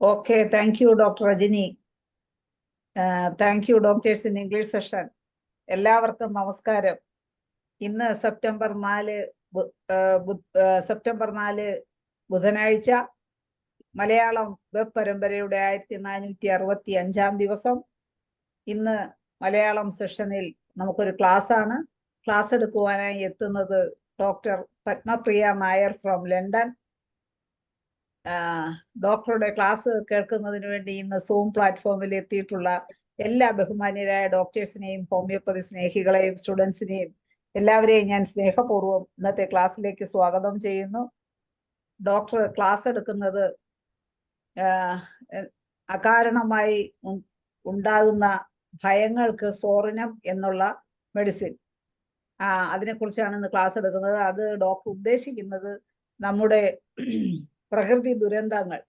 Okay, thank you, Dr. Rajini. Thank you, Doctors in English session. എല്ലാവർക്കും നമസ്കാരം. ഇന്ന് September 4 ബുധനാഴ്ച, മലയാളം വെബ് പരമ്പരയുടെ 1465 ദിവസം. ഇന്ന് മലയാളം സെഷനിൽ നമുക്കൊരു ക്ലാസ് ആണ്. ക്ലാസ് എടുക്കുവാനായി എത്തുന്നത് doctor Padmapriya Nair from London. ഡോക്ടറുടെ ക്ലാസ് കേൾക്കുന്നതിന് വേണ്ടി ഇന്ന് സൂം പ്ലാറ്റ്ഫോമിൽ എത്തിയിട്ടുള്ള എല്ലാ ബഹുമാന്യരായ ഡോക്ടേഴ്സിനെയും ഹോമിയോപ്പതി സ്നേഹികളെയും സ്റ്റുഡൻസിനെയും എല്ലാവരെയും ഞാൻ സ്നേഹപൂർവ്വം ഇന്നത്തെ ക്ലാസ്സിലേക്ക് സ്വാഗതം ചെയ്യുന്നു. ഡോക്ടർ ക്ലാസ് എടുക്കുന്നത് അകാരണമായി ഉണ്ടാകുന്ന ഭയങ്ങൾക്ക് സോറിനം എന്നുള്ള മെഡിസിൻ, അതിനെക്കുറിച്ചാണ് ഇന്ന് ക്ലാസ് എടുക്കുന്നത്. അത് ഡോക്ടർ ഉദ്ദേശിക്കുന്നത് നമ്മുടെ പ്രകൃതി ദുരന്തങ്ങൾ,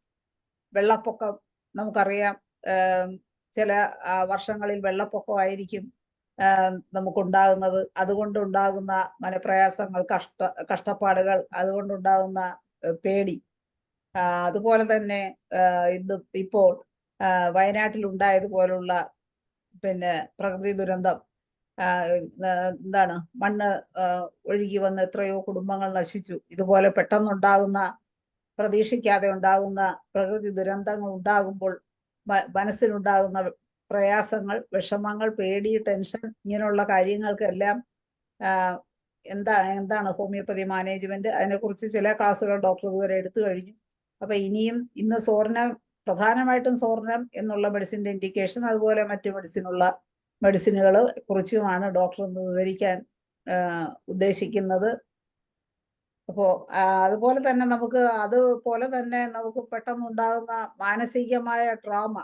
വെള്ളപ്പൊക്കം. നമുക്കറിയാം, ചില വർഷങ്ങളിൽ വെള്ളപ്പൊക്കമായിരിക്കും നമുക്കുണ്ടാകുന്നത്. അതുകൊണ്ടുണ്ടാകുന്ന മനപ്രയാസങ്ങൾ, കഷ്ടപ്പാടുകൾ, അതുകൊണ്ടുണ്ടാകുന്ന പേടി. അതുപോലെ തന്നെ ഇപ്പോൾ വയനാട്ടിൽ ഉണ്ടായതുപോലുള്ള പ്രകൃതി ദുരന്തം, മണ്ണ് ഒഴുകി വന്ന് എത്രയോ കുടുംബങ്ങൾ നശിച്ചു. ഇതുപോലെ പെട്ടെന്നുണ്ടാകുന്ന, പ്രതീക്ഷിക്കാതെ ഉണ്ടാകുന്ന പ്രകൃതി ദുരന്തങ്ങൾ ഉണ്ടാകുമ്പോൾ മനസ്സിനുണ്ടാകുന്ന പ്രയാസങ്ങൾ, വിഷമങ്ങൾ, പേടി, ടെൻഷൻ, ഇങ്ങനെയുള്ള കാര്യങ്ങൾക്കെല്ലാം എന്താണ് ഹോമിയോപ്പതി മാനേജ്മെന്റ്, അതിനെക്കുറിച്ച് ചില ക്ലാസ്സുകൾ ഡോക്ടർ ഇതുവരെ എടുത്തു കഴിഞ്ഞു. അപ്പൊ ഇന്ന് സോർണം, പ്രധാനമായിട്ടും സോർണം എന്നുള്ള മെഡിസിന്റെ ഇൻഡിക്കേഷൻ, അതുപോലെ മറ്റു മെഡിസിനുകൾ കുറിച്ചുമാണ് ഡോക്ടർ ഒന്ന് വിവരിക്കാൻ ഉദ്ദേശിക്കുന്നത്. അപ്പോ അതുപോലെ തന്നെ നമുക്ക് പെട്ടെന്നുണ്ടാകുന്ന മാനസികമായ ട്രോമ,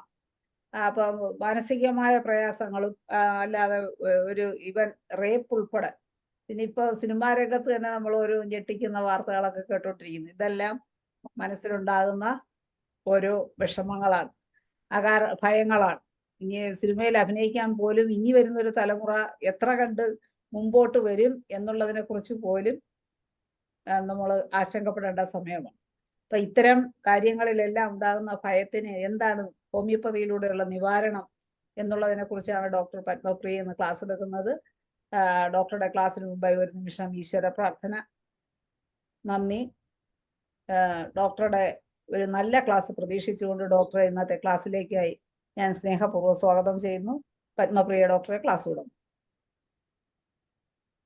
മാനസികമായ പ്രയാസങ്ങളും, അല്ലാതെ ഈവൻ റേപ്പ് ഉൾപ്പെടെ. പിന്നെ ഇപ്പൊ സിനിമാ രംഗത്ത് തന്നെ നമ്മൾ ഒരു ഞെട്ടിക്കുന്ന വാർത്തകളൊക്കെ കേട്ടോണ്ടിരിക്കുന്നു. ഇതെല്ലാം മനസ്സിലുണ്ടാകുന്ന ഓരോ വിഷമങ്ങളാണ്, ഭയങ്ങളാണ്. ഇനി സിനിമയിൽ അഭിനയിക്കാൻ പോലും ഇനി വരുന്നൊരു തലമുറ എത്ര കണ്ട് മുമ്പോട്ട് വരും എന്നുള്ളതിനെ കുറിച്ച് പോലും നമ്മൾ ആശങ്കപ്പെടേണ്ട സമയമാണ്. അപ്പൊ ഇത്തരം കാര്യങ്ങളിലെല്ലാം ഉണ്ടാകുന്ന ഭയത്തിന് എന്താണ് ഹോമിയോപ്പതിയിലൂടെയുള്ള നിവാരണം എന്നുള്ളതിനെ കുറിച്ചാണ് ഡോക്ടർ പത്മപ്രിയ ഇന്ന് ക്ലാസ് എടുക്കുന്നത്. ഡോക്ടറുടെ ക്ലാസ്സിന് മുമ്പായി ഒരു നിമിഷം ഈശ്വര പ്രാർത്ഥന. നന്ദി. ഡോക്ടറുടെ ഒരു നല്ല ക്ലാസ് പ്രതീക്ഷിച്ചുകൊണ്ട് ഡോക്ടറെ ഇന്നത്തെ ക്ലാസ്സിലേക്കായി ഞാൻ സ്നേഹപൂർവ്വം സ്വാഗതം ചെയ്യുന്നു. പത്മപ്രിയ ഡോക്ടറെ ക്ലാസ് വിടുന്നു.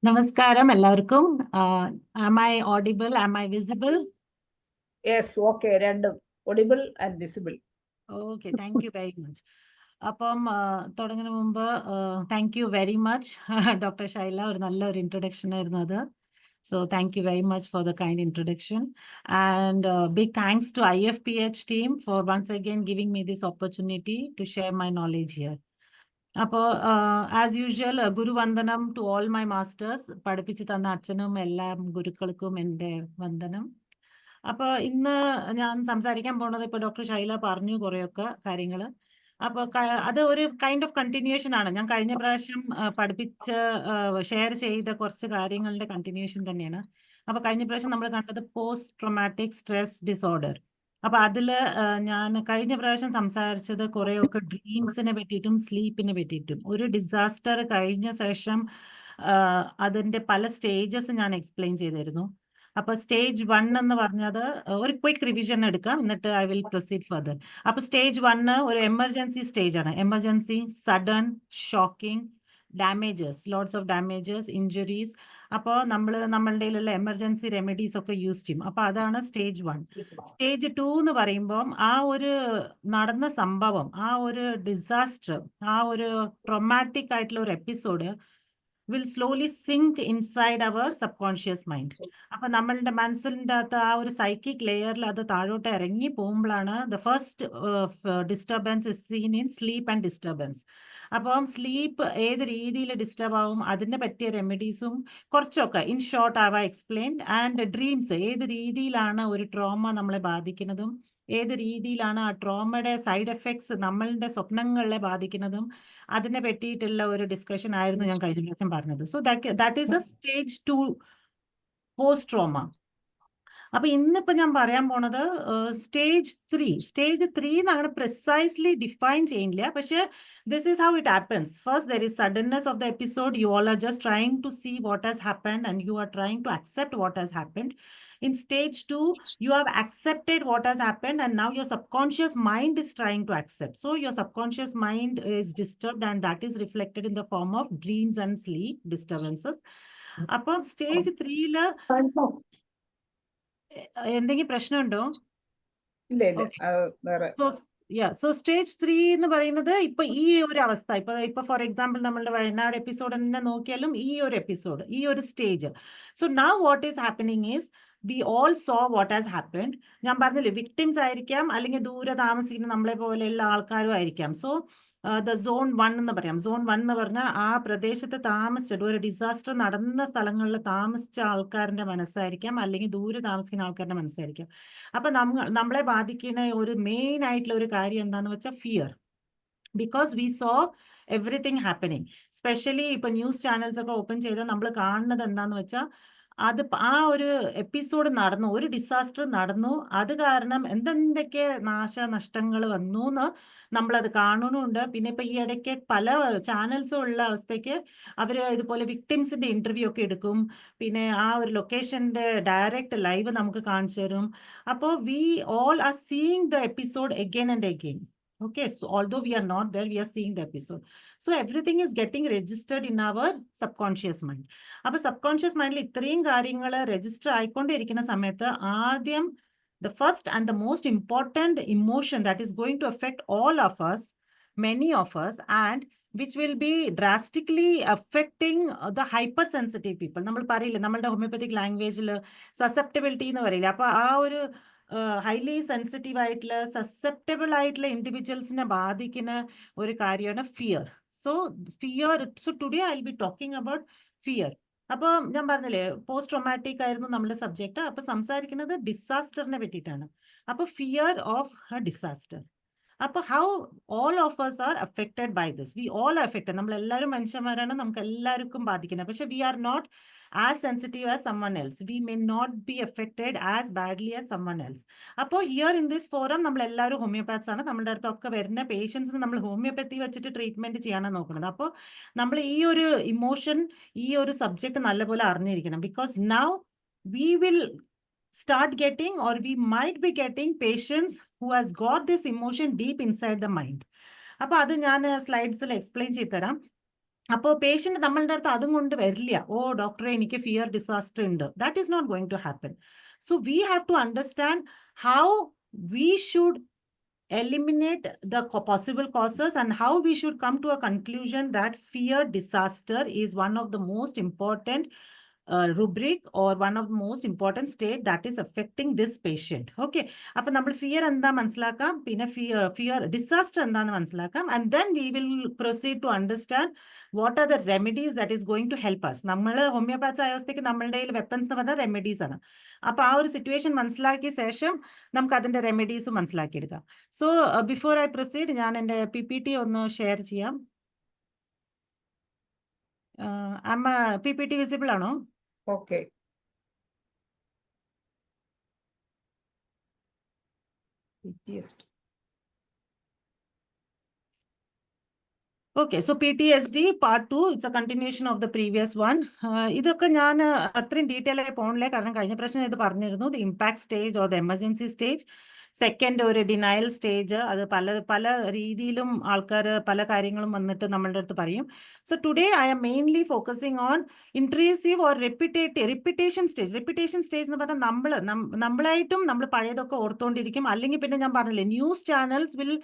നമസ്കാരം എല്ലാവർക്കും. am I audible? Am I visible? Yes, okay, രണ്ടും audible and visible. Okay, thank you very much. അപ്പം തുടങ്ങുന്ന മുമ്പ് thank you very much doctor Shaila, ഒരു നല്ലൊരു ഇൻട്രൊഡക്ഷൻ ആയിരുന്നു അത്. So thank you very much for the kind introduction, and big thanks to IFPH team for once again giving me this opportunity to share my knowledge here. അപ്പോൾ as usual ഗുരുവന്ദനം to all my masters. പഠിപ്പിച്ചു തന്ന അച്ഛനും എല്ലാ ഗുരുക്കൾക്കും എൻ്റെ വന്ദനം. അപ്പോൾ ഇന്ന് ഞാൻ സംസാരിക്കാൻ പോണത്, ഇപ്പോൾ ഡോക്ടർ ഷൈല പറഞ്ഞു കുറേയൊക്കെ കാര്യങ്ങൾ. അപ്പോൾ അത് ഒരു കൈൻഡ് ഓഫ് കണ്ടിന്യൂഷൻ ആണ്. ഞാൻ കഴിഞ്ഞ പ്രാവശ്യം പഠിപ്പിച്ച് ഷെയർ ചെയ്ത കുറച്ച് കാര്യങ്ങളുടെ കണ്ടിന്യൂഷൻ തന്നെയാണ്. അപ്പോൾ കഴിഞ്ഞ പ്രാവശ്യം നമ്മൾ കണ്ടത് പോസ്റ്റ് ട്രോമാറ്റിക് സ്ട്രെസ് ഡിസോർഡർ. അപ്പൊ അതില് ഞാൻ കഴിഞ്ഞ പ്രാവശ്യം സംസാരിച്ചത് കുറേയൊക്കെ ഡ്രീംസിനെ പറ്റിയിട്ടും സ്ലീപ്പിനെ പറ്റിയിട്ടും. ഒരു ഡിസാസ്റ്റർ കഴിഞ്ഞ ശേഷം അതിന്റെ പല സ്റ്റേജസ് ഞാൻ എക്സ്പ്ലെയിൻ ചെയ്തിരുന്നു. അപ്പൊ സ്റ്റേജ് 1 എന്ന് പറഞ്ഞത് ഒരു ക്വിക്ക് റിവിഷൻ എടുക്കാം, എന്നിട്ട് ഐ വിൽ പ്രൊസീഡ് ഫർദർ. അപ്പൊ സ്റ്റേജ് 1 ഒരു എമർജൻസി സ്റ്റേജ് ആണ്. Emergency, sudden, shocking, damages, lots of damages, injuries. അപ്പോൾ നമ്മളുടെ എമർജൻസി റെമഡീസ് ഒക്കെ യൂസ് ചെയ്യും. അപ്പൊ അതാണ് സ്റ്റേജ് 1. സ്റ്റേജ് 2 എന്ന് പറയുമ്പോൾ ആ ഒരു നടന്ന സംഭവം, ആ ഒരു ഡിസാസ്റ്റർ, ആ ഒരു ട്രോമാറ്റിക് ആയിട്ടുള്ള ഒരു episode will slowly sink inside our subconscious mind. അപ്പൊ നമ്മളുടെ മനസ്സിൻ്റെ അകത്ത് ആ ഒരു സൈക്കിക് ലെയറിൽ അത് താഴോട്ട് ഇറങ്ങി പോകുമ്പോഴാണ് the first disturbance is scene in sleep and disturbance. അപ്പം സ്ലീപ്പ് ഏത് രീതിയിൽ ഡിസ്റ്റർബ് ആവും, അതിനെ പറ്റിയ റെമഡീസും കുറച്ചൊക്കെ in short I have explained. And dreams, ഏത് രീതിയിലാണ് ഒരു ട്രോമ നമ്മളെ ബാധിക്കുന്നതും, ഏത് രീതിയിലാണ് ആ ട്രോമയുടെ സൈഡ് എഫക്ട്സ് നമ്മളുടെ സ്വപ്നങ്ങളെ ബാധിക്കുന്നതും, അതിനെ പറ്റിയിട്ടുള്ള ഒരു ഡിസ്കഷൻ ആയിരുന്നു ഞാൻ കഴിഞ്ഞ പ്രാവശ്യം പറഞ്ഞത്. So that is A stage 2 post trauma. അപ്പൊ ഇന്നിപ്പോ ഞാൻ പറയാൻ പോണത് സ്റ്റേജ് 3. സ്റ്റേജ് 3 അങ്ങനെ പ്രിസൈസ്ലി ഡിഫൈൻ ചെയ്യില്ല, പക്ഷെ this is how it happens. First, there is suddenness of the episode. You all are just trying to see what has happened and you are trying to accept what has happened. In stage 2, you have accepted what has happened and now your subconscious mind is trying to accept. So your subconscious mind is disturbed and that is reflected in the form of dreams and sleep disturbances. അപ്പം stage 3 എന്തെങ്കിലും പ്രശ്നമുണ്ടോ? ഇല്ല ഇല്ല, Okay. അത് വേറെ. So stage 3 എന്ന് പറയുന്നത് ഇപ്പൊ ഈ ഒരു അവസ്ഥ, ഇപ്പൊ ഫോർ എക്സാമ്പിൾ നമ്മളുടെ വയനാട് എപ്പിസോഡ് തന്നെ നോക്കിയാലും ഈ ഒരു എപ്പിസോഡ്, ഈ ഒരു stage. So now what is happening is we all so what has happened. ഞാൻ പറഞ്ഞില്ലേ, വിക്ടിംസ് ആയിരിക്കാം, അല്ലെങ്കിൽ ദൂരെ താമസിക്കുന്ന നമ്മളെ പോലെയുള്ള ആൾക്കാരും ആയിരിക്കാം. സോ ദ സോൺ 1 എന്ന് പറയാം. സോൺ 1 എന്ന് പറഞ്ഞാൽ ആ പ്രദേശത്ത് താമസിച്ചിട്ട് ഒരു ഡിസാസ്റ്റർ നടന്ന സ്ഥലങ്ങളിൽ താമസിച്ച ആൾക്കാരുടെ മനസ്സായിരിക്കാം, അല്ലെങ്കിൽ ദൂരെ താമസിക്കുന്ന ആൾക്കാരുടെ മനസ്സായിരിക്കാം. അപ്പൊ നമ്മളെ ബാധിക്കുന്ന ഒരു മെയിൻ ആയിട്ടുള്ള ഒരു കാര്യം എന്താന്ന് വെച്ചാൽ fear. Because we so everything happening. Specially ഇപ്പൊ ന്യൂസ് ചാനൽസ് ഒക്കെ ഓപ്പൺ ചെയ്താൽ നമ്മൾ കാണുന്നത് എന്താന്ന് വെച്ചാൽ ആ ഒരു എപ്പിസോഡ് നടന്നു, ഒരു ഡിസാസ്റ്റർ നടന്നു, അത് കാരണം എന്തൊക്കെ നാശനഷ്ടങ്ങൾ വന്നു എന്ന് നമ്മളത് കാണുന്നുണ്ട്. പിന്നെ ഇപ്പൊ ഈ ഇടയ്ക്ക് പല ചാനൽസും ഉള്ള അവസ്ഥയ്ക്ക് അവര് ഇതുപോലെ വിക്ടിംസിന്റെ ഇന്റർവ്യൂ ഒക്കെ എടുക്കും, പിന്നെ ആ ഒരു ലൊക്കേഷന്റെ ഡയറക്റ്റ് ലൈവ് നമുക്ക് കാണിച്ചു തരും. അപ്പോൾ V all R seeing the episode again and again. Okay, so although we are not there, we are seeing the episode. So everything is getting registered in our subconscious mind. അപ്പൊ subconscious മൈൻഡിൽ ഇത്രയും കാര്യങ്ങൾ register ആയിക്കൊണ്ടിരിക്കുന്ന സമയത്ത് ആദ്യം the first and the most important emotion that is going to affect all of us, many of us, and which will be drastically affecting the hypersensitive people. നമ്മൾ പറയില്ലേ, നമ്മളുടെ homeopathic ലാംഗ്വേജിൽ സസെപ്റ്റബിലിറ്റി എന്ന് പറയില്ല. അപ്പൊ ആ ഒരു ഹൈലി സെൻസിറ്റീവ് ആയിട്ടുള്ള സസെപ്റ്റബിൾ ആയിട്ടുള്ള ഇൻഡിവിജ്വൽസിനെ ബാധിക്കുന്ന ഒരു കാര്യമാണ് fear. So today I will be talking about fear. അപ്പോൾ ഞാൻ പറഞ്ഞില്ലേ, പോസ്റ്റ് ട്രോമാറ്റിക് ആയിരുന്നു നമ്മുടെ സബ്ജക്റ്റ്. അപ്പൊ സംസാരിക്കുന്നത് ഡിസാസ്റ്ററിനെ പറ്റിയിട്ടാണ്. അപ്പൊ ഫിയർ ഓഫ് എ ഡിസാസ്റ്റർ. അപ്പൊ how all of us are affected by this. We all are affected. നമ്മൾ എല്ലാവരും മനുഷ്യന്മാരാണ്, നമുക്ക് എല്ലാവർക്കും ബാധിക്കുന്നത്. പക്ഷെ we are not as sensitive as someone else. We may not be affected as badly as someone else. അപ്പോൾ here in this forum നമ്മൾ എല്ലാവരും ഹോമിയോപാത്സ് ആണ്. നമ്മുടെ അടുത്തൊക്കെ വരുന്ന പേഷ്യൻസിന് നമ്മൾ ഹോമിയോപ്പത്തി വെച്ചിട്ട് ട്രീറ്റ്മെന്റ് ചെയ്യാനാണ് നോക്കുന്നത്. അപ്പോൾ നമ്മൾ ഈ ഒരു ഇമോഷൻ, ഈ ഒരു സബ്ജക്ട് നല്ലപോലെ അറിഞ്ഞിരിക്കണം. Because now we will start getting, or we might be getting, patients who has got this emotion deep inside the mind. അപ്പോൾ അത് ഞാൻ സ്ലൈഡ്സിൽ എക്സ്പ്ലെയിൻ ചെയ്ത് തരാം. അപ്പോൾ പേഷ്യന്റ് നമ്മളുടെ അടുത്ത് അതും കൊണ്ട് വരില്ല, ഓ ഡോക്ടറെ എനിക്ക് ഫിയർ ഡിസാസ്റ്റർ ഉണ്ട്. That is not going to happen. So we have to understand how we should eliminate the possible causes and how we should come to a conclusion that fear disaster is one of the most important rubric or one of the most important state that is affecting this patient. Okay, അപ്പൊ നമ്മൾ fear എന്താ മനസ്സിലാക്കാം, പിന്നെ fear disaster എന്താന്ന് മനസ്സിലാക്കാം, and then we will proceed to understand what are the remedies that is going to help us. നമ്മൾ ഹോമിയോപാത്സ് ആയ അവസ്ഥയ്ക്ക് നമ്മളുടെ വെപ്പൺസ് എന്ന് പറഞ്ഞാൽ റെമഡീസ് ആണ്. അപ്പൊ ആ ഒരു സിറ്റുവേഷൻ മനസ്സിലാക്കിയ ശേഷം നമുക്ക് അതിന്റെ റെമഡീസ് മനസ്സിലാക്കിയെടുക്കാം. സോ ബിഫോർ ഐ പ്രൊസീഡ്, ഞാൻ എൻ്റെ PPT ഒന്ന് ഷെയർ ചെയ്യാം. PPT വിസിബിൾ ആണോ? Okay. Okay, so PTSD part 2, it's a continuation of the previous one. ഇതൊക്കെ ഞാൻ അത്രയും ഡീറ്റെയിൽ ആയി പോണില്ല, കാരണം കഴിഞ്ഞ പ്രശ്നം ഇത് പറഞ്ഞിരുന്നു. The impact stage or the emergency stage. Second ഒരു ഡിനയൽ സ്റ്റേജ്. അത് പല രീതിയിലും ആൾക്കാർ പല കാര്യങ്ങളും വന്നിട്ട് നമ്മളുടെ അടുത്ത് പറയും. So today I am mainly focusing on intrusive or repetition stage. Repetition stage എന്ന് പറഞ്ഞാൽ നമ്മളായിട്ടും നമ്മൾ പഴയതൊക്കെ ഓർത്തുകൊണ്ടിരിക്കും. അല്ലെങ്കിൽ പിന്നെ ഞാൻ പറഞ്ഞില്ലേ, news channels will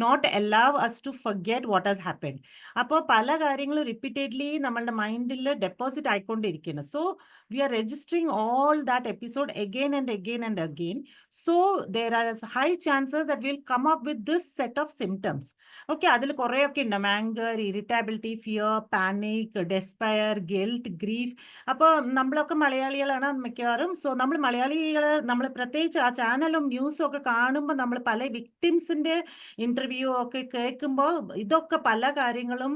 not allow us to forget what has happened. അപ്പോൾ പല കാര്യങ്ങളും റിപ്പീറ്റഡ്ലി നമ്മളുടെ മൈൻഡിൽ ഡെപ്പോസിറ്റ് ആയിക്കൊണ്ടിരിക്കുന്നു. So we are registering all that episode again and again and again. So there are high chances that we'll come up with this set of symptoms. Okay, അതിൽ കുറേയൊക്കെ ഉണ്ട്. anger, irritability, fear, panic, despair, guilt, grief. അപ്പോൾ നമ്മളൊക്കെ മലയാളികളാണ് മിക്കവാറും. So നമ്മൾ മലയാളികൾ, നമ്മൾ പ്രത്യേകിച്ച് ആ ചാനലും ന്യൂസും ഒക്കെ കാണുമ്പോൾ നമ്മൾ പല വിക്ടിംസിന്റെ ഇന്റർവ്യൂ ഒക്കെ കേൾക്കുമ്പോൾ ഇതൊക്കെ പല കാര്യങ്ങളും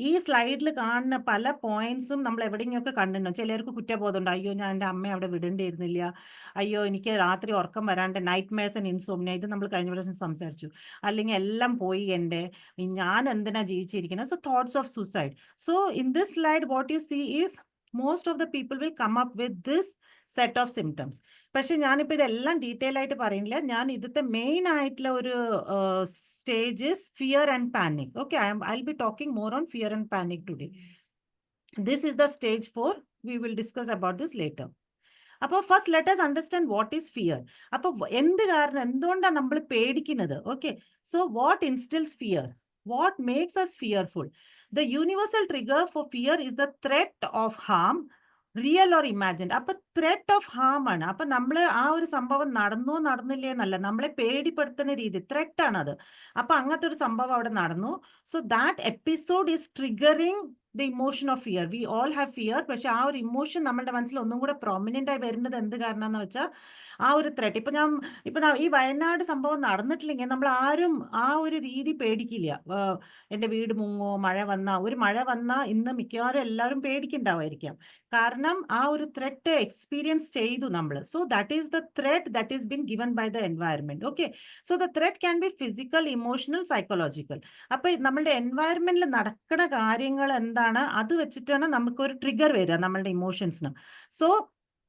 ഈ സ്ലൈഡിൽ കാണുന്ന പല പോയിന്റ്സും നമ്മൾ എവിടെയെങ്കിലുമൊക്കെ കണ്ടിട്ടുണ്ടോ? ചിലർക്ക് കുറ്റബോധമുണ്ട്, അയ്യോ ഞാൻ എൻ്റെ അമ്മയെ അവിടെ വിടേണ്ടിയിരുന്നില്ല, അയ്യോ എനിക്ക് രാത്രി ഉറക്കം വരാണ്ട്, നൈറ്റ് മേഴ്സ് ആൻഡ് ഇൻസോംനിയ, ഇത് നമ്മൾ കഴിഞ്ഞ പ്രാവശ്യം സംസാരിച്ചു. അല്ലെങ്കിൽ എല്ലാം പോയി എൻ്റെ, ഞാൻ എന്തിനാ ജീവിച്ചിരിക്കുന്നത്, so thoughts of suicide. So in this slide what you see is most of the people will come up with this set of symptoms. പക്ഷെ ഞാനിപ്പോൾ ഇതെല്ലാം ഡീറ്റെയിൽ ആയിട്ട് പറയുന്നില്ല. ഞാൻ ഇതിന്റെ മെയിൻ ആയിട്ടുള്ള ഒരു stage is fear and panic. Okay, I'll be talking more on fear and panic today. This is the stage 4. We will discuss about this later. അപ്പോൾ first let us understand what is fear. അപ്പോൾ എന്ത് കാരണം, എന്തുകൊണ്ടാണ് നമ്മൾ പേടിക്കുന്നത്? Okay, so what instills fear? What makes us fearful? The universal trigger for fear is the threat of harm, real or imagined. അപ്പൊ threat of Ham ആണ്. അപ്പൊ നമ്മൾ ആ ഒരു സംഭവം നടന്നോ നടന്നില്ലേ എന്നല്ല, നമ്മളെ പേടിപ്പെടുത്തുന്ന രീതി ത്രെറ്റ് ആണ് അത്. അപ്പൊ അങ്ങനത്തെ ഒരു സംഭവം അവിടെ നടന്നു. So that episode is triggering the emotion of fear. We all have fear. പക്ഷെ ആ ഒരു ഇമോഷൻ നമ്മുടെ മനസ്സിൽ ഒന്നും കൂടെ പ്രൊമിനന്റ് ആയി വരുന്നത് എന്ത് കാരണം എന്ന് വെച്ചാൽ ആ ഒരു ത്രെറ്റ്. ഇപ്പൊ ഈ വയനാട് സംഭവം നടന്നിട്ടില്ലെങ്കിൽ നമ്മൾ ആരും ആ ഒരു രീതി പേടിക്കില്ല. എൻ്റെ വീട് മുങ്ങോ, മഴ വന്നാ ഇന്ന് മിക്കവാറും എല്ലാവരും പേടിക്കുന്നുണ്ടാവായിരിക്കാം. കാരണം ആ ഒരു ത്രെറ്റ് എക്സ്പീരിയൻസ് ചെയ്തു നമ്മൾ. So that is the threat that is been given by the environment. Okay, so the threat can be physical, emotional, psychological. അപ്പൊ നമ്മളുടെ എൻവയറമെന്റിൽ നടക്കുന്ന കാര്യങ്ങൾ എന്താണ്, അത് വെച്ചിട്ടാണ് നമുക്കൊരു ട്രിഗർ വരിക നമ്മളുടെ ഇമോഷൻസിന്. So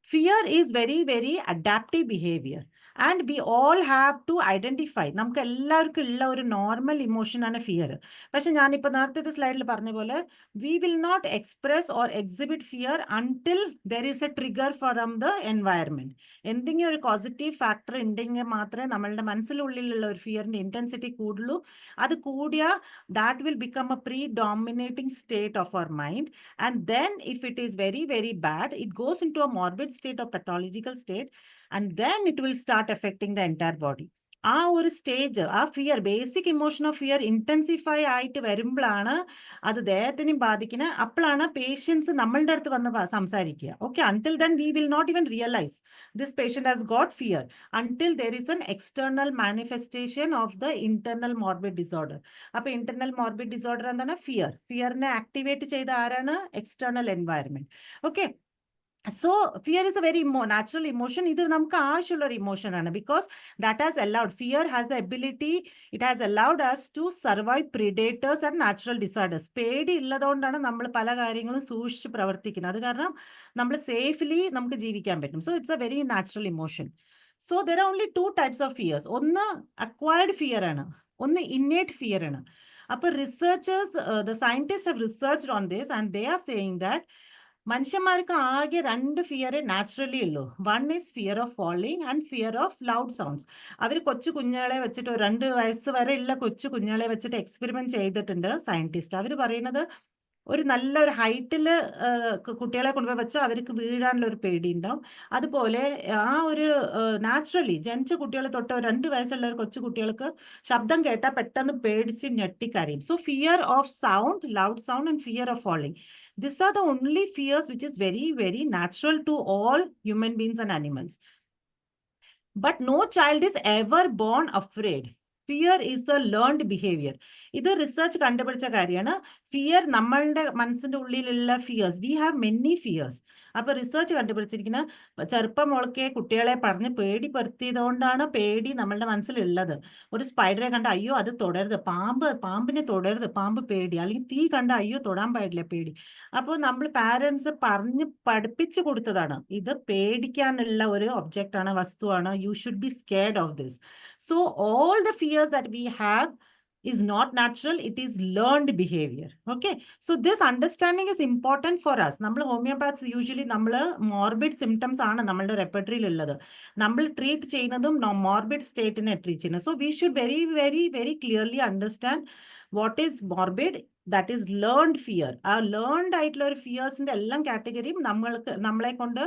fear is very, very adaptive behavior. And we all have to identify. നമുക്ക് എല്ലാവർക്കും ഉള്ള ഒരു നോർമൽ ഇമോഷനാണ് ഫിയർ. പക്ഷെ ഞാനിപ്പോൾ നേരത്തെ സ്ലൈഡിൽ പറഞ്ഞ പോലെ we will not express or exhibit fear until there is a trigger from the environment. എന്തെങ്കിലും ഒരു പോസിറ്റീവ് ഫാക്ടർ ഉണ്ടെങ്കിൽ മാത്രമേ നമ്മളുടെ മനസ്സിനുള്ളിലുള്ള ഒരു ഫിയറിന്റെ ഇന്റൻസിറ്റി കൂടുള്ളൂ. അത് കൂടിയാൽ that will become a predominating state of our mind. And then if it is very, very bad, it goes into a morbid state or pathological state, and then it will start affecting the entire body. ആ ഒരു stage, ആ fear, basic emotion of fear intensify ആയിട്ട് വരുമ്പോഴാണ് അത് ദേഹത്തിനും ബാധിക്കുന്നത്. അപ്പോഴാണ് patients നമ്മളുടെ അടുത്ത് വന്ന് സംസാരിക്കുക. Okay, until then we will not even realise this patient has got fear until there is an external manifestation of the internal morbid disorder. അപ്പൊ ഇന്റർണൽ മോർബിഡ് ഡിസോർഡർ എന്താണ്? ഫിയറിനെ ആക്ടിവേറ്റ് ചെയ്ത ആരാണ്? External environment. Okay, so fear is a very natural emotion. ഇത് നമുക്ക് ആവശ്യമുള്ള ഒരു emotion ആണ്. Because that has allowed, fear has the ability, it has allowed us to survive predators and natural disorders. പേടി ഉള്ളതുകൊണ്ടാണ് നമ്മൾ പല കാര്യങ്ങളും സൂക്ഷിച്ച് പ്രവർത്തിക്കുന്നത്. അത് കാരണം നമ്മൾ സേഫ്ലി നമുക്ക് ജീവിക്കാൻ പറ്റും. So it's a very natural emotion. So there are only 2 types of fears. ഒന്ന് അക്വയർഡ് ഫിയർ ആണ്, ഒന്ന് ഇന്നേറ്റ് ഫിയർ ആണ്. അപ്പൊ researchers, the scientist have researched on this and they are saying that മനുഷ്യന്മാർക്ക് ആകെ 2 ഫിയറേ നാച്ചുറലി ഉള്ളൂ. One is fear of falling and fear of loud sounds. അവർ കൊച്ചു കുഞ്ഞുങ്ങളെ വെച്ചിട്ട് 2 വയസ്സ് വരെ ഉള്ള കൊച്ചു കുഞ്ഞുങ്ങളെ വെച്ചിട്ട് എക്സ്പെരിമെന്റ് ചെയ്തിട്ടുണ്ട് സയന്റിസ്റ്റ്. അവർ പറയുന്നത് ഒരു നല്ലൊരു ഹൈറ്റിൽ കുട്ടികളെ കൊണ്ടുപോയി വെച്ചാൽ അവർക്ക് വീഴാനുള്ള ഒരു പേടി ഉണ്ടാവും. അതുപോലെ ആ ഒരു നാച്ചുറലി ജനിച്ച കുട്ടികളെ തൊട്ട് 2 വയസ്സുള്ള ഒരു കൊച്ചു കുട്ടികൾക്ക് ശബ്ദം കേട്ടാൽ പെട്ടെന്ന് പേടിച്ച് ഞെട്ടിക്കരയും. So fear of sound, loud sound and fear of falling, these are the only fears which is very, very natural to all human beings and animals. But no child is ever born afraid. Fear is A learned behaviour. ഇത് research കണ്ടുപിടിച്ച കാര്യമാണ്. Fear നമ്മളുടെ മനസ്സിന്റെ ഉള്ളിലുള്ള fears, V have many fears. അപ്പൊ research കണ്ടുപിടിച്ചിരിക്കുന്ന ചെറുപ്പം മുളക്കെ കുട്ടികളെ പറഞ്ഞ് പേടിപ്പെടുത്തിയതുകൊണ്ടാണ് പേടി നമ്മളുടെ മനസ്സിലുള്ളത്. ഒരു സ്പൈഡറെ കണ്ട അയ്യോ അത് തൊടരുത്, പാമ്പിനെ തൊടരുത്, പാമ്പ് പേടി, അല്ലെങ്കിൽ തീ കണ്ട അയ്യോ തൊടാൻ പാടില്ല, പേടി. അപ്പോൾ നമ്മൾ പാരന്റ്സ് പറഞ്ഞ് പഠിപ്പിച്ചു കൊടുത്തതാണ്. ഇത് പേടിക്കാനുള്ള ഒരു ഒബ്ജക്റ്റ് ആണ്, വസ്തുവാണ്. You should be scared of this. So all the fears that we have is not natural, it is learned behavior. Okay, so this understanding is important for us. നമ്മൾ ഹോമിയോപാത്സ് യൂഷ്വലി നമ്മൾ morbid symptoms ആണ് നമ്മളുടെ റെപ്പർട്ടറിയിൽ ഉള്ളത്. നമ്മൾ treat ചെയ്യുന്നതും morbid സ്റ്റേറ്റിനെ treat ചെയ്യുന്നത്. So we should very, very, very clearly understand what is morbid, that is learned fear. ആ learned ആയിട്ടുള്ള ഒരു ഫിയേഴ്സിന്റെ എല്ലാം കാറ്റഗറിയും നമ്മളെ കൊണ്ട്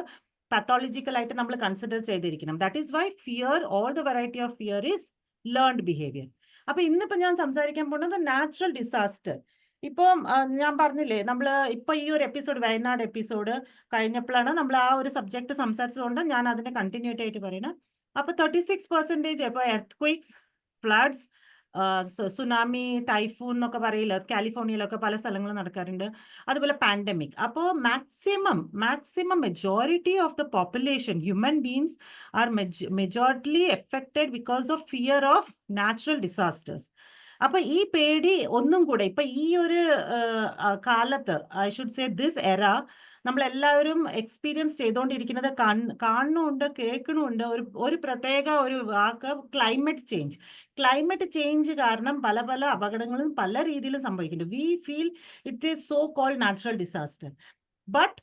pathological ആയിട്ട് നമ്മൾ കൺസിഡർ ചെയ്തിരിക്കണം. That is why fear, all the variety of fear is learned behaviour. അപ്പൊ ഇന്നിപ്പോ ഞാൻ സംസാരിക്കാൻ പോകുന്നത് നാച്ചുറൽ ഡിസാസ്റ്റർ. ഇപ്പം ഞാൻ പറഞ്ഞില്ലേ, നമ്മൾ ഇപ്പൊ ഈ ഒരു എപ്പിസോഡ്, വയനാട് എപ്പിസോഡ് കഴിഞ്ഞപ്പോഴാണ് നമ്മൾ ആ ഒരു സബ്ജക്ട് സംസാരിച്ചതുകൊണ്ട് ഞാൻ അതിനെ കണ്ടിന്യൂറ്റി ആയിട്ട് പറയണം. അപ്പൊ 36% ഇപ്പൊ earthquakes, floods, tsunami, typhoon എന്നൊക്കെ പറയില്ല, കാലിഫോർണിയയിലൊക്കെ പല സ്ഥലങ്ങളും നടക്കാറുണ്ട്. അതുപോലെ പാൻഡമിക്. അപ്പോൾ maximum majority of the population, human beings are majority affected because of fear of natural disasters. അപ്പൊ ഈ പേടി ഒന്നും കൂടെ ഇപ്പൊ ഈ ഒരു കാലത്ത്, ഐ ഷുഡ് സേ ദിസ് എറ, നമ്മളെല്ലാവരും എക്സ്പീരിയൻസ് ചെയ്തുകൊണ്ടിരിക്കുന്നത് കാണുന്നുണ്ട്, കേൾക്കണമുണ്ട്. ഒരു പ്രത്യേക ഒരു വാക്ക് ക്ലൈമറ്റ് ചേഞ്ച് കാരണം പല പല അപകടങ്ങളും പല രീതിയിലും സംഭവിക്കുന്നുണ്ട്. We feel it is so called natural disaster. But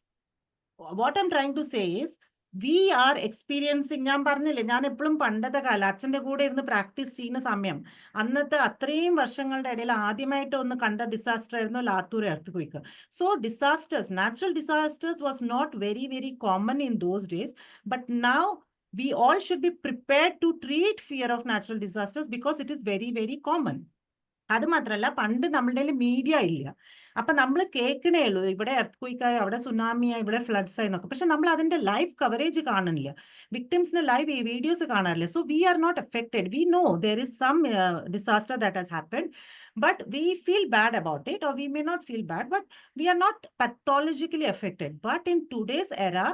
what I am trying to say is we are experiencing. ഞാൻ പറഞ്ഞില്ലേ, ഞാൻ എപ്പോഴും പണ്ടത്തെ കാലം അച്ഛൻ്റെ കൂടെ ഇരുന്ന് പ്രാക്ടീസ് ചെയ്യുന്ന സമയം, അന്നത്തെ അത്രയും വർഷങ്ങളുടെ ഇടയിൽ ആദ്യമായിട്ട് ഒന്ന് കണ്ട ഡിസാസ്റ്റർ ആയിരുന്നു Latur earth. So natural disasters was not very, very common in those days. But now we all should be prepared to treat fear of natural disasters because it is very, very common. അത് മാത്രമല്ല, പണ്ട് നമ്മളുടെ media ഇല്ല. അപ്പൊ നമ്മൾ കേൾക്കണേ ഉള്ളൂ, ഇവിടെ എർത്ത് അവിടെ സുനാമിയായി, ഇവിടെ ഫ്ലഡ്സ് ആയി എന്നൊക്കെ. പക്ഷെ നമ്മൾ അതിന്റെ ലൈവ് കവറേജ് കാണുന്നില്ല, വിക്ടിംസിന്റെ ലൈവ് വീഡിയോസ് കാണാറില്ല. So we are not affected. We know there is some disaster that has happened, but we feel bad about it, or we may not feel bad, but we are not pathologically affected. But in today's era,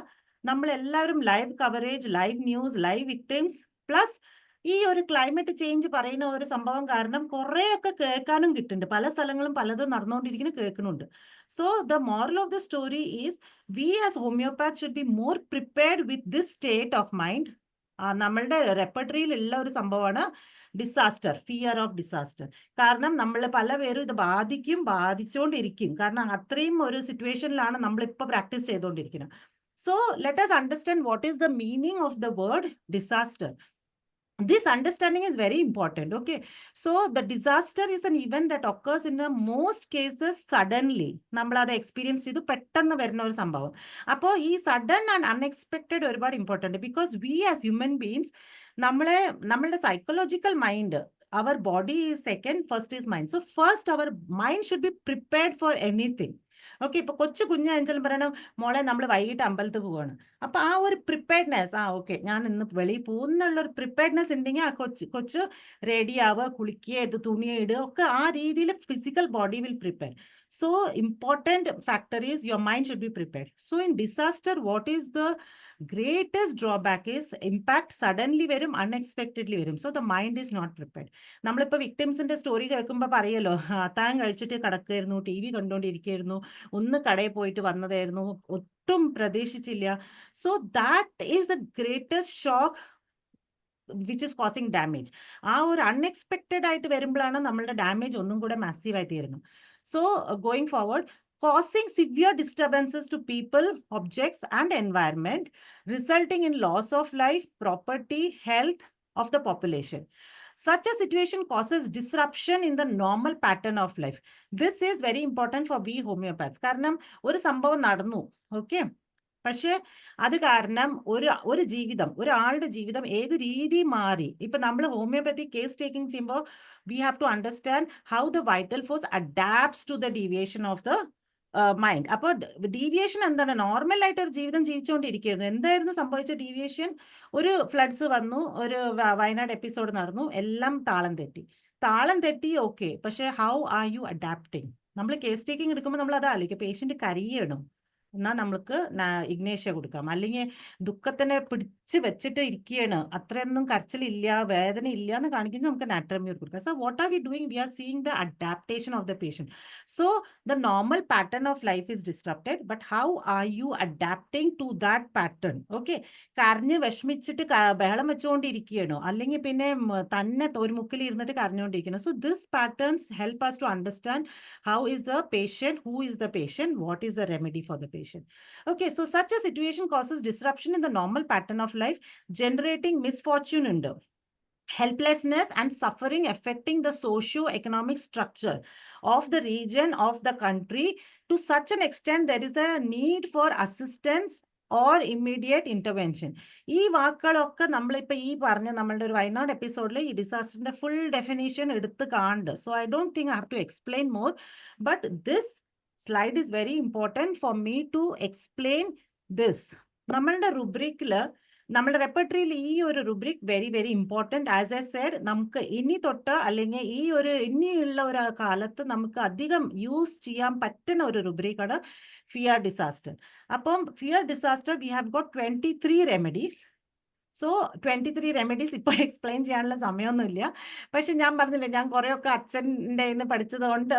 നമ്മൾ എല്ലാവരും live coverage, live news, live victims, plus ഈ ഒരു climate change പറയുന്ന ഒരു സംഭവം കാരണം കുറേയൊക്കെ കേൾക്കാനും കിട്ടുന്നുണ്ട്. പല സ്ഥലങ്ങളും പലതും നടന്നുകൊണ്ടിരിക്കുന്ന കേൾക്കുന്നുണ്ട്. So the moral of the story is we as homeopath should be more prepared with this state of mind. നമ്മളുടെ റെപ്പർട്ടറിയിൽ ഉള്ള ഒരു സംഭവമാണ് ഡിസാസ്റ്റർ, ഫിയർ ഓഫ് ഡിസാസ്റ്റർ. കാരണം നമ്മൾ പലപേരും ഇത് ബാധിച്ചുകൊണ്ടിരിക്കും. കാരണം അത്രയും ഒരു സിറ്റുവേഷനിലാണ് നമ്മളിപ്പോൾ പ്രാക്ടീസ് ചെയ്തുകൊണ്ടിരിക്കുന്നത്. So let us understand what is the meaning of the word disaster. This understanding is very important. Okay, so the disaster is an event that occurs in the most cases suddenly. നമ്മൾ അത് experience ചെയ്ത് പെട്ടെന്ന് വരുന്ന ഒരു സംഭവം. അപ്പോൾ ഈ sudden and unexpected ഒരുപാട് important. Because we as human beings, നമ്മളുടെ psychological mind, our body is second, first is mind. So first our mind should be prepared for anything. Okay, ഇപ്പൊ കുഞ്ഞാണെങ്കിലും പറയണം, മോളെ നമ്മൾ വൈകിട്ട് അമ്പലത്തിൽ പോവാണ്. അപ്പൊ ആ ഒരു പ്രിപ്പയർഡ്നെസ്, ഓക്കെ ഞാൻ ഇന്ന് വെളിയിൽ പോകുന്നുള്ള ഒരു പ്രിപ്പയർഡ്നെസ് ഉണ്ടെങ്കിൽ ആ കൊച്ചു റെഡി ആവുക, കുളിക്കുക, തുണി ഇടുക, ഒക്കെ ആ രീതിയിൽ physical body will prepare. So important factor is your mind should be prepared. So in disaster, what is the greatest drawback is impact suddenly വരും, unexpectedly വരും. So the mind is not prepared. നമ്മളിപ്പോൾ വിക്ടിംസിന്റെ story കേൾക്കുമ്പോൾ പറയല്ലോ, അത്താഴം കഴിച്ചിട്ട് കിടക്കുകയായിരുന്നു, T V കണ്ടുകൊണ്ടിരിക്കുകയായിരുന്നു, ഒന്ന് കടയിൽ പോയിട്ട് വന്നതായിരുന്നു, ഒട്ടും പ്രതീക്ഷിച്ചില്ല. So that is the greatest shock which is causing damage. ആ ഒരു അൺഎക്സ്പെക്റ്റഡ് ആയിട്ട് വരുമ്പോഴാണ് നമ്മളുടെ ഡാമേജ് ഒന്നും കൂടെ മാസീവായി തീരുന്നത്. So going forward, causing severe disturbances to people, objects, and environment, resulting in loss of life, property, health of the population. Such a situation causes disruption in the normal pattern of life. This is very important for we homeopaths. കാരണം ഒരു സംഭവം നടന്നു, okay, പക്ഷെ അത് കാരണം ഒരു ജീവിതം, ഒരാളുടെ ജീവിതം ഏത് രീതി മാറി. ഇപ്പൊ നമ്മൾ ഹോമിയോപ്പതി കേസ് ടേക്കിംഗ് ചെയ്യുമ്പോൾ we have to understand how the vital force adapts to the deviation of the mind. അപ്പോൾ ഡീവിയേഷൻ എന്താണ്? നോർമൽ ആയിട്ട് ഒരു ജീവിതം ജീവിച്ചുകൊണ്ടിരിക്കുകയായിരുന്നു. എന്തായിരുന്നു സംഭവിച്ച ഡീവിയേഷൻ? ഒരു ഫ്ലഡ്സ് വന്നു, ഒരു വയനാട് എപ്പിസോഡ് നടന്നു, എല്ലാം താളം തെറ്റി, ഓക്കെ. പക്ഷെ ഹൗ ആർ യു അഡാപ്റ്റിംഗ്? നമ്മൾ കേസ് ടേക്കിംഗ് എടുക്കുമ്പോൾ നമ്മൾ അത് ആലോചിക്കും, പേഷ്യന്റ് കരയണം, എന്നാൽ നമ്മൾക്ക് ഇഗ്നേഷ്യ കൊടുക്കാം. അല്ലെങ്കിൽ ദുഃഖത്തിനെ പിടിച്ച് വെച്ചിട്ട് ഇരിക്കുകയാണ്, അത്രയൊന്നും കരച്ചിലില്ല, വേദന ഇല്ല എന്ന് കാണിക്കുന്ന നമുക്ക് നാട്രമ്യൂർ കൊടുക്കാം. So what are we doing? We are seeing the adaptation of the patient. So the normal pattern of life is disrupted, but how are you adapting to that pattern? Okay, കരഞ്ഞ് വിഷമിച്ചിട്ട് ബഹളം വെച്ചുകൊണ്ടിരിക്കുകയാണോ, അല്ലെങ്കിൽ പിന്നെ തന്നെ ഒരു മുക്കിൽ ഇരുന്നിട്ട് കരഞ്ഞുകൊണ്ടിരിക്കണം? So this patterns help us to understand how is the patient, who is the patient, what is the remedy for the patient. Okay, so such a situation causes disruption in the normal pattern of life, generating misfortune under helplessness and suffering, affecting the socio-economic structure of the region, of the country, to such an extent there is a need for assistance or immediate intervention. ഈ വാക്കുകളൊക്കെ നമ്മളിപ്പോൾ ഈ പറഞ്ഞ നമ്മളുടെ ഒരു വയനാട് എപ്പിസോഡിൽ ഈ ഡിസാസ്റ്ററിന്റെ full definition എടുത്ത് കാണുന്നുണ്ട്. So I don't think I have to explain more, but this slide is very important for me to explain this. നമ്മളുടെ റുബ്രിക്കിൽ നമ്മുടെ റെപ്പർട്ടറിയിൽ ഈ ഒരു rubric very very important. As I said, നമുക്ക് ഇനി തൊട്ട് അല്ലെങ്കിൽ ഇനിയുള്ള ഒരു കാലത്ത് നമുക്ക് അധികം യൂസ് ചെയ്യാൻ പറ്റുന്ന ഒരു റുബ്രിക്കാണ് ഫിയർ ഡിസാസ്റ്റർ. അപ്പം fear disaster we have got 23 remedies. So 23 remedies ഇപ്പോൾ എക്സ്പ്ലെയിൻ ചെയ്യാനുള്ള സമയമൊന്നുമില്ല. പക്ഷെ ഞാൻ പറഞ്ഞില്ലേ, ഞാൻ കുറേയൊക്കെ അച്ഛൻ്റെ നിന്ന് പഠിച്ചത് കൊണ്ട്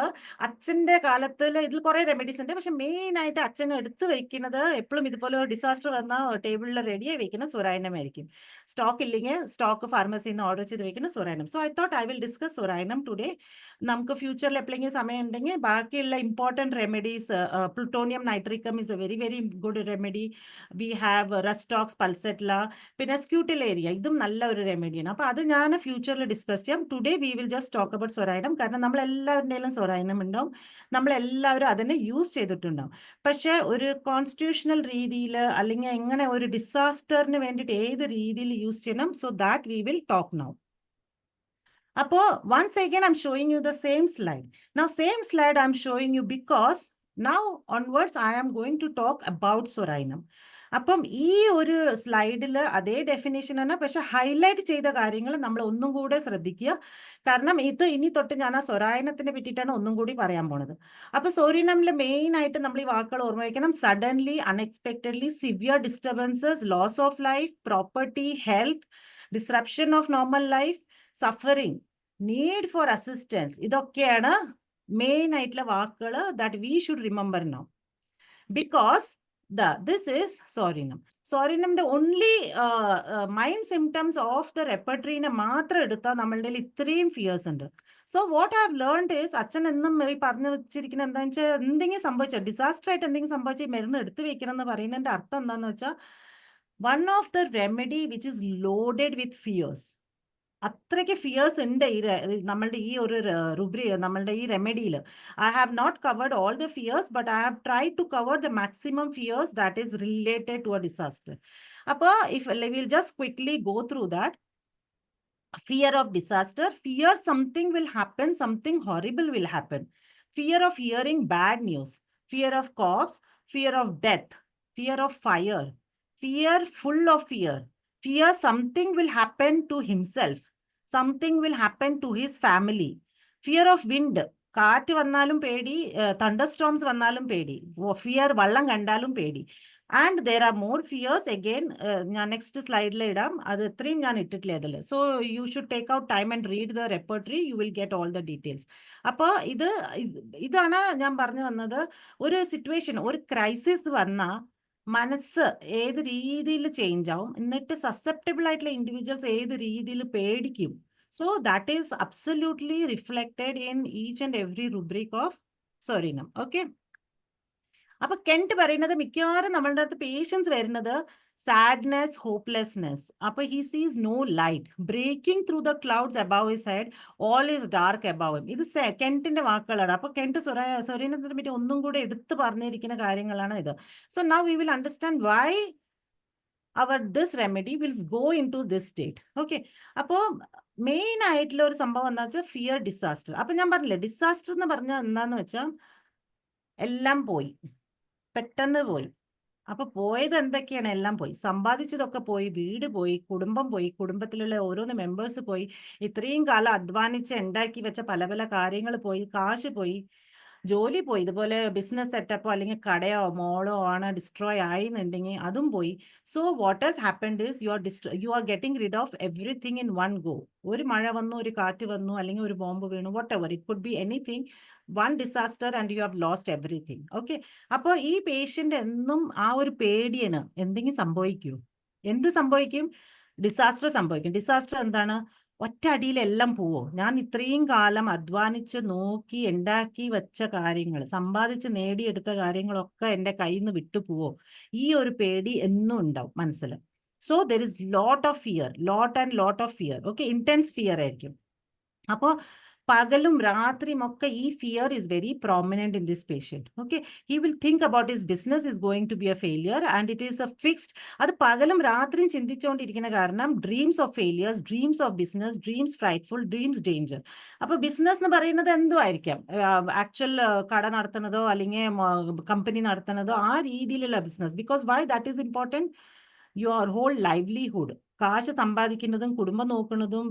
അച്ഛൻ്റെ കാലത്തിൽ ഇതിൽ കുറേ റെമഡീസ് ഉണ്ട്. പക്ഷെ മെയിനായിട്ട് അച്ഛൻ എടുത്ത് വയ്ക്കുന്നത് എപ്പോഴും ഇതുപോലെ ഒരു ഡിസാസ്റ്റർ വന്നാൽ ടേബിളിൽ റെഡിയായി വയ്ക്കുന്ന സൊറായനമായിരിക്കും. സ്റ്റോക്ക് ഇല്ലെങ്കിൽ സ്റ്റോക്ക് ഫാർമസിയിൽ നിന്ന് ഓർഡർ ചെയ്ത് വയ്ക്കുന്ന Psorinum. So I thought I will discuss Psorinum today. നമുക്ക് ഫ്യൂച്ചറിൽ എപ്പോഴെങ്കിലും സമയം ഉണ്ടെങ്കിൽ ബാക്കിയുള്ള important remedies, Plutonium nitricum is a very very good remedy. We have Rhus tox Pulsatilla, പിന്നെ സ്ക്യൂട്ടിലേരിയ, ഇതും നല്ല ഒരു റെമഡിയാണ്. അപ്പോൾ അത് ഞാൻ ഫ്യൂച്ചറിൽ ഡിസ്കസ് ചെയ്യാം. Today we will just talk about Psorinum. കാരണം നമ്മളെല്ലാവരുടെയും സൊറായനം ഉണ്ടാവും, നമ്മളെല്ലാവരും അതിനെ യൂസ് ചെയ്തിട്ടുണ്ടാവും. പക്ഷേ ഒരു കോൺസ്റ്റിറ്റ്യൂഷണൽ രീതിയിൽ അല്ലെങ്കിൽ എങ്ങനെ ഒരു ഡിസാസ്റ്ററിന് വേണ്ടിയിട്ട് ഏത് രീതിയിൽ യൂസ് ചെയ്യണം, so that we will talk now. അപ്പോൾ once again I'm showing you the same slide. Now same slide I'm showing you because now onwards I am going to talk about സൊറായനം. അപ്പം ഈ ഒരു സ്ലൈഡിൽ അതേ ഡെഫിനേഷൻ ആണ്, പക്ഷെ highlight ചെയ്ത കാര്യങ്ങൾ നമ്മൾ ഒന്നും കൂടെ ശ്രദ്ധിക്കുക. കാരണം ഇത് ഇനി തൊട്ട് ഞാൻ ആ സൊറായനത്തിനെ പറ്റിയിട്ടാണ് ഒന്നും കൂടി പറയാൻ പോണത്. അപ്പോൾ സൊറായനമിൽ മെയിൻ ആയിട്ട് നമ്മൾ ഈ വാക്കുകൾ ഓർമ്മ വയ്ക്കണം. Suddenly, unexpectedly, severe disturbances, loss of life, property, health, disruption of normal life, suffering, need for assistance, ഇതൊക്കെയാണ് മെയിൻ ആയിട്ടുള്ള വാക്കുകൾ that we should remember now. Because this is Psorinum. സൊറായനമിന്റെ only mind symptoms of the റെപ്പർട്ടറിനെ മാത്രം എടുത്താൽ നമ്മളുടെ ഇത്രയും fears ഉണ്ട്. So what I have learned is, അച്ഛൻ എന്നും ഈ പറഞ്ഞു വെച്ചിരിക്കുന്നത് എന്താണെന്ന് വെച്ചാൽ, എന്തെങ്കിലും സംഭവിച്ചാൽ, ഡിസാസ്റ്റർ ആയിട്ട് എന്തെങ്കിലും സംഭവിച്ചാൽ മരുന്ന് എടുത്തു വെക്കണം എന്ന് പറയുന്നതിന്റെ അർത്ഥം എന്താണെന്ന് വെച്ചാൽ, one of the remedy which is loaded with fears. അത്രയ്ക്ക് ഫിയേഴ്സ് ഉണ്ട് നമ്മളുടെ ഈ ഒരു നമ്മളുടെ ഈ റെമഡിയിൽ. I have not covered all the fears, but I have try to cover the maximum fears that is related to a disaster. അപ്പോൾ will just quickly go through that. Fear of disaster, fear something will happen, something horrible will happen. Fear of hearing bad news, fear of cops, fear of death, fear of fire, fear full of fear, fear something will happen to himself, something will happen to his family, fear of wind, കാറ്റ് വന്നാലും പേടി, തണ്ടർസ്റ്റോംസ് വന്നാലും പേടി, fear വെള്ളം കണ്ടാലും പേടി. And there are more fears again. ഞാൻ next സ്ലൈഡിൽ ഇടാം, അത് ഇത്രയും ഞാൻ ഇട്ടിട്ടില്ല അതിൽ. So you should take out time and read the repertory, you will get all the details. അപ്പോൾ ഇതാണ് ഞാൻ പറഞ്ഞു വന്നത്. ഒരു സിറ്റുവേഷൻ, ഒരു ക്രൈസിസ് വന്നാൽ മനസ്സ് ഏത് രീതിയിൽ ചേഞ്ച് ആവും, എന്നിട്ട് സസെപ്റ്റബിൾ ആയിട്ടുള്ള ഇൻഡിവിജ്വൽസ് ഏത് രീതിയിൽ പേടിക്കും. So that is absolutely reflected in each and every rubric of psorinum. Okay. അപ്പൊ കെന്റ് പറയുന്നത് മിക്കവാറും നമ്മളുടെ അടുത്ത് പേഷ്യൻസ് വരുന്നത് സാഡ്നെസ്, ഹോപ്പ്ലെസ്നെസ്. അപ്പൊ he sees no light, breaking through the clouds above his head, all is dark above him. ഇത് കെന്റിന്റെ വാക്കുകളാണ്. അപ്പൊ കെന്റ് സൊറായനത്തിനെ പറ്റി ഒന്നും കൂടെ എടുത്തു പറഞ്ഞിരിക്കുന്ന കാര്യങ്ങളാണ് ഇത്. So now we will understand why this remedy will go into this state. Okay. അപ്പോൾ മെയിൻ ആയിട്ടുള്ള ഒരു സംഭവം എന്താ വെച്ചാൽ ഫിയർ ഡിസാസ്റ്റർ. അപ്പൊ ഞാൻ പറഞ്ഞില്ലേ, ഡിസാസ്റ്റർ എന്ന് പറഞ്ഞാൽ എന്താന്ന് വെച്ചാൽ എല്ലാം പോയി, പെട്ടെന്ന് പോയി. അപ്പൊ പോയത് എന്തൊക്കെയാണ്? എല്ലാം പോയി. സമ്പാദിച്ചതൊക്കെ പോയി, വീട് പോയി, കുടുംബം പോയി, കുടുംബത്തിലുള്ള ഓരോന്ന് മെമ്പേഴ്സ് പോയി, ഇത്രയും കാലം അധ്വാനിച്ച് ഉണ്ടാക്കി വെച്ച പല പല കാര്യങ്ങൾ പോയി, കാശ് പോയി, ജോലി പോയി, ഇതുപോലെ ബിസിനസ് സെറ്റപ്പോ അല്ലെങ്കിൽ കടയോ മോളോ ആണ് ഡിസ്ട്രോയ് ആയിന്നുണ്ടെങ്കിൽ അതും പോയി. So what has happened is you are getting rid of everything in one go. ഒരു മഴ വന്നു, ഒരു കാറ്റ് വന്നു, അല്ലെങ്കിൽ ഒരു ബോംബ് വീണു, what ever it could be anything, one disaster and you have lost everything. Okay. അപ്പോൾ ഈ പേഷ്യന്റ് എന്നും ആ ഒരു പേടിയാണ്, എന്തെങ്കിലും സംഭവിക്കൂ. എന്ത് സംഭവിക്കും? ഡിസാസ്റ്റർ സംഭവിക്കും. ഡിസാസ്റ്റർ എന്താണ്? ഒറ്റ അടിയിലെല്ലാം പോവോ? ഞാൻ ഇത്രയും കാലം അധ്വാനിച്ച് നോക്കി ഉണ്ടാക്കി വെച്ച കാര്യങ്ങൾ, സമ്പാദിച്ച് നേടിയെടുത്ത കാര്യങ്ങളൊക്കെ എൻ്റെ കയ്യിൽ നിന്ന് വിട്ടുപോവോ? ഈ ഒരു പേടി എന്നും ഉണ്ടാവും മനസ്സിൽ. So there is lot of fear, lot of fear. Okay. Intense fear ആയിരിക്കും. അപ്പോൾ പകലും രാത്രിയും ഒക്കെ ഈ fear is very prominent in this patient. Okay. He will think about his business is going to be a failure and it is a fixed. അത് പകലും രാത്രിയും ചിന്തിച്ചുകൊണ്ടിരിക്കുന്ന കാരണം dreams of failures, dreams of business, dreams frightful, dreams danger. അപ്പൊ business എന്ന് പറയുന്നത് എന്തോ ആയിരിക്കാം, ആക്ച്വൽ കട നടത്തുന്നതോ അല്ലെങ്കിൽ കമ്പനി നടത്തുന്നതോ ആ രീതിയിലുള്ള business. Because why that is important? Your whole livelihood, കാശ് സമ്പാദിക്കുന്നതും കുടുംബം നോക്കുന്നതും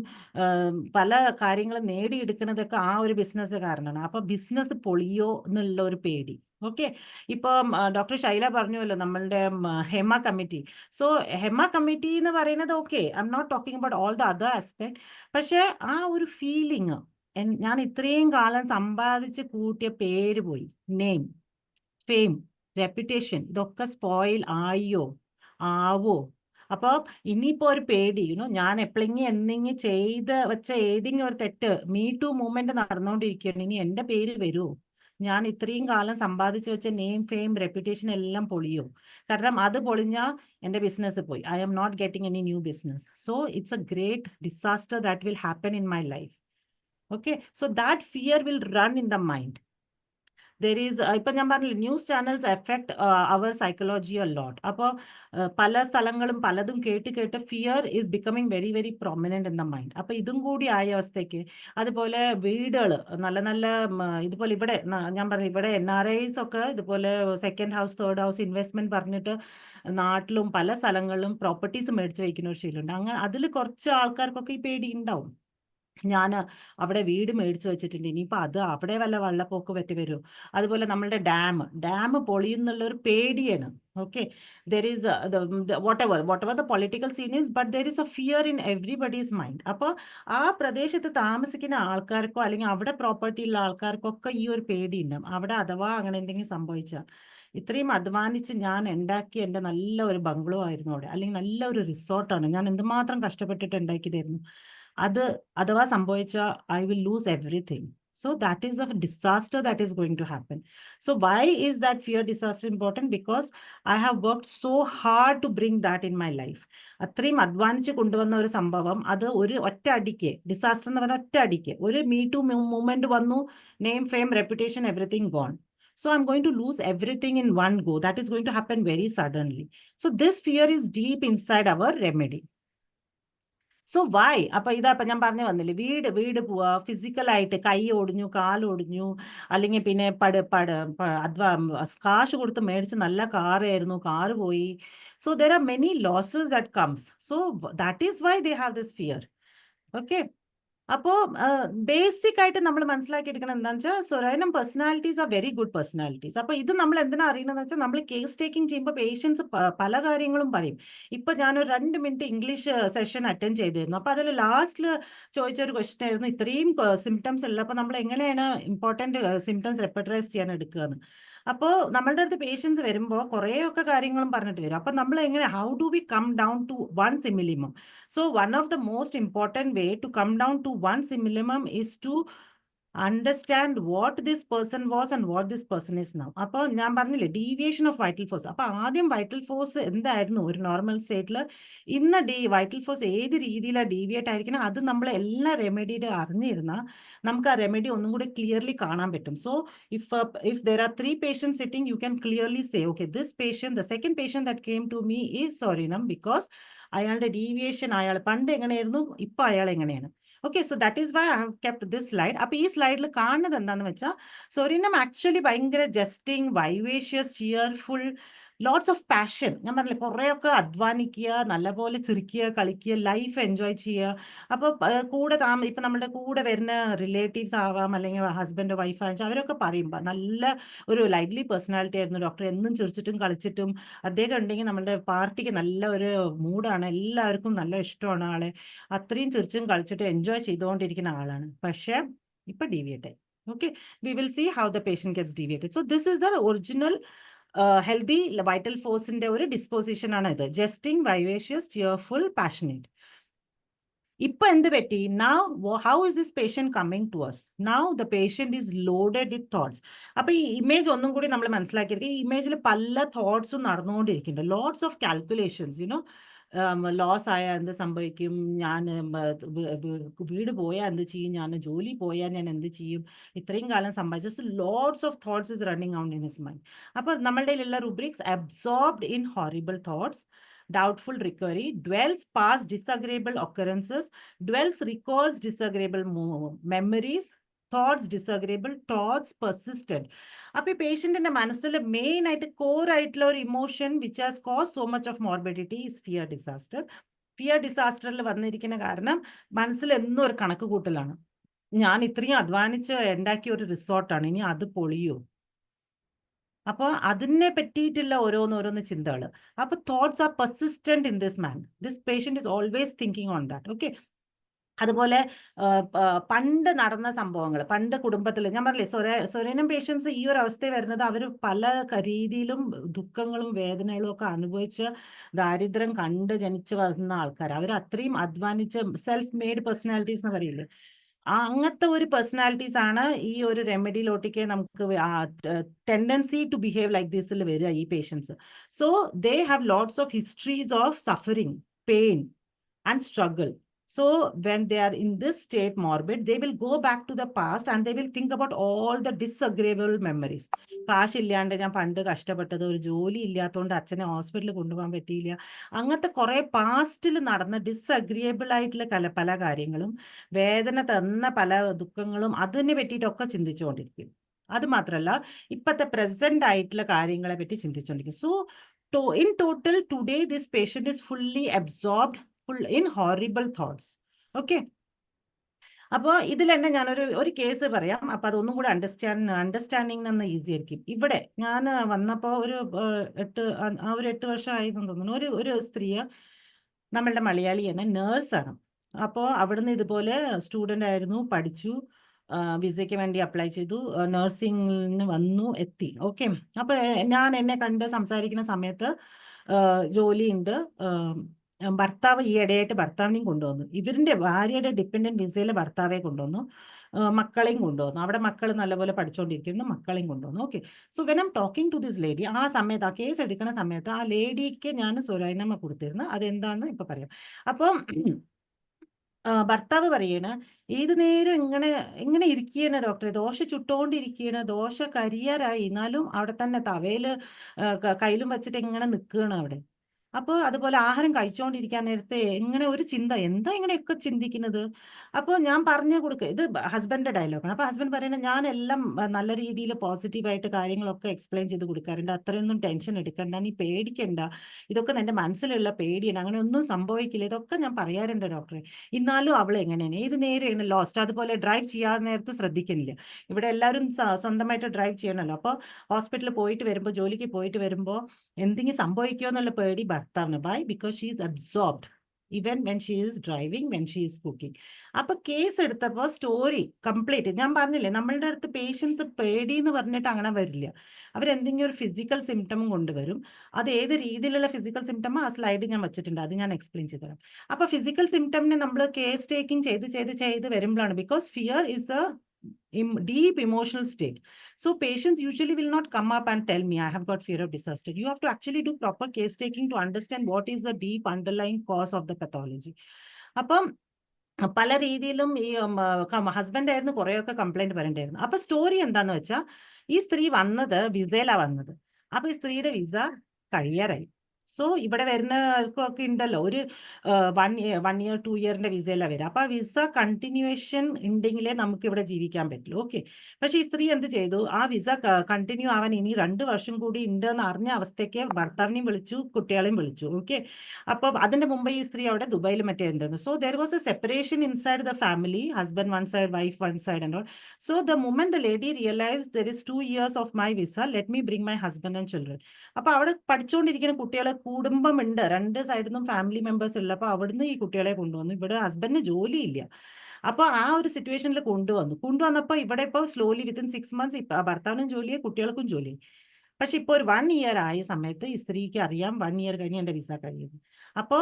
പല കാര്യങ്ങളും നേടിയെടുക്കുന്നതൊക്കെ ആ ഒരു ബിസിനസ് കാരണമാണ്. അപ്പൊ ബിസിനസ് പൊളിയോ എന്നുള്ള ഒരു പേടി. ഓക്കെ, ഇപ്പം ഡോക്ടർ ശൈല പറഞ്ഞുവല്ലോ നമ്മളുടെ Hema committee. So Hema committee എന്ന് പറയുന്നത് okay, I am not talking about all the other aspect. പക്ഷെ ആ ഒരു ഫീലിംഗ്, ഞാൻ ഇത്രയും കാലം സമ്പാദിച്ച് കൂട്ടിയ പേര് പോയി, നെയിം, ഫെയിം, റെപ്യൂട്ടേഷൻ, ഇതൊക്കെ സ്പോയിൽ ആവോ? അപ്പോൾ ഇനിയിപ്പോ ഒരു പേടി, ഞാൻ എപ്പോഴെങ്കിലും എന്തെങ്കിലും ചെയ്ത് വെച്ച ഏതെങ്കിലും ഒരു തെറ്റ്, മീ ടു മൂവ്മെന്റ് നടന്നുകൊണ്ടിരിക്കുകയാണ്, ഇനി എന്റെ പേര് വരുമോ? ഞാൻ ഇത്രയും കാലം സമ്പാദിച്ചു വെച്ച നെയിം, ഫെയിം, റെപ്യൂട്ടേഷൻ എല്ലാം പൊളിയോ? കാരണം അത് പൊളിഞ്ഞാൽ എന്റെ ബിസിനസ് പോയി. I am not getting any new business. So it's a great disaster that will happen in my life. Okay, so that fear will run in the mind. There is, ഇപ്പം ഞാൻ പറഞ്ഞില്ല, news channels effect അവർ psychology a lot. അപ്പോൾ പല സ്ഥലങ്ങളും പലതും കേട്ട് fear is becoming very very prominent in the mind. അപ്പോൾ ഇതും കൂടി ആയ അവസ്ഥയ്ക്ക്, അതുപോലെ വീടുകൾ നല്ല നല്ല ഇതുപോലെ ഇവിടെ ഞാൻ പറഞ്ഞു, ഇവിടെ NRIs ഒക്കെ ഇതുപോലെ second house, third house investment പറഞ്ഞിട്ട് നാട്ടിലും പല സ്ഥലങ്ങളിലും പ്രോപ്പർട്ടീസ് മേടിച്ച് വയ്ക്കുന്ന ഒരു ശീലമുണ്ട്. അങ്ങനെ അതിൽ കുറച്ച് ആൾക്കാർക്കൊക്കെ ഈ പേടി ഉണ്ടാവും. ഞാൻ അവിടെ വീട് മേടിച്ച് വെച്ചിട്ടുണ്ട്, ഇനിയിപ്പോൾ അത് അവിടെ വല്ല വെള്ളപ്പൊക്കം പറ്റി വരുമോ? അതുപോലെ നമ്മളുടെ ഡാം പൊളിയുന്നുള്ള ഒരു പേടിയാണ്. Okay, there is whatever the political scene is, but there is a fear in everybody's mind. അപ്പോൾ ആ പ്രദേശത്ത് താമസിക്കുന്ന ആൾക്കാർക്കോ അല്ലെങ്കിൽ അവിടെ പ്രോപ്പർട്ടി ഉള്ള ആൾക്കാർക്കൊക്കെ ഈ ഒരു പേടി ഉണ്ടാവും. അവിടെ അഥവാ അങ്ങനെ എന്തെങ്കിലും സംഭവിച്ചാൽ, ഇത്രയും അധ്വാനിച്ച് ഞാൻ ഉണ്ടാക്കിയ എൻ്റെ നല്ല ഒരു ബംഗ്ലോ ആയിരുന്നു അവിടെ, അല്ലെങ്കിൽ നല്ല ഒരു റിസോർട്ടാണ്, ഞാൻ എന്തുമാത്രം കഷ്ടപ്പെട്ടിട്ട് ഉണ്ടാക്കിയതായിരുന്നു, അത് അഥവാ സംഭവിച്ചാൽ I will loose everything. So that is a disaster that is going to happen. So why is that fear disaster important? Because I have worked so hard to bring that in my life. അത്രയും അധ്വാനിച്ച് കൊണ്ടുവന്ന ഒരു സംഭവം, അത് ഒരു ഒറ്റ അടിക്ക്, disaster എന്ന് പറഞ്ഞാൽ ഒറ്റ അടിക്ക് ഒരു മീ ടു മൂവ്മെന്റ് വന്നു, name, fame, reputation, everything gone. So I'm going to lose everything in one go. That is going to happen very suddenly. So this fear is deep inside our remedy. So why? അപ്പൊ ഇതാ ഞാൻ പറഞ്ഞു വന്നില്ലേ, വീട് പോവാ, ഫിസിക്കലായിട്ട് കൈ ഒടിഞ്ഞു, കാലൊടിഞ്ഞു, അല്ലെങ്കിൽ പിന്നെ കാശ് കൊടുത്ത് മേടിച്ച് നല്ല കാറായിരുന്നു, കാറ് പോയി. So there are many losses that comes. So that is why they have this fear. Okay, അപ്പോൾ ബേസിക് ആയിട്ട് നമ്മൾ മനസ്സിലാക്കിയെടുക്കണം എന്താണെന്ന് വെച്ചാൽ, Psorinum personalities are very good personalities. അപ്പോൾ ഇത് നമ്മൾ എന്തിനാ അറിയണമെന്ന് വെച്ചാൽ, നമ്മൾ കേസ് ടേക്കിംഗ് ചെയ്യുമ്പോൾ പേഷ്യൻസ് പല കാര്യങ്ങളും പറയും. ഇപ്പൊ ഞാനൊരു 2 മിനിറ്റ് ഇംഗ്ലീഷ് സെഷൻ അറ്റൻഡ് ചെയ്തിരുന്നു. അപ്പോൾ അതിൽ ലാസ്റ്റിൽ ചോദിച്ച ഒരു ക്വസ്റ്റൻ ആയിരുന്നു, ഇത്രയും സിംറ്റംസ് ഉള്ള അപ്പോൾ നമ്മൾ എങ്ങനെയാണ് ഇമ്പോർട്ടൻറ്റ് സിംറ്റംസ് റെപ്പർട്ടറൈസ് ചെയ്യാൻ എടുക്കുകയെന്ന്. അപ്പോൾ നമ്മളുടെ അടുത്ത് പേഷ്യൻസ് വരുമ്പോൾ കുറേയൊക്കെ കാര്യങ്ങളും പറഞ്ഞിട്ട് വരും. അപ്പോൾ നമ്മൾ എങ്ങനെ, how do we come down to one simillimum? So one of the most important way to come down to one minimum is to understand what this person was and what this person is now. അപ്പോൾ ഞാൻ പറഞ്ഞില്ലേ, deviation of vital force. അപ്പോൾ ആദ്യം vital force എന്തായിരുന്നു ഒരു normal സ്റ്റേറ്റിൽ, ഇന്ന് vital force ഏത് രീതിയിലാണ് ഡീവിയേറ്റ് ആയിരിക്കണം, അത് നമ്മൾ എല്ലാ റെമഡിയുടെ അറിഞ്ഞിരുന്നാൽ നമുക്ക് ആ റെമഡി ഒന്നും കൂടി ക്ലിയർലി കാണാൻ പറ്റും. So if there are 3 patients sitting, you can clearly say, okay, this patient, the second patient that came to me is Sorinam because അയാളുടെ ഡീവിയേഷൻ, അയാൾ പണ്ട് എങ്ങനെയായിരുന്നു, ഇപ്പൊ അയാൾ എങ്ങനെയാണ്. Okay, so that is why I have kept this slide. അപ്പൊ ഈ സ്ലൈഡിൽ കാണുന്നത് എന്താണെന്ന് വെച്ചാൽ, സൊറിനം ആക്ച്വലി ഭയങ്കര jesting, vivacious, cheerful, lots of passion. ഞാൻ പറഞ്ഞില്ലേ, കുറേയൊക്കെ അധ്വാനിക്കുക, നല്ലപോലെ ചിരിക്കുക, കളിക്കുക, ലൈഫ് എൻജോയ് ചെയ്യുക. അപ്പോൾ കൂടെ ഇപ്പം നമ്മുടെ കൂടെ വരുന്ന റിലേറ്റീവ്സ് ആവാം, അല്ലെങ്കിൽ ഹസ്ബൻഡോ വൈഫ് ആണെന്ന് വെച്ചാൽ അവരൊക്കെ പറയുമ്പോൾ നല്ല ഒരു ലൈവ്ലി പേഴ്സണാലിറ്റി ആയിരുന്നു ഡോക്ടർ, എന്നും ചിരിച്ചിട്ടും കളിച്ചിട്ടും. അദ്ദേഹം ഉണ്ടെങ്കിൽ നമ്മുടെ പാർട്ടിക്ക് നല്ല ഒരു മൂഡാണ്, എല്ലാവർക്കും നല്ല ഇഷ്ടമാണ് ആളെ, അത്രയും ചിരിച്ചും കളിച്ചിട്ടും എൻജോയ് ചെയ്തുകൊണ്ടിരിക്കുന്ന ആളാണ്. പക്ഷേ ഇപ്പൊ ഡീവിയേറ്റ് ആയി. Okay, we will see how the patient gets deviated. So this is the original healthy vital ഫോഴ്സിന്റെ ഒരു ഡിസ്പോസിഷൻ ആണ് ഇത്. Jesting, vivacious, cheerful, passionate. ഇപ്പൊ എന്ത് പറ്റി? Now how is this patient coming to us? Now the patient is loaded with thoughts. അപ്പൊ ഈ image ഒന്നും കൂടി നമ്മൾ മനസ്സിലാക്കിയെടുക്കുക. ഈ ഇമേജിൽ പല തോട്ട്സും നടന്നുകൊണ്ടിരിക്കുന്നുണ്ട്. ലോട്ട്സ് ഓഫ് കാൽക്കുലേഷൻസ്, ലോസ് ആയാൽ എന്ത് സംഭവിക്കും, ഞാൻ വീട് പോയാൽ എന്ത് ചെയ്യും, ഞാൻ ജോലി പോയാൽ ഞാൻ എന്ത് ചെയ്യും, ഇത്രയും കാലം സംഭവിച്ചു. Lots of thoughts is running out in his mind. അപ്പോൾ നമ്മളുടെ ഉള്ള rubrics: absorbed in horrible thoughts, doubtful recovery, dwells past disagreeable occurrences, dwells recalls disagreeable memories, thoughts disagreeable, thoughts persistent. അപ്പൊ ഈ പേഷ്യന്റിന്റെ മനസ്സിൽ മെയിൻ ആയിട്ട് കോർ ആയിട്ടുള്ള ഒരു emotion which has cause so much of morbidity is fear disaster. Fear ഡിസാസ്റ്ററിൽ വന്നിരിക്കുന്ന കാരണം മനസ്സിൽ എന്നും ഒരു കണക്ക് കൂട്ടലാണ്. ഞാൻ ഇത്രയും അധ്വാനിച്ച് ഉണ്ടാക്കിയ ഒരു റിസോർട്ടാണ്, ഇനി അത് പൊളിയോ? അപ്പൊ അതിനെ പറ്റിയിട്ടുള്ള ഓരോന്ന് ചിന്തകൾ. അപ്പൊ thoughts R persistent in this man. This patient is always thinking on that. Okay. അതുപോലെ പണ്ട് നടന്ന സംഭവങ്ങൾ, പണ്ട് കുടുംബത്തിൽ ഞാൻ പറഞ്ഞില്ലേ, സൊരേനം പേഷ്യൻസ് ഈ ഒരു അവസ്ഥയിൽ വരുന്നത് അവർ പല രീതിയിലും ദുഃഖങ്ങളും വേദനകളും ഒക്കെ അനുഭവിച്ച് ദാരിദ്ര്യം കണ്ട് ജനിച്ചു വരുന്ന ആൾക്കാർ. അവർ അത്രയും അധ്വാനിച്ച് സെൽഫ് മെയ്ഡ് പേഴ്സണാലിറ്റീസ് എന്ന് പറയില്ലേ, അങ്ങനത്തെ ഒരു പേഴ്സണാലിറ്റീസ് ആണ് ഈ ഒരു റെമഡിയിലോട്ടേക്ക് നമുക്ക് ടെൻഡൻസി ടു ബിഹേവ് ലൈക്ക് ദിസിൽ വരിക ഈ patients. So they have lots of histories of suffering, pain and struggle. So when they are in this state morbid, they will go back to the past and they will think about all the disagreeable memories. കാശില്ലാണ്ട് ഞാൻ പണ്ട് കഷ്ടപ്പെട്ടത്, ഒരു ജോലി ഇല്ലാത്തതുകൊണ്ട് അച്ഛനെ ഹോസ്പിറ്റലിൽ കൊണ്ടുപോകാൻ പറ്റിയില്ല, അങ്ങനത്തെ കുറെ പാസ്റ്റിൽ നടന്ന ഡിസഗ്രിയബിൾ ആയിട്ടുള്ള പല കാര്യങ്ങളും, വേദന തന്ന പല ദുഃഖങ്ങളും, അതിനെ പറ്റിയിട്ടൊക്കെ ചിന്തിച്ചുകൊണ്ടിരിക്കും. അത് മാത്രമല്ല ഇപ്പോഴത്തെ പ്രസന്റ് ആയിട്ടുള്ള കാര്യങ്ങളെ പറ്റി ചിന്തിച്ചുകൊണ്ടിരിക്കും. So in total today this patient is fully absorbed in horrible thoughts. Okay. അപ്പോൾ ഇതിൽ തന്നെ ഞാനൊരു കേസ് പറയാം. അപ്പൊ അതൊന്നും കൂടെ അണ്ടർസ്റ്റാൻഡിങ് നിന്ന് ഈസി ആയിരിക്കും. ഇവിടെ ഞാൻ വന്നപ്പോൾ ഒരു 8 വർഷമായി തോന്നുന്നു, ഒരു സ്ത്രീ, നമ്മളുടെ മലയാളിയാണ്, നേഴ്സാണ്. അപ്പോൾ അവിടുന്ന് ഇതുപോലെ സ്റ്റുഡൻ്റ് ആയിരുന്നു, പഠിച്ചു, വിസയ്ക്ക് വേണ്ടി അപ്ലൈ ചെയ്തു, നഴ്സിംഗിന് വന്നു, എത്തി. ഓക്കെ. അപ്പോൾ എന്നെ കണ്ട് സംസാരിക്കുന്ന സമയത്ത് ജോലിയുണ്ട്, ഭർത്താവ് ഈ ഇടയായിട്ട് ഭർത്താവിനെയും കൊണ്ടുവന്നു, ഇവരുടെ ഭാര്യയുടെ ഡിപ്പെൻഡന്റ് വിസയിൽ ഭർത്താവെ കൊണ്ടുവന്നു, മക്കളെയും കൊണ്ടുവന്നു, അവിടെ മക്കൾ നല്ലപോലെ പഠിച്ചുകൊണ്ടിരിക്കുന്നു, മക്കളെയും കൊണ്ടുവന്നു. Okay. So when I'm talking to this lady, ആ സമയത്ത് ആ കേസ് എടുക്കുന്ന സമയത്ത് ആ ലേഡിക്ക് ഞാൻ സ്വരാനമ്മ കൊടുത്തിരുന്നു. അതെന്താന്ന് ഇപ്പൊ പറയാം. അപ്പം ഭർത്താവ് പറയണ, ഏത് നേരം ഇങ്ങനെ ഇരിക്കുകയാണ് ഡോക്ടറെ, ദോശ ചുട്ടോണ്ടിരിക്കുകയാണ്, ദോശ കരിയാറായി, എന്നാലും അവിടെ തന്നെ തവയില് കയ്യിലും വെച്ചിട്ട് ഇങ്ങനെ നിൽക്കുകയാണ് അവിടെ. അപ്പോൾ അതുപോലെ ആഹാരം കഴിച്ചുകൊണ്ടിരിക്കാൻ നേരത്തെ ഇങ്ങനെ ഒരു ചിന്ത, എന്താ ഇങ്ങനെയൊക്കെ ചിന്തിക്കുന്നത്? അപ്പോൾ ഞാൻ പറഞ്ഞു കൊടുക്കുക, ഇത് ഹസ്ബൻഡിന്റെ ഡയലോഗാണ്. അപ്പോൾ ഹസ്ബൻഡ് പറയുന്നത്, ഞാൻ എല്ലാം നല്ല രീതിയിൽ പോസിറ്റീവായിട്ട് കാര്യങ്ങളൊക്കെ എക്സ്പ്ലെയിൻ ചെയ്ത് കൊടുക്കാറുണ്ട്, അത്രയൊന്നും ടെൻഷൻ എടുക്കണ്ട, നീ പേടിക്കണ്ട, ഇതൊക്കെ എൻ്റെ മനസ്സിലുള്ള പേടിയാണ്, അങ്ങനെ ഒന്നും സംഭവിക്കില്ല, ഇതൊക്കെ ഞാൻ പറയാറുണ്ട് ഡോക്ടറെ. എന്നാലും അവൾ എങ്ങനെയാണ് ഏത് നേരെയാണ് ലോസ്റ്റ്. അതുപോലെ ഡ്രൈവ് ചെയ്യാൻ നേരത്ത് ശ്രദ്ധിക്കുന്നില്ല. ഇവിടെ എല്ലാവരും സ്വന്തമായിട്ട് ഡ്രൈവ് ചെയ്യണമല്ലോ. അപ്പോൾ ഹോസ്പിറ്റലിൽ പോയിട്ട് വരുമ്പോൾ, ജോലിക്ക് പോയിട്ട് വരുമ്പോൾ എന്തെങ്കിലും സംഭവിക്കുമോ എന്നുള്ള പേടി ഭർത്താവിന്. By because she is absorbed even when she is driving, when she is cooking. അപ്പൊ കേസ് എടുത്തപ്പോൾ സ്റ്റോറി കംപ്ലീറ്റ് ഞാൻ പറഞ്ഞില്ലേ, നമ്മളുടെ അടുത്ത് പേഷ്യൻസ് പേടി എന്ന് പറഞ്ഞിട്ട് അങ്ങനെ വരില്ല, അവരെന്തെങ്കിലും ഒരു ഫിസിക്കൽ സിംറ്റം കൊണ്ടുവരും. അത് ഏത് രീതിയിലുള്ള ഫിസിക്കൽ സിംറ്റം ആ സ്ലൈഡ് ഞാൻ വെച്ചിട്ടുണ്ട്, അത് ഞാൻ എക്സ്പ്ലെയിൻ ചെയ്ത് തരാം. അപ്പൊ ഫിസിക്കൽ സിംറ്റമിനെ നമ്മൾ കേസ് ടേക്കിംഗ് ചെയ്ത് വരുമ്പോഴാണ്, because fear is A deep emotional state. So patients usually will not come up and tell me, I have got fear of disaster. You have to actually do proper case taking to understand what is the deep underlying cause of the pathology. അപ്പം പല രീതിയിലും ഈ husband ആയിരുന്നു കുറേയൊക്കെ complaint പറയണ്ടായിരുന്നു. അപ്പൊ story എന്താന്ന് വെച്ചാൽ, ഈ സ്ത്രീ വന്നത് വിസയിലാ വന്നത്. അപ്പൊ ഈ സ്ത്രീയുടെ വിസ കഴിയാറായി. സോ ഇവിടെ വരുന്നവർക്കൊക്കെ ഉണ്ടല്ലോ ഒരു 1 year 2 yearന്റെ വിസയിലാണ് വരിക. അപ്പൊ ആ വിസ കണ്ടിന്യൂവേഷൻ ഉണ്ടെങ്കിലേ നമുക്ക് ഇവിടെ ജീവിക്കാൻ പറ്റുള്ളൂ. ഓക്കെ. പക്ഷെ ഈ സ്ത്രീ എന്ത് ചെയ്തു, ആ വിസ കണ്ടിന്യൂ ആവാൻ ഇനി 2 വർഷം കൂടി ഉണ്ടെന്ന് അറിഞ്ഞ അവസ്ഥയ്ക്ക് ഭർത്താവിനെയും വിളിച്ചു, കുട്ടികളെയും വിളിച്ചു. ഓക്കെ. അപ്പൊ അതിന്റെ മുമ്പ് ഈ സ്ത്രീ അവിടെ ദുബായിൽ മറ്റേ എന്തായിരുന്നു. So there was A separation inside the family, husband one side, wife one side and all. So the moment the lady realise there is 2 years of my visa, let me bring my husband and children. അപ്പൊ അവിടെ പഠിച്ചുകൊണ്ടിരിക്കുന്ന കുട്ടികളെ, കുടുംബമുണ്ട്, 2 സൈഡിൽ നിന്നും family members ഉള്ള. അപ്പൊ അവിടുന്ന് ഈ കുട്ടികളെ കൊണ്ടുവന്നു. ഇവിടെ ഹസ്ബൻഡിന് ജോലിയില്ല. അപ്പൊ ആ ഒരു സിറ്റുവേഷനിൽ കൊണ്ടുവന്നപ്പോ ഇവിടെ ഇപ്പോൾ സ്ലോലി വിത്തിൻ 6 months ഭർത്താവിനും ജോലിയെ, കുട്ടികൾക്കും ജോലി. പക്ഷെ ഇപ്പൊ ഒരു 1 year ആയ സമയത്ത് ഈ സ്ത്രീക്ക് അറിയാം 1 year കഴിഞ്ഞ് എന്റെ വിസ കഴിയുന്നു. അപ്പോ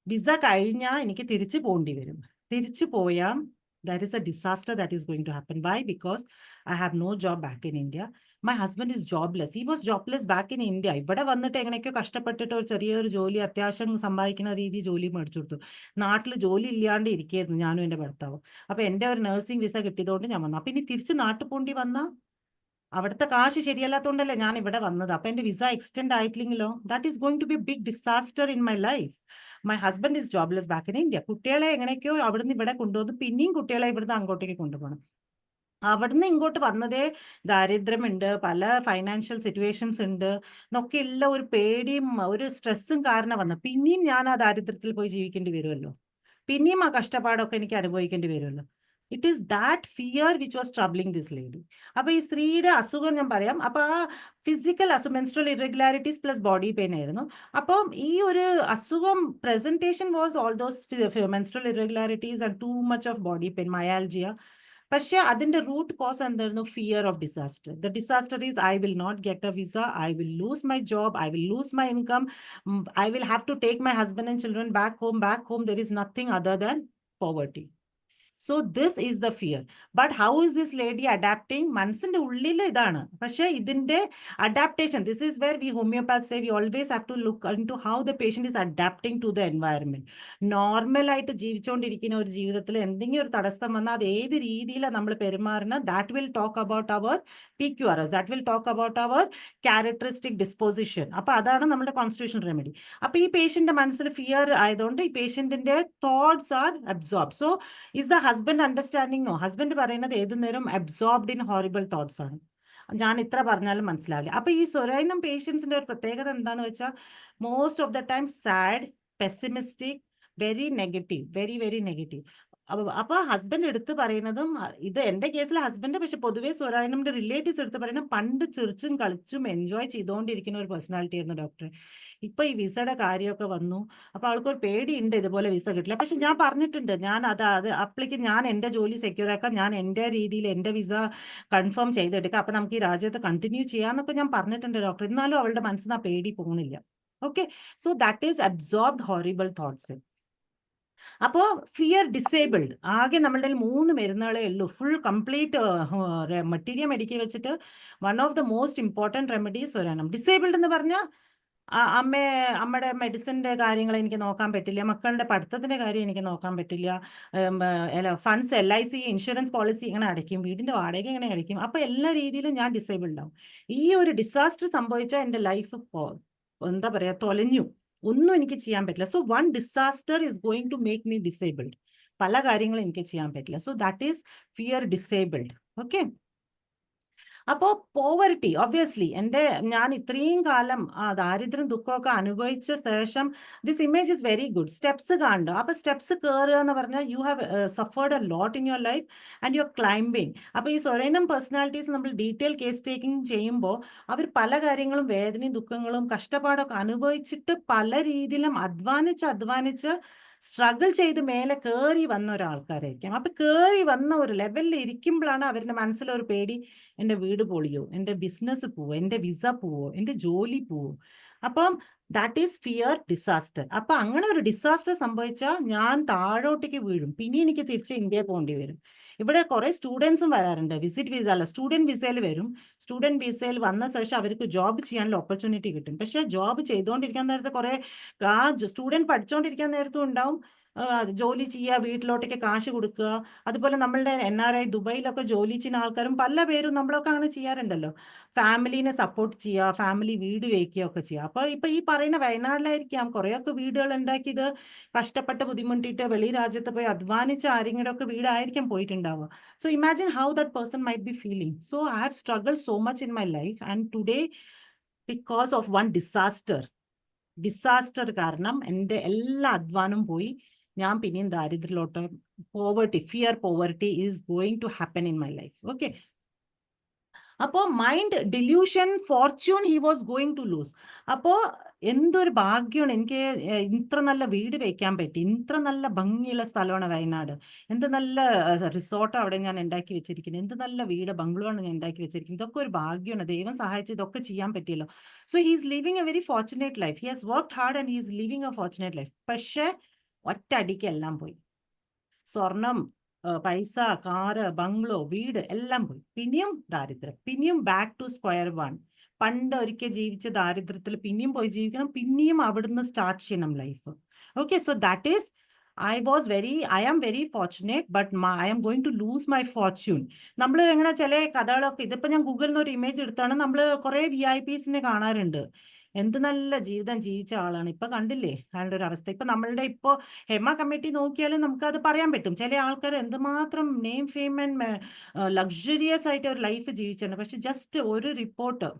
വിസ കഴിഞ്ഞാൽ എനിക്ക് തിരിച്ചു പോകേണ്ടി വരും. തിരിച്ചു പോയാൽ there is a disaster that is going to happen. Why? Because I have no job back in India. My husband is jobless. He was jobless back in India. ഇവിടെ വന്നിട്ട് എങ്ങനെയൊക്കെയോ കഷ്ടപ്പെട്ടിട്ട് ഒരു ചെറിയൊരു ജോലി, അത്യാവശ്യം സമ്പാദിക്കുന്ന രീതി ജോലി മേടിച്ചു കൊടുത്തു. നാട്ടിൽ ജോലി ഇല്ലാണ്ട് ഇരിക്കുകയായിരുന്നു ഞാനും എൻ്റെ ഭർത്താവും. അപ്പൊ എൻ്റെ ഒരു നഴ്സിംഗ് വിസ കിട്ടിയതുകൊണ്ട് ഞാൻ വന്നു. അപ്പൊ ഇനി തിരിച്ച് നാട്ടിൽ പോണ്ടി വന്നാൽ അവിടുത്തെ കാശ് ശരിയല്ലാത്തതുകൊണ്ടല്ലേ ഞാൻ ഇവിടെ വന്നത്. അപ്പൊ എന്റെ വിസ എക്സ്റ്റെൻഡ് ആയിട്ടില്ലെങ്കിലോ, that is going to be big disaster in my life. My husband is jobless back in India. കുട്ടികളെ എങ്ങനെയൊക്കെയോ അവിടുന്ന് ഇവിടെ കൊണ്ടുവന്നു, പിന്നെയും കുട്ടികളെ ഇവിടുന്ന് അങ്ങോട്ടേക്ക് കൊണ്ടുപോകണം. അവിടുന്ന് ഇങ്ങോട്ട് വന്നതേ ദാരിദ്ര്യമുണ്ട്, പല ഫൈനാൻഷ്യൽ സിറ്റുവേഷൻസ് ഉണ്ട് എന്നൊക്കെയുള്ള ഒരു പേടിയും ഒരു സ്ട്രെസ്സും കാരണം വന്നു. പിന്നെയും ഞാൻ ആ ദാരിദ്ര്യത്തിൽ പോയി ജീവിക്കേണ്ടി വരുമല്ലോ, പിന്നെയും ആ കഷ്ടപ്പാടൊക്കെ എനിക്ക് അനുഭവിക്കേണ്ടി വരുമല്ലോ. It is that fear which was troubling this lady. അപ്പൊ ഈ സ്ത്രീയുടെ അസുഖം ഞാൻ പറയാം. അപ്പൊ ആ physical menstrual irregularities plus body pain ആയിരുന്നു. അപ്പം ഈ ഒരു അസുഖം presentation was all those menstrual irregularities and too much of body pain, myalgia. പക്ഷെ അതിന്റെ റൂട്ട് കോസ് എന്തായിരുന്നു? Fear of disaster. The disaster is I will not get a visa, I will lose my job, I will lose my income, I will have to take my husband and children back home. Back home there is nothing other than poverty. So this is the fear. But how is this lady adapting? മനസ്സിന്റെ ഉള്ളിൽ ഇതാണ്. പക്ഷെ ഇതിന്റെ adaptation, this is where we homeopaths say we always have to look into how the patient is adapting to the environment. Normal ആയിട്ട് ജീവിച്ചുകൊണ്ടിരിക്കുന്ന ഒരു ജീവിതത്തിൽ എന്തെങ്കിലും ഒരു തടസ്സം വന്നാൽ അത് ഏത് രീതിയിലാണ് നമ്മൾ പെരുമാറുന്നത്, that will talk about our PQRS, that will talk about our characteristic disposition. അപ്പൊ അതാണ് നമ്മുടെ കോൺസ്റ്റിറ്റ്യൂഷണൽ റെമഡി. അപ്പൊ ഈ പേഷ്യന്റെ മനസ്സിൽ ഫിയർ ആയതുകൊണ്ട് ഈ പേഷ്യന്റിന്റെ thoughts are absorb. So is the husband understanding? No, husband പറയുന്നത് ഏത് നേരം absorbed in horrible thoughts ആണ്. ഞാൻ ഇത്ര പറഞ്ഞാലും മനസ്സിലാവില്ല. അപ്പൊ ഈ സൊറൈനം പേഷ്യൻസിന്റെ ഒരു പ്രത്യേകത എന്താന്ന് വെച്ചാൽ most of the time sad, pessimistic, very negative, very very negative. അപ്പൊ ഹസ്ബൻഡ് എടുത്ത് പറയുന്നതും, ഇത് എന്റെ കേസിൽ ഹസ്ബൻഡ്, പക്ഷെ പൊതുവെ സൊറൈനമിന്റെ റിലേറ്റീവ്സ് എടുത്ത് പറയുന്നത് പണ്ട് ചിരിച്ചും കളിച്ചും എൻജോയ് ചെയ്തുകൊണ്ടിരിക്കുന്ന ഒരു പേഴ്സണാലിറ്റി ആയിരുന്നു ഡോക്ടർ. ഇപ്പൊ ഈ വിസയുടെ കാര്യമൊക്കെ വന്നു, അപ്പൊ ആൾക്കൊരു പേടിയുണ്ട് ഇതുപോലെ വിസ കിട്ടില്ല. പക്ഷെ ഞാൻ പറഞ്ഞിട്ടുണ്ട്, ഞാൻ അത് അപ്ലിക്ക് ഞാൻ എന്റെ ജോലി സെക്യൂർ ആക്കാം, ഞാൻ എന്റെ രീതിയിൽ എന്റെ വിസ കൺഫേം ചെയ്തെടുക്കാം, അപ്പൊ നമുക്ക് ഈ രാജ്യത്ത് കണ്ടിന്യൂ ചെയ്യാന്നൊക്കെ ഞാൻ പറഞ്ഞിട്ടുണ്ട് ഡോക്ടർ. എന്നാലും അവളുടെ മനസ്സിന് ആ പേടി പോകുന്നില്ല. Okay, so that is absorbed horrible thoughts. അപ്പോ ഫിയർ ഡിസേബിൾഡ്. ആകെ നമ്മളുടെ 3 മരുന്നുകളേ ഉള്ളൂ, ഫുൾ കംപ്ലീറ്റ് മെറ്റീരിയൽ മെഡിക്കൽ വെച്ചിട്ട്. One of the most important remedies ഒരെണ്ണം. ഡിസേബിൾഡ് എന്ന് പറഞ്ഞാൽ അമ്മയുടെ മെഡിസിൻ്റെ കാര്യങ്ങൾ എനിക്ക് നോക്കാൻ പറ്റില്ല, മക്കളുടെ പഠിത്തത്തിൻ്റെ കാര്യം എനിക്ക് നോക്കാൻ പറ്റില്ല, ഫണ്ട്സ് LIC ഇൻഷുറൻസ് പോളിസി ഇങ്ങനെ അടയ്ക്കും, വീടിൻ്റെ വാടക ഇങ്ങനെ അടയ്ക്കും. അപ്പോൾ എല്ലാ രീതിയിലും ഞാൻ ഡിസേബിൾഡ് ആവും. ഈ ഒരു ഡിസാസ്റ്റർ സംഭവിച്ചാൽ എൻ്റെ ലൈഫ് എന്താ പറയുക, തൊലഞ്ഞു, ഒന്നും എനിക്ക് ചെയ്യാൻ പറ്റില്ല. So one disaster is going to make me disabled. പല കാര്യങ്ങളും എനിക്ക് ചെയ്യാൻ പറ്റില്ല. So that is fear disabled. Okay, അപ്പോൾ പോവർട്ടി ഒബ്വിയസ്ലി ഞാൻ ഇത്രയും കാലം ദാരിദ്ര്യം ദുഃഖമൊക്കെ അനുഭവിച്ച ശേഷം this image is very good. Steps കാണുക. അപ്പോൾ സ്റ്റെപ്സ് കയറുക എന്ന് പറഞ്ഞാൽ you have suffered a lot in your life and you are climbing. അപ്പോൾ ഈ സൊറൈനം പേഴ്സണാലിറ്റീസ് നമ്മൾ ഡീറ്റെയിൽ കേസ് ടേക്കിംഗ് ചെയ്യുമ്പോൾ അവർ പല കാര്യങ്ങളും വേദനയും ദുഃഖങ്ങളും കഷ്ടപ്പാടൊക്കെ അനുഭവിച്ചിട്ട് പല രീതിയിലും അധ്വാനിച്ച് സ്ട്രഗിൾ ചെയ്ത് മേലെ കയറി വന്ന ഒരാൾക്കാരായിരിക്കാം. അപ്പൊ കയറി വന്ന ഒരു ലെവലിൽ ഇരിക്കുമ്പോഴാണ് അവരുടെ മനസ്സിലൊരു പേടി, എൻ്റെ വീട് പൊളിയോ, എൻ്റെ ബിസിനസ് പോവോ, എൻ്റെ വിസ പോവോ, എൻ്റെ ജോലി പോവോ. അപ്പം ദാറ്റ് ഈസ് ഫിയർ ഡിസാസ്റ്റർ. അപ്പൊ അങ്ങനെ ഒരു ഡിസാസ്റ്റർ സംഭവിച്ചാൽ ഞാൻ താഴോട്ടേക്ക് വീഴും, പിന്നെ എനിക്ക് തിരിച്ച് ഇന്ത്യയിൽ പോകേണ്ടി വരും. ഇവിടെ കുറെ സ്റ്റുഡൻസും വരാറുണ്ട്, വിസിറ്റ് വിസ അല്ല സ്റ്റുഡൻറ് വിസയിൽ വരും. സ്റ്റുഡൻറ് വിസയിൽ വന്ന ശേഷം അവർക്ക് ജോബ് ചെയ്യാനുള്ള ഓപ്പർച്യൂണിറ്റി കിട്ടും. പക്ഷെ ജോബ് ചെയ്തുകൊണ്ടിരിക്കാൻ നേരത്തെ കുറെ സ്റ്റുഡൻറ് പഠിച്ചുകൊണ്ടിരിക്കാൻ നേരത്തും ഉണ്ടാവും ജോലി ചെയ്യുക, വീട്ടിലോട്ടേക്ക് കാശ് കൊടുക്കുക. അതുപോലെ നമ്മളുടെ NRI ദുബൈയിലൊക്കെ ജോലി ചെയ്യുന്ന ആൾക്കാരും പല പേരും നമ്മളൊക്കെ അങ്ങനെ ചെയ്യാറുണ്ടല്ലോ. ഫാമിലീനെ സപ്പോർട്ട് ചെയ്യുക, ഫാമിലി വീട് വയ്ക്കുക ഒക്കെ ചെയ്യുക. അപ്പോൾ ഇപ്പൊ ഈ പറയുന്ന വയനാട്ടിലായിരിക്കാം കുറേയൊക്കെ വീടുകൾ ഉണ്ടാക്കിയത് കഷ്ടപ്പെട്ട് ബുദ്ധിമുട്ടിയിട്ട് വെളി രാജ്യത്ത് പോയി അധ്വാനിച്ച ആരെങ്കിലും ഒക്കെ വീടായിരിക്കാം പോയിട്ടുണ്ടാവുക. So imagine how that person might be feeling. So I have struggle so much in my life and today because of one disaster കാരണം എൻ്റെ എല്ലാ അധ്വാനവും പോയി, ഞാൻ പിന്നെയും ദാരിദ്ര്യത്തിലോട്ട്, fear poverty is going to happen in my life. Okay, അപ്പോൾ mind delusion, fortune he was going to lose. അപ്പോൾ എന്തൊരു ഭാഗ്യമാണ് എനിക്ക് ഇത്ര നല്ല വീട് വയ്ക്കാൻ പറ്റി, ഇത്ര നല്ല ഭംഗിയുള്ള സ്ഥലമാണ് വയനാട്, എന്ത് നല്ല റിസോർട്ട് അവിടെ ഞാൻ ഉണ്ടാക്കി വെച്ചിരിക്കുന്നത്, എന്ത് നല്ല വീട് ബംഗ്ലൂരാണ് ഞാൻ ഉണ്ടാക്കി വെച്ചിരിക്കുന്നത്. ഇതൊക്കെ ഒരു ഭാഗ്യമാണ്, ദൈവം സഹായിച്ച് ഇതൊക്കെ ചെയ്യാൻ പറ്റിയല്ലോ. So he is living a very fortunate life, he has worked hard and he is living a fortunate life. പക്ഷേ ഒറ്റയടിക്ക് എല്ലാം പോയി. സ്വർണം, പൈസ, കാറ്, ബംഗ്ലോ, വീട് എല്ലാം പോയി. പിന്നെയും ദാരിദ്ര്യം, പിന്നെയും ബാക്ക് ടു സ്ക്വയർ വൺ. പണ്ട് ഒരിക്കൽ ജീവിച്ച ദാരിദ്ര്യത്തിൽ പിന്നെയും പോയി ജീവിക്കണം, പിന്നെയും അവിടുന്ന് സ്റ്റാർട്ട് ചെയ്യണം life. Okay, so that is I am very fortunate, but I am going to lose my fortune. നമ്മൾ എങ്ങനെ ചില കഥകളൊക്കെ, ഇതിപ്പോ ഞാൻ ഗൂഗിളിൽ നിന്ന് ഒരു ഇമേജ് എടുത്താണ്, നമ്മൾ കുറെ VIPs കാണാറുണ്ട്. എന്ത് നല്ല ജീവിതം ജീവിച്ച ആളാണ്. ഇപ്പൊ കണ്ടില്ലേ അയാളുടെ ഒരു അവസ്ഥ. ഇപ്പൊ നമ്മളുടെ ഇപ്പോ ഹെമ കമ്മിറ്റി നോക്കിയാലും നമുക്ക് അത് പറയാൻ പറ്റും. ചില ആൾക്കാർ എന്തുമാത്രം നെയിം ഫെയിം ആൻഡ് ലക്ഷറിയസ് ആയിട്ട് ഒരു ലൈഫ് ജീവിച്ചിട്ടുണ്ട്. പക്ഷെ ജസ്റ്റ് ഒരു റിപ്പോർട്ട്,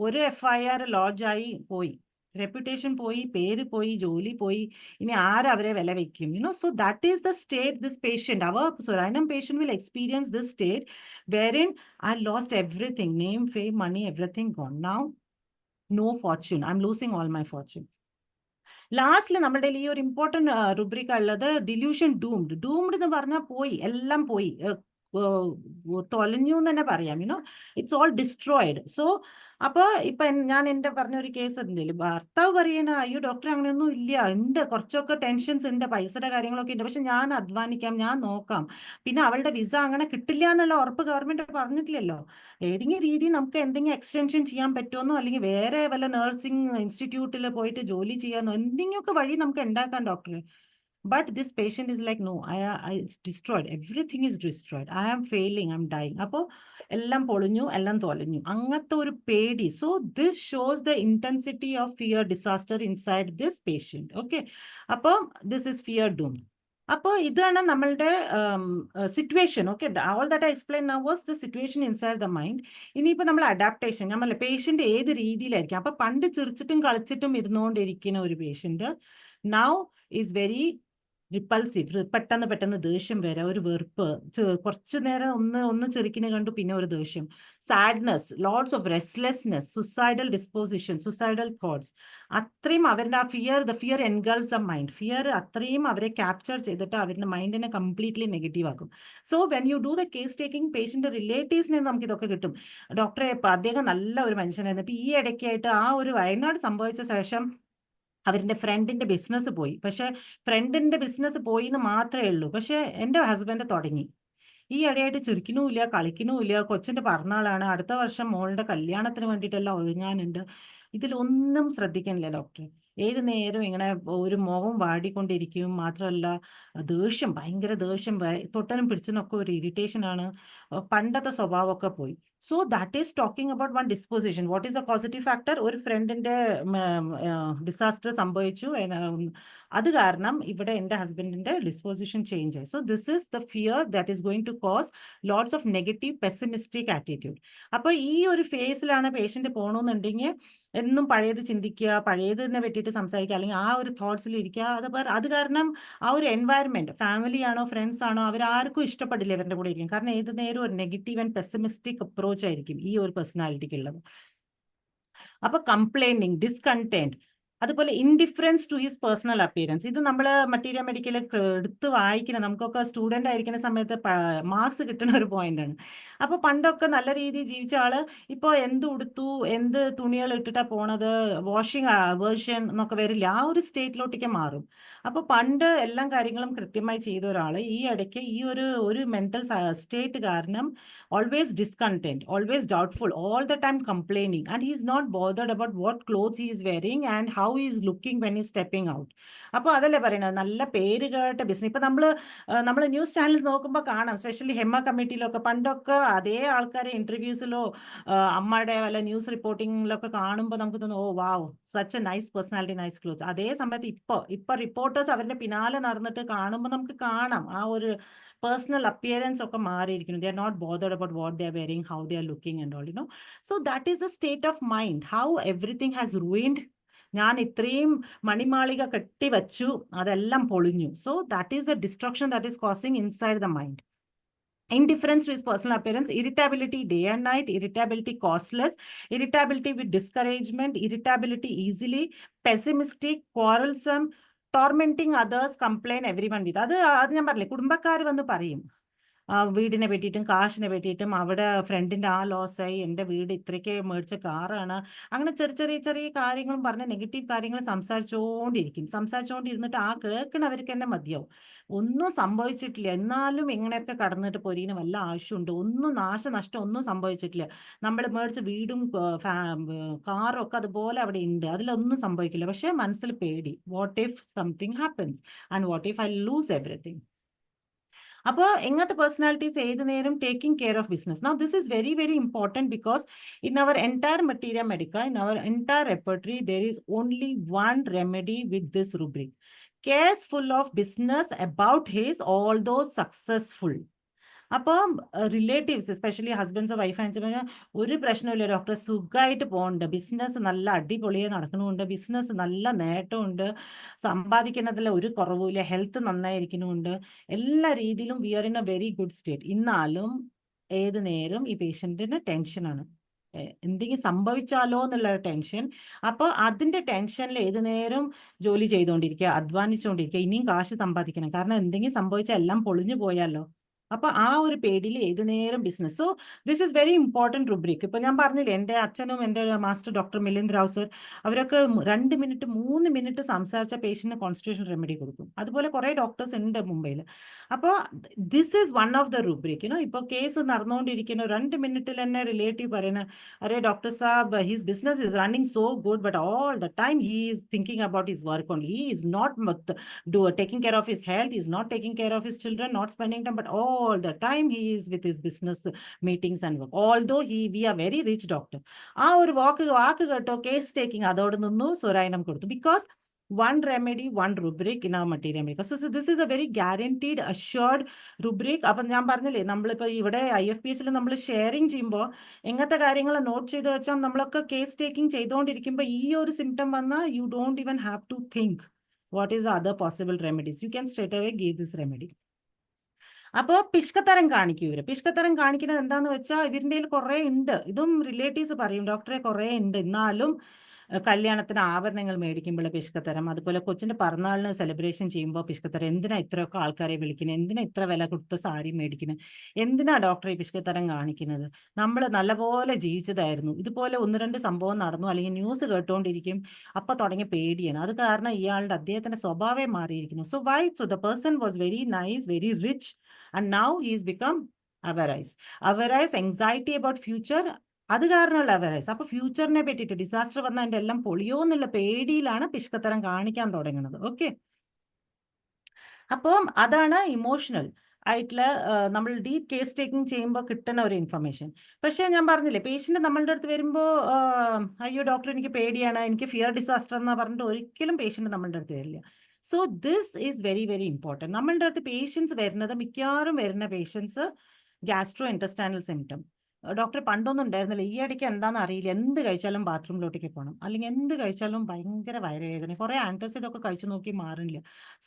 ഒരു FIR ലോഡ്ജായി പോയി, റെപ്യൂട്ടേഷൻ പോയി, പേര് പോയി, ജോലി പോയി. ഇനി ആരവരെ വില വെക്കും? So that is the state this patient, അവർ Soranam patient will experience this state wherein I lost everything, name, fame, money, everything gone. Now no fortune, I'm losing all my fortune. ലാസ്റ്റിൽ നമ്മുടെ ഈ ഒരു ഇമ്പോർട്ടൻറ്റ് റുബ്രിക്ക ഉള്ളത് dilution doomed. Doomed എന്ന് പറഞ്ഞാൽ പോയി, എല്ലാം പോയി, തൊലഞ്ഞു എന്ന് തന്നെ പറയാം. It's all destroyed. സോ അപ്പോൾ ഇപ്പൊ ഞാൻ എൻ്റെ പറഞ്ഞ ഒരു കേസ് ഉണ്ടല്ലോ, ഭർത്താവ് പറയണ അയ്യോ ഡോക്ടർ അങ്ങനെയൊന്നും ഇല്ല, ഉണ്ട് കുറച്ചൊക്കെ ടെൻഷൻസ് ഉണ്ട്, പൈസയുടെ കാര്യങ്ങളൊക്കെ ഉണ്ട്, പക്ഷെ ഞാൻ അധ്വാനിക്കാം, ഞാൻ നോക്കാം. പിന്നെ അവളുടെ വിസ അങ്ങനെ കിട്ടില്ല എന്നുള്ള ഉറപ്പ് ഗവൺമെന്റ് പറഞ്ഞിട്ടില്ലല്ലോ. ഏതെങ്കിലും രീതിയിൽ നമുക്ക് എന്തെങ്കിലും എക്സ്റ്റൻഷൻ ചെയ്യാൻ പറ്റുമെന്നോ അല്ലെങ്കിൽ വേറെ വല്ല നഴ്സിംഗ് ഇൻസ്റ്റിറ്റ്യൂട്ടിൽ പോയിട്ട് ജോലി ചെയ്യാന്നോ എന്തെങ്കിലുമൊക്കെ വഴി നമുക്ക് ഉണ്ടാക്കാം ഡോക്ടറെ. But this patient is like, no, it's destroyed. Everything is destroyed. I am failing. I'm dying. അപ്പോൾ എല്ലാം പൊളിഞ്ഞു, എല്ലാം തൊലഞ്ഞു, അങ്ങനത്തെ ഒരു പേടി. So this shows the intensity of fear disaster inside this patient. Okay, അപ്പോൾ ദിസ് ഇസ് ഫിയർ ഡൂം. അപ്പോൾ ഇതാണ് നമ്മളുടെ situation. Okay, all that I explain now was the situation inside the mind. ഇനിയിപ്പോൾ നമ്മൾ അഡാപ്റ്റേഷൻ, ഞാൻ പറഞ്ഞില്ല പേഷ്യന്റ് ഏത് രീതിയിലായിരിക്കും. അപ്പോൾ പണ്ട് ചിരിച്ചിട്ടും കളിച്ചിട്ടും ഇരുന്നുകൊണ്ടിരിക്കുന്ന ഒരു patient now is very repulsive. പെട്ടെന്ന് ദേഷ്യം വരെ, ഒരു വെറുപ്പ്, കുറച്ചു നേരം ഒന്ന് ചെറുക്കിനെ കണ്ടു പിന്നെ ഒരു ദേഷ്യം, sadness, lots of restlessness, suicidal disposition, suicidal thoughts. അത്രയും അവരുടെ ആ the fear engulfs a mind. Fear അത്രയും അവരെ ക്യാപ്ചർ ചെയ്തിട്ട് അവരുടെ മൈൻഡിനെ കംപ്ലീറ്റ്ലി നെഗറ്റീവ് ആക്കും. So when you do the case taking, patient റിലേറ്റീവ്സിനെ നമുക്ക് ഇതൊക്കെ കിട്ടും. ഡോക്ടറെ ഇപ്പം അദ്ദേഹം നല്ല ഒരു മനുഷ്യനായിരുന്നു. ഇപ്പം ഈ ഇടയ്ക്കായിട്ട് ആ ഒരു വയനാട് സംഭവിച്ച ശേഷം അവരുടെ ഫ്രണ്ടിന്റെ ബിസിനസ് പോയി. പക്ഷെ ഫ്രണ്ടിന്റെ ബിസിനസ് പോയി എന്ന് മാത്രമേ ഉള്ളൂ. പക്ഷെ എൻ്റെ ഹസ്ബൻഡ് തുടങ്ങി ഈ ഇടയായിട്ട് ചിരിക്കണമില്ല, കളിക്കണമില്ല. കൊച്ചിന്റെ പിറന്നാളാണ്, അടുത്ത വർഷം മോളുടെ കല്യാണത്തിന് വേണ്ടിയിട്ടെല്ലാം ഒരുങ്ങാനുണ്ട്. ഇതിലൊന്നും ശ്രദ്ധിക്കണില്ല ഡോക്ടർ. ഏത് നേരം ഇങ്ങനെ ഒരു മുഖം വാടിക്കൊണ്ടിരിക്കും. മാത്രമല്ല ദേഷ്യം, ഭയങ്കര ദേഷ്യം, തൊട്ടനും പിടിച്ചനൊക്കെ ഒരു ഇറിറ്റേഷൻ ആണ്. പണ്ടത്തെ സ്വഭാവമൊക്കെ പോയി. So that is talking about one disposition. What is a positive factor? ഒരു ഫ്രണ്ടിന്റെ ഡിസാസ്റ്റർ സംഭവിച്ചു, അത് കാരണം ഇവിടെ എൻ്റെ ഹസ്ബൻഡിന്റെ ഡിസ്പോസിഷൻ ചേഞ്ച് ആയി. So this is the fear that is going to cause lots of negative pessimistic attitude. അപ്പോൾ ഈ ഒരു ഫേസിലാണ് പേഷ്യന്റ് പോകണമെന്നുണ്ടെങ്കിൽ എന്നും പഴയത് ചിന്തിക്കുക, പഴയതിനെ പറ്റിയിട്ട് സംസാരിക്കുക, അല്ലെങ്കിൽ ആ ഒരു തോട്ട്സിൽ ഇരിക്കുക. അത് കാരണം ആ ഒരു എൻവയൺമെന്റ്, ഫാമിലി ആണോ ഫ്രണ്ട്സ് ആണോ, അവരാർക്കും ഇഷ്ടപ്പെടില്ല ഇവരുടെ കൂടെ ഇരിക്കും. കാരണം ഏത് നേരം ഒരു നെഗറ്റീവ് ആൻഡ് പെസിമിസ്റ്റിക് അപ്രോച്ച് ആയിരിക്കും ഈ ഒരു പേഴ്സണാലിറ്റിക്ക് ഉള്ളത്. അപ്പൊ കംപ്ലൈനിങ്, ഡിസ്കണ്ടന്റ്, അതുപോലെ indifference to his personal appearance. ഇത് നമ്മൾ മറ്റീരിയൽ മെഡിക്കൽ എടുത്ത് വായിക്കണം. നമുക്കൊക്കെ സ്റ്റുഡൻ്റ് ആയിരിക്കുന്ന സമയത്ത് മാർക്സ് കിട്ടുന്ന ഒരു പോയിന്റാണ്. അപ്പോൾ പണ്ടൊക്കെ നല്ല രീതിയിൽ ജീവിച്ച ആള് ഇപ്പോൾ എന്ത് ഉടുത്തു, എന്ത് തുണികൾ ഇട്ടിട്ടാ പോണത്, വാഷിംഗ് വേർഷൻ എന്നൊക്കെ വരില്ല, ആ ഒരു സ്റ്റേറ്റിലോട്ടേക്ക് മാറും. അപ്പോൾ പണ്ട് എല്ലാ കാര്യങ്ങളും കൃത്യമായി ചെയ്ത ഒരാൾ ഈ ഇടയ്ക്ക് ഈ ഒരു മെന്റൽ സ്റ്റേറ്റ് കാരണം always discontent, always doubtful, all the time complaining, and he is not bothered about what clothes he is wearing and how he is looking when he is stepping out. അപ്പോൾ അതല്ലേ പറയുന്നത്, നല്ല പേര് കേട്ട business. ഇപ്പം നമ്മൾ news channel നോക്കുമ്പോൾ കാണാം, സ്പെഷ്യലി ഹെമ കമ്മിറ്റിയിലൊക്കെ പണ്ടൊക്കെ അതേ ആൾക്കാരെ ഇന്റർവ്യൂസിലോ അമ്മയുടെ വല്ല ന്യൂസ് റിപ്പോർട്ടിങ്ങിലൊക്കെ കാണുമ്പോൾ നമുക്ക് തോന്നും, oh wow, such a nice personality, nice clothes. അതേ സമയത്ത് ഇപ്പൊ റിപ്പോർട്ടേഴ്സ് അവരുടെ പിന്നാലെ നടന്നിട്ട് കാണുമ്പോൾ നമുക്ക് കാണാം ആ ഒരു personal appearance ഒക്കെ മാറിയിരിക്കുന്നു. They are not bothered about what they are wearing, how they are looking and all, So that is the state of mind, how everything has ruined. ഞാൻ ഇത്രയും മണിമാളിക കെട്ടിവച്ചു, അതെല്ലാം പൊളിഞ്ഞു. So that is the destruction that is causing inside the mind. Indifference to his personal appearance, irritability day and night, irritability causeless, irritability with discouragement, irritability easily, pessimistic, quarrelsome, tormenting others, complain every one with. അത് ഞാൻ പറഞ്ഞില്ലേ, കുടുംബക്കാർ വന്ന് പറയും വീടിനെ പറ്റിയിട്ടും കാശിനെ പറ്റിയിട്ടും, അവിടെ ഫ്രണ്ടിന്റെ ആ ലോസായി, എൻ്റെ വീട് ഇത്രയ്ക്ക് മേടിച്ച കാറാണ്, അങ്ങനെ ചെറിയ കാര്യങ്ങളും പറഞ്ഞ് നെഗറ്റീവ് കാര്യങ്ങൾ സംസാരിച്ചുകൊണ്ടിരുന്നിട്ട് ആ കേൾക്കണവർക്ക് തന്നെ മതിയാവും. ഒന്നും സംഭവിച്ചിട്ടില്ല, എന്നാലും ഇങ്ങനെയൊക്കെ കടന്നിട്ട് പൊരിന് വല്ല ആവശ്യമുണ്ട്? ഒന്നും നാശനഷ്ടം ഒന്നും സംഭവിച്ചിട്ടില്ല. നമ്മൾ മേടിച്ച വീടും കാറും ഒക്കെ അതുപോലെ അവിടെ ഉണ്ട്, അതിലൊന്നും സംഭവിക്കില്ല. പക്ഷെ മനസ്സിൽ പേടി, what if something happens and what if I loose everything. അപ്പോൾ എങ്ങനത്തെ പേഴ്സണാലിറ്റീസ് ഏത് നേരം taking care of business. Now this is very very important because in our entire materia medica, in our entire repertory, there is only one remedy with this rubric. Cares full of business about his, although successful. അപ്പം relatives especially ഹസ്ബൻഡ്സോ wife and ഒരു പ്രശ്നമില്ല doctor, സുഖമായിട്ട് പോകുന്നുണ്ട്, business നല്ല അടിപൊളിയെ നടക്കണമുണ്ട്, business നല്ല നേട്ടമുണ്ട്, സമ്പാദിക്കുന്നതിൽ ഒരു കുറവുമില്ല, ഹെൽത്ത് നന്നായിരിക്കുന്നുണ്ട്, എല്ലാ രീതിയിലും we are in a very good state. എന്നാലും ഏത് നേരം ഈ പേഷ്യൻറ്റിന് ടെൻഷനാണ്, എന്തെങ്കിലും സംഭവിച്ചാലോ എന്നുള്ള ടെൻഷൻ. അപ്പോൾ അതിൻ്റെ ടെൻഷനിൽ ഏത് നേരം ജോലി ചെയ്തുകൊണ്ടിരിക്കുക, അധ്വാനിച്ചുകൊണ്ടിരിക്കുക, ഇനിയും കാശ് സമ്പാദിക്കണം, കാരണം എന്തെങ്കിലും സംഭവിച്ചാൽ എല്ലാം പൊളിഞ്ഞു പോയാലോ. അപ്പൊ ആ ഒരു പേടിയിൽ ഏത് നേരം business. So this is very important rubric. ഇപ്പൊ ഞാൻ പറഞ്ഞില്ലേ, എൻ്റെ അച്ഛനും എൻ്റെ master doctor Milind Rao sir, അവരൊക്കെ 2 മിനിറ്റ് 3 മിനിറ്റ് സംസാരിച്ച പേഷ്യന്റിന് കോൺസ്റ്റിറ്റ്യൂഷൻ റെമഡി കൊടുക്കും. അതുപോലെ കുറെ ഡോക്ടേഴ്സ് ഉണ്ട് മുംബൈയിൽ. അപ്പോൾ this is one of the rubric. ഇപ്പോൾ കേസ് നടന്നുകൊണ്ടിരിക്കുന്ന 2 മിനിറ്റിൽ തന്നെ റിലേറ്റീവ് പറയുന്ന, അരേ doctor sahab, his business is running so good, but all the time he is thinking about his work only. He is not taking care of his health, he is not taking care of his children, not spending time, but all the time he is with his business meetings and work. Although we are very rich doctor. ആ ഒരു വാക്ക് കേട്ടോ, case taking അതോടെ നിന്നു, സ്വരായനം കൊടുത്തു. Because one remedy, one rubric in our material medica. So this is a very guaranteed, assured rubric. അപ്പം ഞാൻ പറഞ്ഞില്ലേ, നമ്മളിപ്പോൾ ഇവിടെ IFPHൽ നമ്മൾ ഷെയറിങ് ചെയ്യുമ്പോൾ എങ്ങനത്തെ കാര്യങ്ങൾ നോട്ട് ചെയ്ത് വെച്ചാൽ നമ്മളൊക്കെ കേസ് ടേക്കിംഗ് ചെയ്തുകൊണ്ടിരിക്കുമ്പോൾ ഈ ഒരു സിംറ്റം വന്നാൽ you don't even have to think what is the other possible remedies. You can straight away give this remedy. അപ്പോൾ പിഷ്കത്തരം കാണിക്കും ഇവർ. പിഷ്കത്തരം കാണിക്കുന്നത് എന്താന്ന് വെച്ചാൽ ഇവരുടെ കുറേ ഉണ്ട്. ഇതും റിലേറ്റീവ്സ് പറയും, ഡോക്ടറെ കുറേ ഉണ്ട്, എന്നാലും കല്യാണത്തിന് ആഭരണങ്ങൾ മേടിക്കുമ്പോൾ പിഷ്കത്തരം, അതുപോലെ കൊച്ചിൻ്റെ പിറന്നാളിന് സെലിബ്രേഷൻ ചെയ്യുമ്പോൾ പിഷ്കത്തരം, എന്തിനാ ഇത്രയൊക്കെ ആൾക്കാരെ വിളിക്കുന്നത്, എന്തിനാ ഇത്ര വില കൊടുത്ത സാരി മേടിക്കുന്നത്, എന്തിനാ ഡോക്ടറെ പിഷ്കത്തരം കാണിക്കുന്നത്, നമ്മൾ നല്ലപോലെ ജീവിച്ചതായിരുന്നു, ഇതുപോലെ 1-2 സംഭവം നടന്നു അല്ലെങ്കിൽ ന്യൂസ് കേട്ടുകൊണ്ടിരിക്കും, അപ്പോൾ തുടങ്ങിയ പേടിയാണ്. അത് കാരണം അദ്ദേഹത്തിൻ്റെ സ്വഭാവം മാറിയിരിക്കുന്നു. So why? So the person was very nice, very rich, and now he has become average, anxiety about future. അത് കാരണമുള്ള അവയർനെസ്. അപ്പൊ ഫ്യൂച്ചറിനെ പറ്റിയിട്ട് ഡിസാസ്റ്റർ വന്നാൽ എൻ്റെ എല്ലാം പൊളിയോ എന്നുള്ള പേടിയിലാണ് പിഷ്കത്തരം കാണിക്കാൻ തുടങ്ങുന്നത്. ഓക്കെ, അപ്പം അതാണ് ഇമോഷണൽ ആയിട്ടുള്ള നമ്മൾ ഡീപ്പ് കേസ് ടേക്കിംഗ് ചെയ്യുമ്പോൾ കിട്ടുന്ന ഒരു ഇൻഫർമേഷൻ. പക്ഷേ ഞാൻ പറഞ്ഞില്ലേ, പേഷ്യൻ്റ് നമ്മളുടെ അടുത്ത് വരുമ്പോൾ അയ്യോ ഡോക്ടർ എനിക്ക് പേടിയാണ്, എനിക്ക് ഫിയർ ഡിസാസ്റ്റർ എന്ന് പറഞ്ഞിട്ട് ഒരിക്കലും പേഷ്യൻ്റ് നമ്മളുടെ അടുത്ത് വരില്ല. So this is very very important. നമ്മളുടെ അടുത്ത് പേഷ്യൻസ് വരുന്നത്, മിക്കവാറും വരുന്ന patients gastro intestinal symptom. Doctor പണ്ടൊന്നും ഉണ്ടായിരുന്നില്ല, ഈ ഇടയ്ക്ക് എന്താണെന്ന് അറിയില്ല, എന്ത് കഴിച്ചാലും ബാത്റൂമിലോട്ടേക്ക് പോകണം, അല്ലെങ്കിൽ എന്ത് കഴിച്ചാലും ഭയങ്കര വയറുവേദന, കുറേ ആൻറ്റാസിഡ് ഒക്കെ കഴിച്ചു നോക്കി മാറില്ല.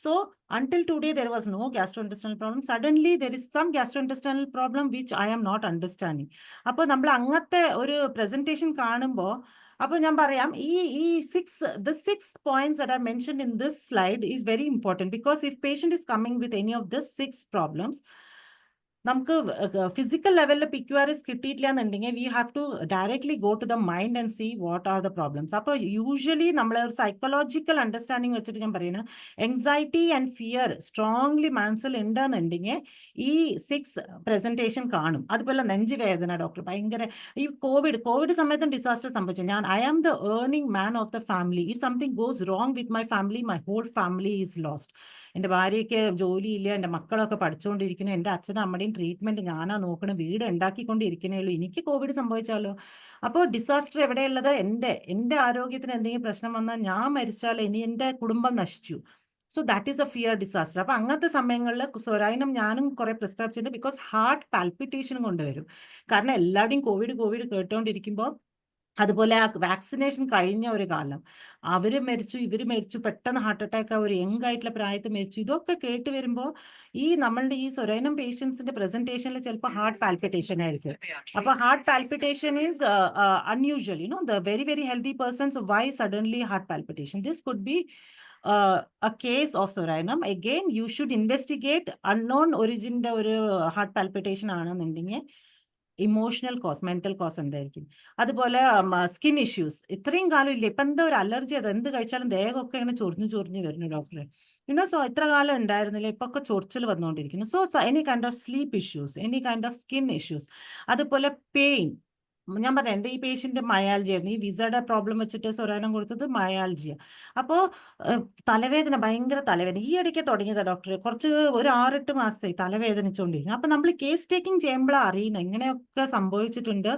So until today there was no gastrointestinal problem. Suddenly there is some gastrointestinal problem which I am not understanding. അപ്പോൾ നമ്മൾ അങ്ങനത്തെ ഒരു പ്രസന്റേഷൻ കാണുമ്പോൾ, അപ്പോൾ ഞാൻ പറയാം, ഈ 6 points that I mentioned in this slide is very important, because if patient is coming with any of these 6 problems, നമുക്ക് ഫിസിക്കൽ ലെവലിൽ PQRS കിട്ടിയിട്ടില്ല എന്നുണ്ടെങ്കിൽ we have to directly go to the mind and see what are the problems. അപ്പോൾ usually നമ്മളെ ഒരു psychological understanding വെച്ചിട്ട് ഞാൻ പറയുന്നത്, എൻസൈറ്റി ആൻഡ് ഫിയർ സ്ട്രോങ്ലി മനസ്സിൽ ഉണ്ടെന്നുണ്ടെങ്കിൽ ഈ 6 പ്രസന്റേഷൻ കാണും. അതുപോലെ നെഞ്ചുവേദന, ഡോക്ടർ ഭയങ്കര, ഈ കോവിഡ് സമയത്തും ഡിസാസ്റ്റർ സംഭവിച്ചു. I am the earning man of the family. If something goes wrong with my family, my whole family is lost. എൻ്റെ ഭാര്യയ്ക്ക് ജോലിയില്ല, എൻ്റെ മക്കളൊക്കെ പഠിച്ചുകൊണ്ടിരിക്കുന്നു, എൻ്റെ അച്ഛനും അമ്മയുടെയും ട്രീറ്റ്മെൻറ്റ് ഞാനാ നോക്കണം, വീട് ഉണ്ടാക്കിക്കൊണ്ടിരിക്കണേ ഉള്ളൂ, എനിക്ക് കോവിഡ് സംഭവിച്ചാലോ. അപ്പോൾ ഡിസാസ്റ്റർ എവിടെയുള്ളത്? എൻ്റെ ആരോഗ്യത്തിന് എന്തെങ്കിലും പ്രശ്നം വന്നാൽ, ഞാൻ മരിച്ചാൽ ഇനി എൻ്റെ കുടുംബം നശിച്ചു. So that is a fear disaster. അപ്പോൾ അങ്ങനത്തെ സമയങ്ങളിൽ സ്വരായനം ഞാനും കുറേ പ്രിസ്ക്രൈബ് ചെയ്തിട്ടുണ്ട്. ബിക്കോസ് ഹാർട്ട് പാൽപിറ്റേഷൻ കൊണ്ടുവരും. കാരണം എല്ലാവരുടെയും കോവിഡ് കേട്ടുകൊണ്ടിരിക്കുമ്പോൾ, അതുപോലെ ആ വാക്സിനേഷൻ കഴിഞ്ഞ ഒരു കാലം, അവർ മരിച്ചു, ഇവർ മരിച്ചു, പെട്ടെന്ന് ഹാർട്ട് അറ്റാക്ക്, ഒരു യങ് ആയിട്ടുള്ള പ്രായത്തിൽ മരിച്ചു, ഇതൊക്കെ കേട്ട് വരുമ്പോൾ ഈ നമ്മളുടെ ഈ സ്വരനം പേഷ്യൻസിന്റെ പ്രസന്റേഷനിൽ ചിലപ്പോൾ ഹാർട്ട് പാൽപിറ്റേഷൻ ആയിരിക്കും. അപ്പോൾ heart palpitation is unusual, the very very healthy persons, why suddenly heart palpitation? This could be a case of Soranum. Again, you should investigate unknown origin ഒരു ഹാർട്ട് പാൽപിറ്റേഷൻ ആണെന്നുണ്ടെങ്കിൽ ഇമോഷണൽ കോസ്, മെന്റൽ കോസ് എന്തായിരിക്കും. അതുപോലെ skin issues, ഇത്രയും കാലം ഇല്ല, ഇപ്പം എന്താ ഒരു അലർജി, അത് എന്ത് കഴിച്ചാലും ദേഹമൊക്കെ ഇങ്ങനെ ചൊറിഞ്ഞു വരുന്നു ഡോക്ടറെ. സോ ഇത്ര കാലം ഉണ്ടായിരുന്നില്ല, ഇപ്പൊ ഒക്കെ ചൊറിച്ചിൽ വന്നുകൊണ്ടിരിക്കുന്നു. So any kind of sleep issues, any kind of skin issues, അതുപോലെ പെയിൻ, ഞാൻ പറയാം എൻ്റെ ഈ പേഷ്യൻ്റ് മയാൾജിയ ആയിരുന്നു. ഈ വിസയുടെ പ്രോബ്ലം വെച്ചിട്ട് സൊറാനം കൊടുത്തത് മയാൾജിയ. അപ്പോൾ തലവേദന, ഭയങ്കര തലവേദന. ഈ ഇടയ്ക്ക് തുടങ്ങിയതാണ് ഡോക്ടർ. കുറച്ച് ഒരു 6-8 മാസമായി തലവേദനിച്ചുകൊണ്ടിരിക്കുന്നു. അപ്പം നമ്മൾ കേസ് ടേക്കിംഗ് ചെയ്യുമ്പോഴാണ് അറിയുന്നത് ഇങ്ങനെയൊക്കെ സംഭവിച്ചിട്ടുണ്ട്.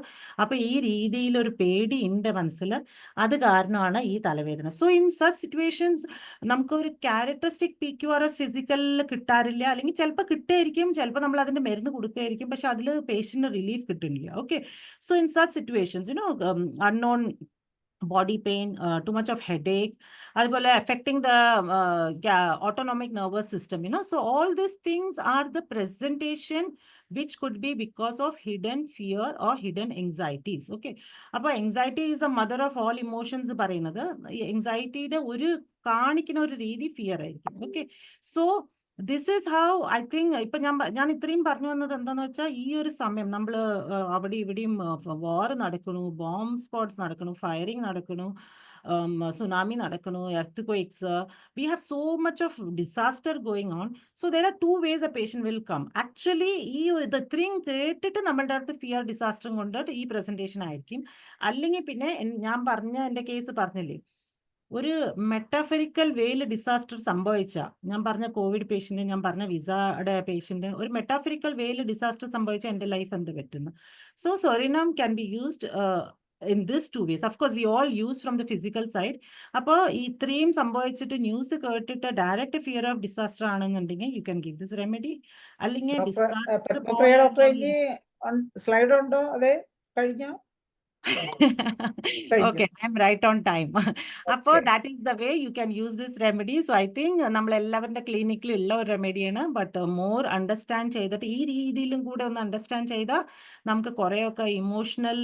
അപ്പോൾ ഈ രീതിയിൽ ഒരു പേടി ഉണ്ട് മനസ്സിൽ. അത് കാരണമാണ് ഈ തലവേദന. സോ ഇൻ സച്ച് സിറ്റുവേഷൻസ് നമുക്കൊരു ക്യാരക്ടറിസ്റ്റിക് PQRS ഫിസിക്കലിൽ കിട്ടാറില്ല, അല്ലെങ്കിൽ ചിലപ്പോൾ കിട്ടുമായിരിക്കും, ചിലപ്പോൾ നമ്മൾ അതിൻ്റെ മരുന്ന് കൊടുക്കുമായിരിക്കും, പക്ഷെ അതിൽ പേഷ്യൻ്റ് റിലീഫ് കിട്ടുന്നില്ല. Okay, so in such situations, unknown body pain, too much of headache, അതുപോലെ affecting the autonomic nervous system, so all these things are the presentation which could be because of hidden fear or hidden anxieties. Okay, അപ്പോൾ anxiety is the mother of all emotions പറയുന്നത്. anxietyയുടെ ഒരു കാണിക്കുന്ന ഒരു രീതി fear ആയിരിക്കും. Okay, so this is how I think. ഇപ്പൊ ഞാൻ ഇത്രയും പറഞ്ഞു വന്നത് എന്താന്ന് വെച്ചാൽ, ഈ ഒരു സമയം നമ്മൾ അവിടെ ഇവിടെയും വാർ നടക്കണു, ബോംബ് സ്പോട്ട്സ് നടക്കണു, ഫയറിംഗ് നടക്കണു, സുനാമി നടക്കണു, earthquakes, we have so much of disaster going on. So there are two ways a patient will come. Actually ഈ ഇത് ഇത്രയും കേട്ടിട്ട് നമ്മളുടെ അടുത്ത് ഫിയർ ഡിസാസ്റ്ററും കൊണ്ടിട്ട് ഈ പ്രസന്റേഷൻ ആയിരിക്കും. അല്ലെങ്കിൽ പിന്നെ ഞാൻ പറഞ്ഞ എൻ്റെ കേസ് പറഞ്ഞില്ലേ, ഒരു മെറ്റാഫറിക്കൽ വേയിൽ ഡിസാസ്റ്റർ സംഭവിച്ച, ഞാൻ പറഞ്ഞ കോവിഡ് പേഷ്യന്റ്, ഞാൻ പറഞ്ഞ വിസയുടെ പേഷ്യന്റ്, ഒരു മെറ്റാഫറിക്കൽ വേയിൽ ഡിസാസ്റ്റർ സംഭവിച്ച എൻ്റെ ലൈഫ് എന്ത് പറ്റുന്നു. So psorinum can be used in these two ways. Of course we all use from the physical side. അപ്പോൾ ഇത്രയും സംഭവിച്ചിട്ട് ന്യൂസ് കേട്ടിട്ട് ഡയറക്റ്റ് ഫിയർ ഓഫ് ഡിസാസ്റ്റർ ആണെന്നുണ്ടെങ്കിൽ you can give this remedy. അല്ലെങ്കിൽ ഡിസാസ്റ്റർ ഡോക്ടർ ഇനി slide ഉണ്ടോ? അതെ, കഴിഞ്ഞോ? Okay, I'm right on time. അപ്പോൾ that is the way you can use this remedy. So I think നമ്മൾ എല്ലാവരുടെ ക്ലിനിക്കിൽ ഉള്ള ഒരു റെമഡിയാണ്. ബട്ട് മോർ അണ്ടർസ്റ്റാൻഡ് ചെയ്തിട്ട് ഈ രീതിയിലും കൂടെ ഒന്ന് അണ്ടർസ്റ്റാൻഡ് ചെയ്താൽ നമുക്ക് കുറേയൊക്കെ ഇമോഷണൽ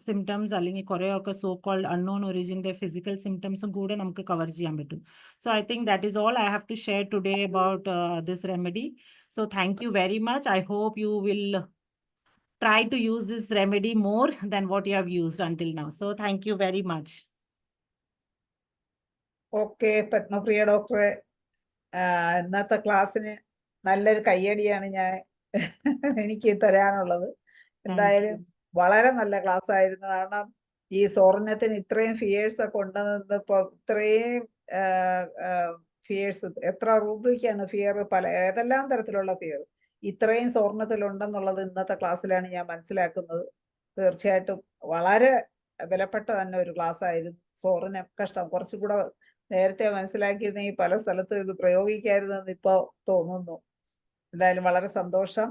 സിംറ്റംസ് അല്ലെങ്കിൽ കുറേയൊക്കെ സോ കോൾഡ് അൺനോൺ ഒറിജിൻ്റെ ഫിസിക്കൽ സിംറ്റംസും കൂടെ നമുക്ക് കവർ ചെയ്യാൻ പറ്റും. So I think that is all I have to share today about this remedy. So thank you very much. I hope you will try to use this remedy more than what you have used until now. So thank you very much. Okay, Padmapriya ഡോക്ടറെ, ഇന്നത്തെ ക്ലാസ്സിന് നല്ലൊരു കയ്യടിയാണ് എനിക്ക് തരാനുള്ളത്. എന്തായാലും വളരെ നല്ല class ആയിരുന്നു. കാരണം ഈ സ്വർണ്ണത്തിന് ഇത്രയും ഫിയേഴ്സ് ഒക്കെ ഉണ്ടെന്ന് ഇപ്പൊ ഇത്രയും ഫിയേഴ്സ്, എത്ര റൂബ്രിക്കാണ് ഫിയർ, പല ഏതെല്ലാം തരത്തിലുള്ള ഫിയർ ഇത്രയും സ്വർണത്തിലുണ്ടെന്നുള്ളത് ഇന്നത്തെ ക്ലാസ്സിലാണ് ഞാൻ മനസ്സിലാക്കുന്നത്. തീർച്ചയായിട്ടും വളരെ വിലപ്പെട്ട തന്നെ ഒരു ക്ലാസ് ആയിരുന്നു. സോറിന് കഷ്ടം, കുറച്ചുകൂടെ നേരത്തെ മനസ്സിലാക്കിയിരുന്നെങ്കിൽ പല സ്ഥലത്തും ഇത് പ്രയോഗിക്കായിരുന്നെന്ന് ഇപ്പൊ തോന്നുന്നു. എന്തായാലും വളരെ സന്തോഷം.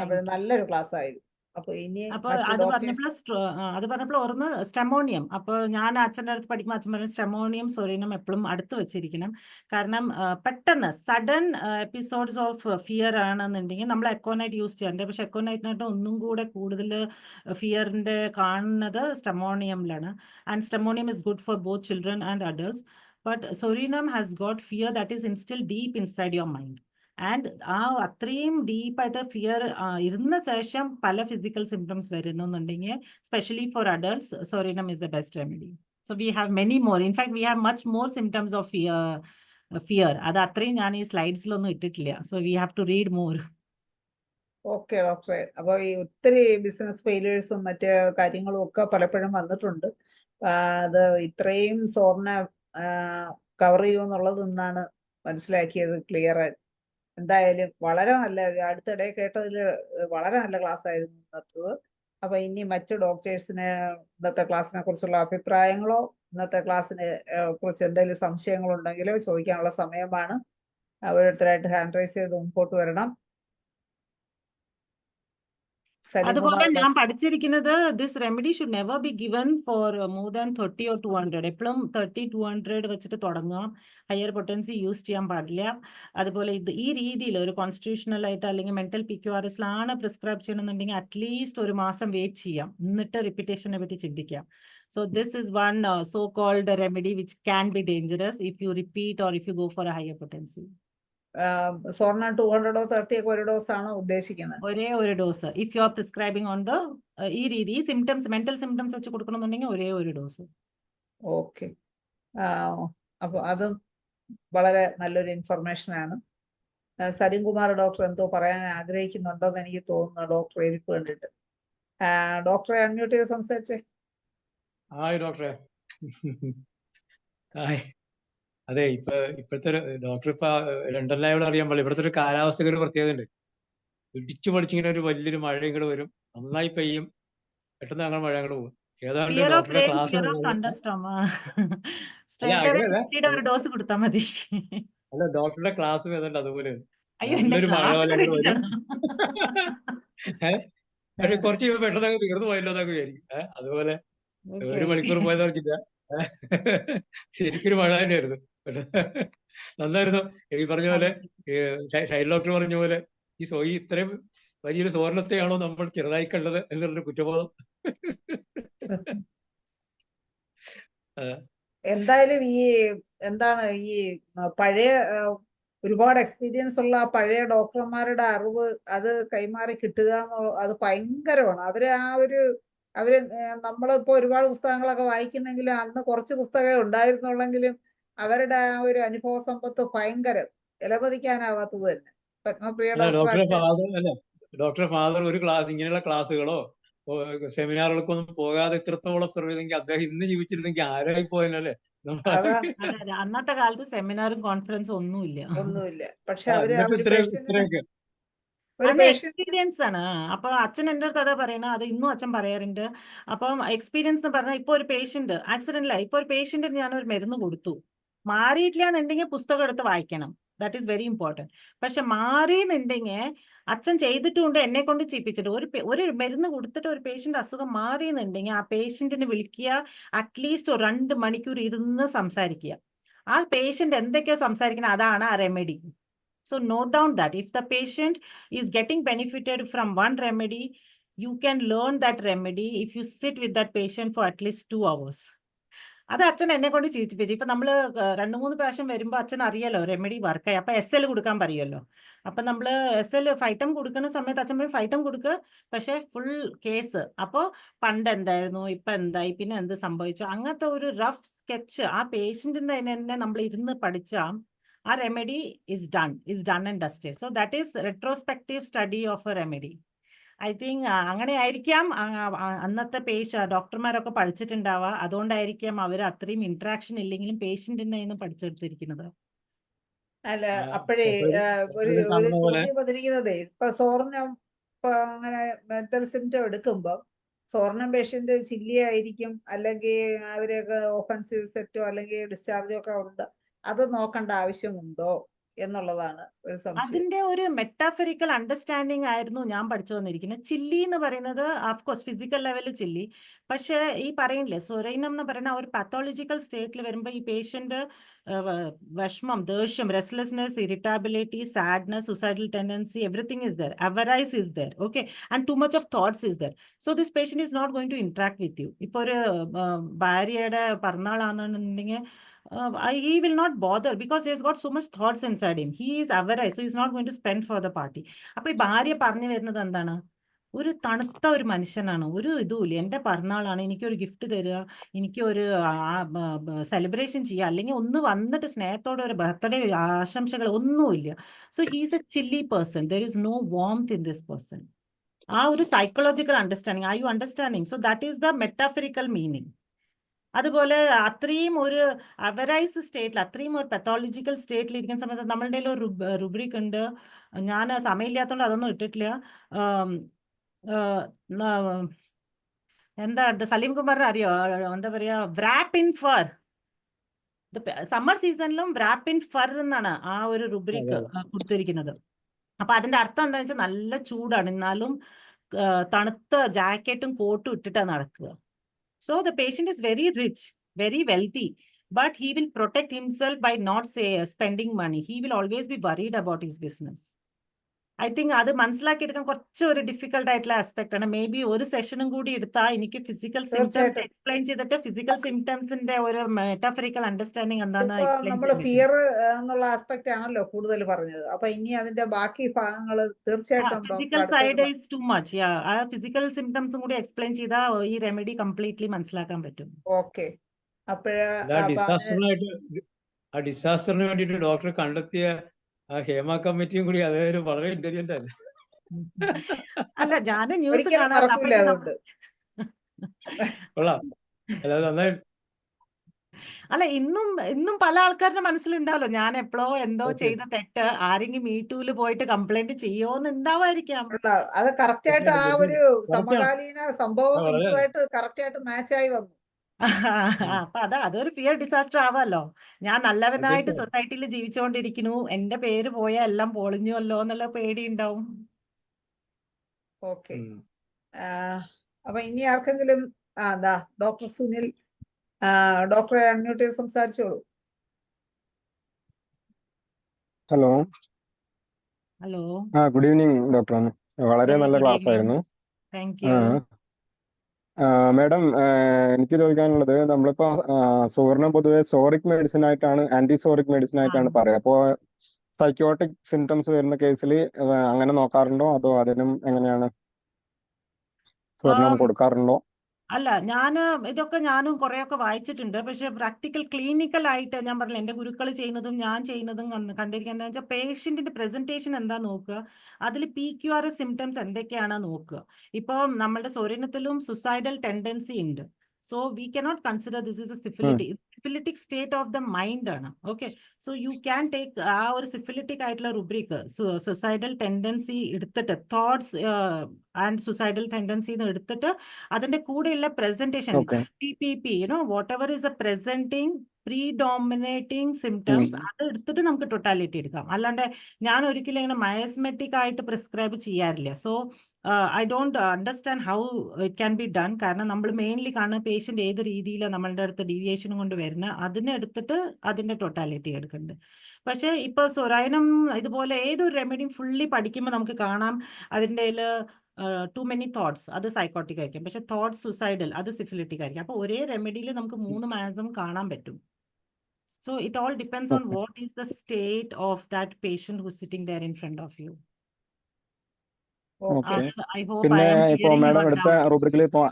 അപ്പോൾ നല്ലൊരു ക്ലാസ് ആയിരുന്നു. അപ്പൊ ഇനി അത് പറഞ്ഞപ്പോൾ ഓർന്ന് സ്റ്റെമോണിയം. അപ്പോൾ ഞാൻ അച്ഛൻ്റെ അടുത്ത് പഠിക്കുമ്പോൾ അച്ഛൻ പറഞ്ഞു സ്റ്റെമോണിയം സൊറിനം എപ്പോഴും അടുത്ത് വെച്ചിരിക്കണം. കാരണം പെട്ടെന്ന് സഡൻ എപ്പിസോഡ്സ് ഓഫ് ഫിയർ ആണെന്നുണ്ടെങ്കിൽ നമ്മൾ എക്കോനൈറ്റ് യൂസ് ചെയ്യാറുണ്ട്. പക്ഷെ എക്കോനൈറ്റിനായിട്ട് ഒന്നും കൂടെ കൂടുതൽ ഫിയറിൻ്റെ കാണുന്നത് സ്റ്റെമോണിയമിലാണ്. And stramonium is good for both children and adults. But psorinum has got fear that is instil deep inside your mind. And അത്രയും ഡീപ്പായിട്ട് ഫിയർ ഇരുന്ന ശേഷം പല ഫിസിക്കൽ സിംറ്റംസ് വരുന്നുണ്ടെങ്കിൽ, specially for adults, psorinum is the best remedy. So we have many more. In fact we have much more symptoms of fear. അത് അത്രയും ഞാൻ ഈ സ്ലൈഡ്സിലൊന്നും ഇട്ടിട്ടില്ല. So we have to read more. Okay ഡോക്ടറെ, അപ്പോൾ ഈ ഒത്തിരി ബിസിനസ് ഫെയിലിയേഴ്സും മറ്റ് കാര്യങ്ങളും ഒക്കെ പലപ്പോഴും വന്നിട്ടുണ്ട്. അത് ഇത്രയും സ്വർണ്ണ കവർ ചെയ്യുമെന്നുള്ളത് ഇന്നാണ് മനസ്സിലാക്കിയത് ക്ലിയർ ആയിട്ട്. എന്തായാലും വളരെ നല്ല, അടുത്തിടെ കേട്ടതിൽ വളരെ നല്ല ക്ലാസ് ആയിരുന്നു ഇന്നത്തത്. അപ്പൊ ഇനി മറ്റു ഡോക്ടേഴ്സിന് ഇന്നത്തെ ക്ലാസ്സിനെ കുറിച്ചുള്ള അഭിപ്രായങ്ങളോ ഇന്നത്തെ ക്ലാസ്സിനെ കുറിച്ച് എന്തെങ്കിലും സംശയങ്ങളുണ്ടെങ്കിലോ ചോദിക്കാനുള്ള സമയമാണ്. ഓരോരുത്തരായിട്ട് ഹാൻഡ് റൈസ് ചെയ്ത് മുമ്പോട്ട് വരണം. അതുപോലെ ഞാൻ പഠിച്ചിരിക്കുന്നത് this remedy should never be given for more than 30 or 200. എപ്പോഴും 30-200 വെച്ചിട്ട് തുടങ്ങാം. ഹയർ പൊട്ടൻസി യൂസ് ചെയ്യാൻ പാടില്ല. അതുപോലെ ഈ രീതിയിൽ ഒരു കോൺസ്റ്റിറ്റ്യൂഷണൽ ആയിട്ട് അല്ലെങ്കിൽ മെന്റൽ PQRSലാണ് പ്രിസ്ക്രൈബ് ചെയ്യണമെന്നുണ്ടെങ്കിൽ അറ്റ്ലീസ്റ്റ് ഒരു മാസം വെയിറ്റ് ചെയ്യാം, എന്നിട്ട് റിപ്പീറ്റേഷനെ പറ്റി ചിന്തിക്കാം. So this is one so called remedy which can be dangerous if you repeat or if you go for a higher potency. സ്വർണ്ണം 200 or 30 ഒക്കെ ഒരു ഡോസ് ആണോ ഉദ്ദേശിക്കുന്നത്? ഒരേ ഒരു dose. If you are prescribing on the ഈ രീതി, ഈ സിംറ്റംസ് മെന്റൽ സിംറ്റംസ് വെച്ച് കൊടുക്കണമെന്നുണ്ടെങ്കിൽ ഒരേ ഒരു ഡോസ്. ഓക്കെ, അപ്പൊ അതും വളരെ നല്ലൊരു ഇൻഫർമേഷൻ ആണ്. സലിംകുമാർ ഡോക്ടർ എന്തോ പറയാൻ ആഗ്രഹിക്കുന്നുണ്ടോന്ന് എനിക്ക് തോന്നുന്നു ഡോക്ടർ എഴുപ്പ് കണ്ടിട്ട്. ഡോക്ടറെ അൺമ്യൂട്ട് ചെയ്ത് സംസാരിച്ചേ. ഹായ് ഡോക്ടറെ. ഹായ്. അതെ, ഇപ്പോഴത്തെ ഡോക്ടർ ലണ്ടനിലായോട് അറിയാൻ പാടില്ല. ഇവിടുത്തെ ഒരു കാലാവസ്ഥയ്ക്ക് ഒരു പ്രത്യേകത ഉണ്ട്. ഇടിച്ചു പൊളിച്ചിങ്ങനെ ഒരു വലിയൊരു മഴ ഇങ്ങോട്ട് വരും, നന്നായി പെയ്യും, പെട്ടെന്ന് അങ്ങനെ മഴ അങ്ങോട്ട് പോകും. ഏതാണ്ട് ഫിയർ ഓഫ് ഡോക്ടറുടെ rain, class fear of thunderstorm. അല്ല സ്ട്രൈറ്റ് അവേ അങ്ങനെയല്ല, കുട്ടിയുടെ ഒരു ഡോസ് കൊടുത്താൽ മതി. അല്ല ഡോക്ടറുടെ ക്ലാസ് ഏതാണ്ട് അതുപോലെ അയ്യോ, എന്റെ നല്ലൊരു മഴ ക്ലാസ് പോലെ അങ്ങോട്ട് വരും. കിട്ടിയിട്ടാണോ? പക്ഷെ കുറച്ച് കഴിയുമ്പോൾ പെട്ടെന്ന് അങ്ങ് തീർന്നു പോയല്ലോ എന്നൊക്കെ വിചാരിക്കും. അതുപോലെ ഓക്കെ, 1 മണിക്കൂർ പോയെന്ന് പറഞ്ഞില്ല. ശരിക്കൊരു മഴ തന്നെയായിരുന്നു. നന്നായിരുന്നു. ഈ പറഞ്ഞ പോലെ ഷൈൽ ഡോക്ടർ പറഞ്ഞ പോലെ ഈ ഇത്രയും വലിയൊരു സ്വർണത്തെയാണോ നമ്മൾ ചെറുതായി കണ്ടത് എന്നുള്ളൊരു കുറ്റബോധം. എന്തായാലും എന്താണ് ഈ പഴയ ഒരുപാട് എക്സ്പീരിയൻസ് ഉള്ള ആ പഴയ ഡോക്ടർമാരുടെ അറിവ് അത് കൈമാറി കിട്ടുക എന്നുള്ളത് അത് ഭയങ്കരമാണ്. അവര് നമ്മളിപ്പോ ഒരുപാട് പുസ്തകങ്ങളൊക്കെ വായിക്കുന്നെങ്കിലും അന്ന് കുറച്ച് പുസ്തകമേ ഉണ്ടായിരുന്നുള്ളെങ്കിലും അവരുടെ ആ ഒരു അനുഭവ സമ്പത്ത് ഭയങ്കരം, വിലമതിക്കാനാവാത്തത് തന്നെ. പത്മപ്രിയ ഡോക്ടർ ഫാദർ ഒരു ക്ലാസ് ഇങ്ങനെയുള്ള ക്ലാസ്സുകളോ സെമിനാറുകൾക്കൊന്നും പോകാതെ ഇത്രത്തോളം സെർവ് ചെയ്തെങ്കിൽ അദ്ദേഹം ഇന്ന് ജീവിച്ചിരുന്നെങ്കിൽ ആരായി പോയനല്ലേ. അന്നത്തെ കാലത്ത് സെമിനാറും കോൺഫറൻസും ഒന്നുമില്ല. പക്ഷെ എക്സ്പീരിയൻസ് ആണ്. അപ്പൊ അച്ഛൻ എൻ്റെ അടുത്ത് അതാ പറയണ, അത് ഇന്നും അച്ഛൻ പറയാറുണ്ട്. അപ്പം എക്സ്പീരിയൻസ് എന്ന് പറഞ്ഞാൽ ഇപ്പൊ ഒരു പേഷ്യന്റ് ആക്സിഡന്റിലായി, ഇപ്പൊ ഒരു പേഷ്യന്റിന് ഞാനൊരു മരുന്ന് കൊടുത്തു, മാറിയിട്ടില്ല എന്നുണ്ടെങ്കിൽ പുസ്തകം എടുത്ത് വായിക്കണം. That is very important. പക്ഷെ മാറിയെന്നുണ്ടെങ്കിൽ അച്ഛൻ ചെയ്തിട്ടുണ്ട്, എന്നെ കൊണ്ട് ചെയ്യിപ്പിച്ചിട്ട് ഒരു മരുന്ന് കൊടുത്തിട്ട് ഒരു പേഷ്യന്റ് അസുഖം മാറിയെന്നുണ്ടെങ്കിൽ ആ പേഷ്യന്റിനെ വിളിക്കുക, അറ്റ്ലീസ്റ്റ് ഒരു 2 മണിക്കൂർ ഇരുന്ന് സംസാരിക്കുക. ആ പേഷ്യന്റ് എന്തൊക്കെയോ സംസാരിക്കണം, അതാണ് ആ remedy. So note down that if the patient is getting benefited from one remedy, you can learn that remedy if you sit with that patient for at least 2 hours. അത് അച്ഛൻ എന്നെ കൊണ്ട് ചെയ്യിപ്പിച്ചു. ഇപ്പൊ നമ്മള് 2-3 പ്രാവശ്യം വരുമ്പോ അച്ഛൻ അറിയാലോ റെമഡി വർക്കായി. അപ്പൊ SL കൊടുക്കാൻ പറയുമല്ലോ. അപ്പൊ നമ്മള് SL ഫൈറ്റം കൊടുക്കുന്ന സമയത്ത് അച്ഛൻ പറയും ഫൈറ്റം കൊടുക്കുക, പക്ഷെ ഫുൾ കേസ്. അപ്പൊ പണ്ട് എന്തായിരുന്നു, ഇപ്പൊ എന്തായി, പിന്നെ എന്ത് സംഭവിച്ചു, അങ്ങനത്തെ ഒരു റഫ് സ്കെച്ച് ആ പേഷ്യന്റിന്റെ തന്നെ നമ്മൾ ഇരുന്ന് പഠിച്ചാൽ ആ remedy is done and dusted. So that is retrospective study of a remedy. I think അങ്ങനെ ആയിരിക്കാം അന്നത്തെ ഡോക്ടർമാരൊക്കെ പഠിച്ചിട്ടുണ്ടാവുക. അതുകൊണ്ടായിരിക്കാം അവർ അത്രയും ഇന്ററാക്ഷൻ ഇല്ലെങ്കിലും പേഷ്യന്റിന്റെ നിന്ന് പഠിച്ചെടുത്തിരിക്കുന്നത്. അല്ല, അപ്പോഴേ ഒരു ചോദ്യം വന്നിരിക്കുന്നതേ, ഇപ്പൊ സ്വർണം ഇപ്പൊ അങ്ങനെ മെന്റൽ സിംറ്റം എടുക്കുമ്പോ സ്വർണം പേഷ്യന്റ് ചില്ലിയായിരിക്കും, അല്ലെങ്കിൽ അവരെയൊക്കെ ഓഫൻസീവ് സെറ്റോ അല്ലെങ്കിൽ ഡിസ്ചാർജോ ഒക്കെ ഉണ്ട്, അത് നോക്കേണ്ട ആവശ്യമുണ്ടോ എന്നുള്ളതാണ് ഒരു സംശയം. അതിന്റെ ഒരു മെറ്റാഫറിക്കൽ അണ്ടർസ്റ്റാൻഡിങ് ആയിരുന്നു ഞാൻ പഠിച്ചു വന്നിരിക്കുന്നത്. ചില്ലി എന്ന് പറയുന്നത് ഓഫ്കോഴ്സ് ഫിസിക്കൽ ലെവലിൽ ചില്ലി, പക്ഷെ ഈ പറയില്ലേ സൊറൈനം എന്ന് പറയുന്ന ഒരു പാത്തോളജിക്കൽ സ്റ്റേറ്റിൽ വരുമ്പോൾ ഈ പേഷ്യന്റ് വിഷമം, ദേഷ്യം, restlessness, irritability, sadness, suicidal tendency, everything is there, avarice is there, okay, and too much of thoughts is there. So this patient is not going to interact with you. ഇപ്പൊ ഒരു ഭാര്യയുടെ പിറന്നാളാണെന്നുണ്ടെങ്കിൽ he will not bother because he has got so much thoughts inside him. He is average, so he is not going to spend for the party. അപ്പൊ ഈ ഭാര്യ പറഞ്ഞു വരുന്നത് എന്താണ്, ഒരു തണുത്ത ഒരു മനുഷ്യനാണ്, ഒരു ഇതുമില്ല, എൻ്റെ പിറന്നാളാണ്, എനിക്കൊരു ഗിഫ്റ്റ് തരിക, എനിക്കൊരു സെലിബ്രേഷൻ ചെയ്യുക, അല്ലെങ്കിൽ ഒന്ന് വന്നിട്ട് സ്നേഹത്തോടെ ഒരു ബർത്ത്ഡേ ആശംസകൾ ഒന്നുമില്ല. So he's a chilly person. There is no warmth in this person. ആ ഒരു psychological understanding, are you understanding? So that is the metaphorical meaning. അതുപോലെ അത്രയും ഒരു അവറൈസ് സ്റ്റേറ്റിൽ, അത്രയും ഒരു പത്തോളജിക്കൽ സ്റ്റേറ്റിൽ ഇരിക്കുന്ന സമയത്ത് നമ്മളുടെ ഒരു റുബ്രിക് ഉണ്ട്, ഞാൻ സമയമില്ലാത്തതുകൊണ്ട് അതൊന്നും ഇട്ടിട്ടില്ല. എന്താ സലീം കുമാറിന് അറിയോ, എന്താ പറയാ, വ്രാപ്പ് ഇൻ ഫർ. സമ്മർ സീസണിലും വ്രാപ്പ് ഇൻ ഫർ എന്നാണ് ആ ഒരു റുബ്രിക് കൊടുത്തിരിക്കുന്നത്. അപ്പൊ അതിന്റെ അർത്ഥം എന്താ വെച്ചാൽ നല്ല ചൂടാണ്, എന്നാലും തണുത്ത ജാക്കറ്റും കോട്ടും ഇട്ടിട്ടാണ് നടക്കുക. So the patient is very rich, very wealthy, but he will protect himself by not spending money. He will always be worried about his business. I think അത് മനസ്സിലാക്കിയെടുക്കാൻ കുറച്ച് ഒരു ഡിഫിക്കൽട്ട് ആയിട്ടുള്ള ആസ്പെക്ട് ആണ്. മേ ബി ഒരു സെഷനും കൂടി എടുത്താൽ എനിക്ക് physical symptoms explain ചെയ്തിട്ട് ഫിസിക്കൽ സിംറ്റംസിന്റെ ഒരു മെറ്റാഫറിക്കൽ അണ്ടർസ്റ്റാൻഡിങ് എന്താണെന്ന് എക്സ്പ്ലെയിൻ നമ്മൾ ഫിയർ എന്നുള്ള ആസ്പെക്ട് ആണല്ലോ കൂടുതൽ പറഞ്ഞത്. അപ്പൊ ഇനി അതിന്റെ ബാക്കി ഭാഗങ്ങൾ തീർച്ചയായിട്ടും physical side is too much. ആ ഫിസിക്കൽ സിംറ്റംസും കൂടി എക്സ്പ്ലെയിൻ ചെയ്താൽ ഈ റെമഡി കംപ്ലീറ്റ്ലി മനസ്സിലാക്കാൻ പറ്റും. ഓക്കെ. ഡിസാസ്റ്ററിന് വേണ്ടിയിട്ട് ഡോക്ടർ കണ്ടെത്തിയ ആ ഹേമ കമ്മിറ്റിയും കൂടി അതായത് വളരെ ഇന്റലിജന്റ് അല്ല. അല്ല, ഞാൻ ന്യൂസ് ഒരിക്കലും കാണാറില്ല. അപ്പൊ മറക്കൂല ഇത് അതുകൊണ്ട്. കൊള്ളാം. അല്ലാതെ നന്നായി. അല്ല, ഇന്നും പല ആൾക്കാരുടെ മനസ്സിലുണ്ടാവല്ലോ, ഞാൻ എപ്പോഴോ എന്തോ Yes, ചെയ്ത yes. തെറ്റ് ആരെങ്കിലും മീറ്റൂല് പോയിട്ട് കംപ്ലൈന്റ് ചെയ്യോന്ന് ഉണ്ടാവായിരിക്കാം. അത് കറക്റ്റ് ആയിട്ട് ആ തീർച്ചയായിട്ടും, ഒരു തീർച്ചയായിട്ടും. Correct ആണ്. സമകാലീന സംഭവം വളരെ ഇതുമായിട്ട് കറക്റ്റ് ആയിട്ട് മാച്ചായി വന്നു. അപ്പൊ അതൊരു ഫിയർ ഡിസാസ്റ്റർ ആവാലോ. ഞാൻ നല്ലവനായിട്ട് തീർച്ചയായും. സൊസൈറ്റിയിൽ ജീവിച്ചുകൊണ്ടിരിക്കുന്നു, എന്റെ പേര് പോയാൽ എല്ലാം പൊളിഞ്ഞുവല്ലോ എന്നുള്ള പേടി ഉണ്ടാവും. ഓക്കെ. ഉം. അപ്പൊ ഇനി ആർക്കെങ്കിലും എന്താ ഡോക്ടർ സുനിൽ, ഡോക്ടറെ അൺമ്യൂട്ട് ചെയ്ത് സംസാരിച്ചോളൂ. Hello. Hello. Good evening doctor. വളരെ വെരി നല്ല ഗുഡ് ക്ലാസ് ഈവനിങ്. ആയിരുന്നു. Thank you. മാഡം, എനിക്ക് ചോദിക്കാനുള്ളത്, നമ്മളിപ്പോ സുവർണം പൊതുവെ സോറിക് മെഡിസിൻ ആയിട്ടാണ്, ആന്റി സോറിക് മെഡിസിൻ ആയിട്ടാണ് പറയുക. അപ്പോൾ സൈക്കോട്ടിക് സിംറ്റംസ് വരുന്ന കേസിൽ അങ്ങനെ നോക്കാറുണ്ടോ, അതോ അതിനും എങ്ങനെയാണ്, സുവർണം കൊടുക്കാറുണ്ടോ? അല്ല, ഇതൊക്കെ ഞാനും കുറെയൊക്കെ വായിച്ചിട്ടുണ്ട്. പക്ഷെ പ്രാക്ടിക്കൽ ക്ലിനിക്കൽ ആയിട്ട് ഞാൻ പറഞ്ഞില്ല, എൻ്റെ ഗുരുക്കൾ ചെയ്യുന്നതും ഞാൻ ചെയ്യുന്നതും കണ്ടിരിക്കുന്നത് എന്താ വെച്ചാൽ, പേഷ്യന്റിന്റെ പ്രസന്റേഷൻ എന്താ നോക്കുക, അതിൽ PQRS സിംറ്റംസ് എന്തൊക്കെയാണ് നോക്കുക. ഇപ്പോൾ നമ്മുടെ സ്വരനത്തിലും സുസൈഡൽ ടെൻഡൻസി ഉണ്ട്. So we cannot consider this is a syphilitic state of the mind ആണ്. Okay, so you can take ആ ഒരു സിഫിലിറ്റിക് ആയിട്ടുള്ള റുബ്രിക്ക് സുസൈഡൽ ടെൻഡൻസി എടുത്തിട്ട്, തോട്ട്സ് ആൻഡ് സുസൈഡൽ ടെൻഡൻസി എടുത്തിട്ട് അതിന്റെ കൂടെയുള്ള presentation, okay. PPP, whatever is a presenting predominating symptoms, അത് എടുത്തിട്ട് നമുക്ക് ടോട്ടാലിറ്റി എടുക്കാം. അല്ലാണ്ട് ഞാൻ ഒരിക്കലും ഇങ്ങനെ മയസ്മെറ്റിക് ആയിട്ട് പ്രിസ്ക്രൈബ് ചെയ്യാറില്ല. So I don't understand how it can be done. കാരണം നമ്മൾ മെയിൻലി കാണുന്ന പേഷ്യന്റ് ഏത് രീതിയിലാണ് നമ്മളുടെ അടുത്ത് ഡീവിയേഷനും കൊണ്ട് വരുന്നത്, അതിനെ എടുത്തിട്ട് അതിന്റെ ടോട്ടാലിറ്റി എടുക്കുന്നുണ്ട്. പക്ഷെ ഇപ്പൊ സൊറൈനം ഇതുപോലെ ഏതൊരു റെമഡിയും ഫുള്ളി പഠിക്കുമ്പോൾ നമുക്ക് കാണാം അതിൻ്റെ ടു മെനി തോട്ട്സ്, അത് സൈക്കോട്ടിക് ആയിരിക്കും. പക്ഷെ തോട്ട്സ് സുസൈഡൽ, അത് സിഫിലിറ്റിക് ആയിരിക്കും. അപ്പൊ ഒരേ റെമഡിയിൽ നമുക്ക് 3 മാസം കാണാൻ പറ്റും. So it all depends on okay. What is the state of that patient who sitting there in front of you. Okay. I hope I പിന്നെ ആം ഇപ്പോ ക്ലിയറിംഗ് മാഡം യുവർ എടുത്ത ഡൗട്ട്. റൂബ്രിക്കിൽ ഇപ്പോ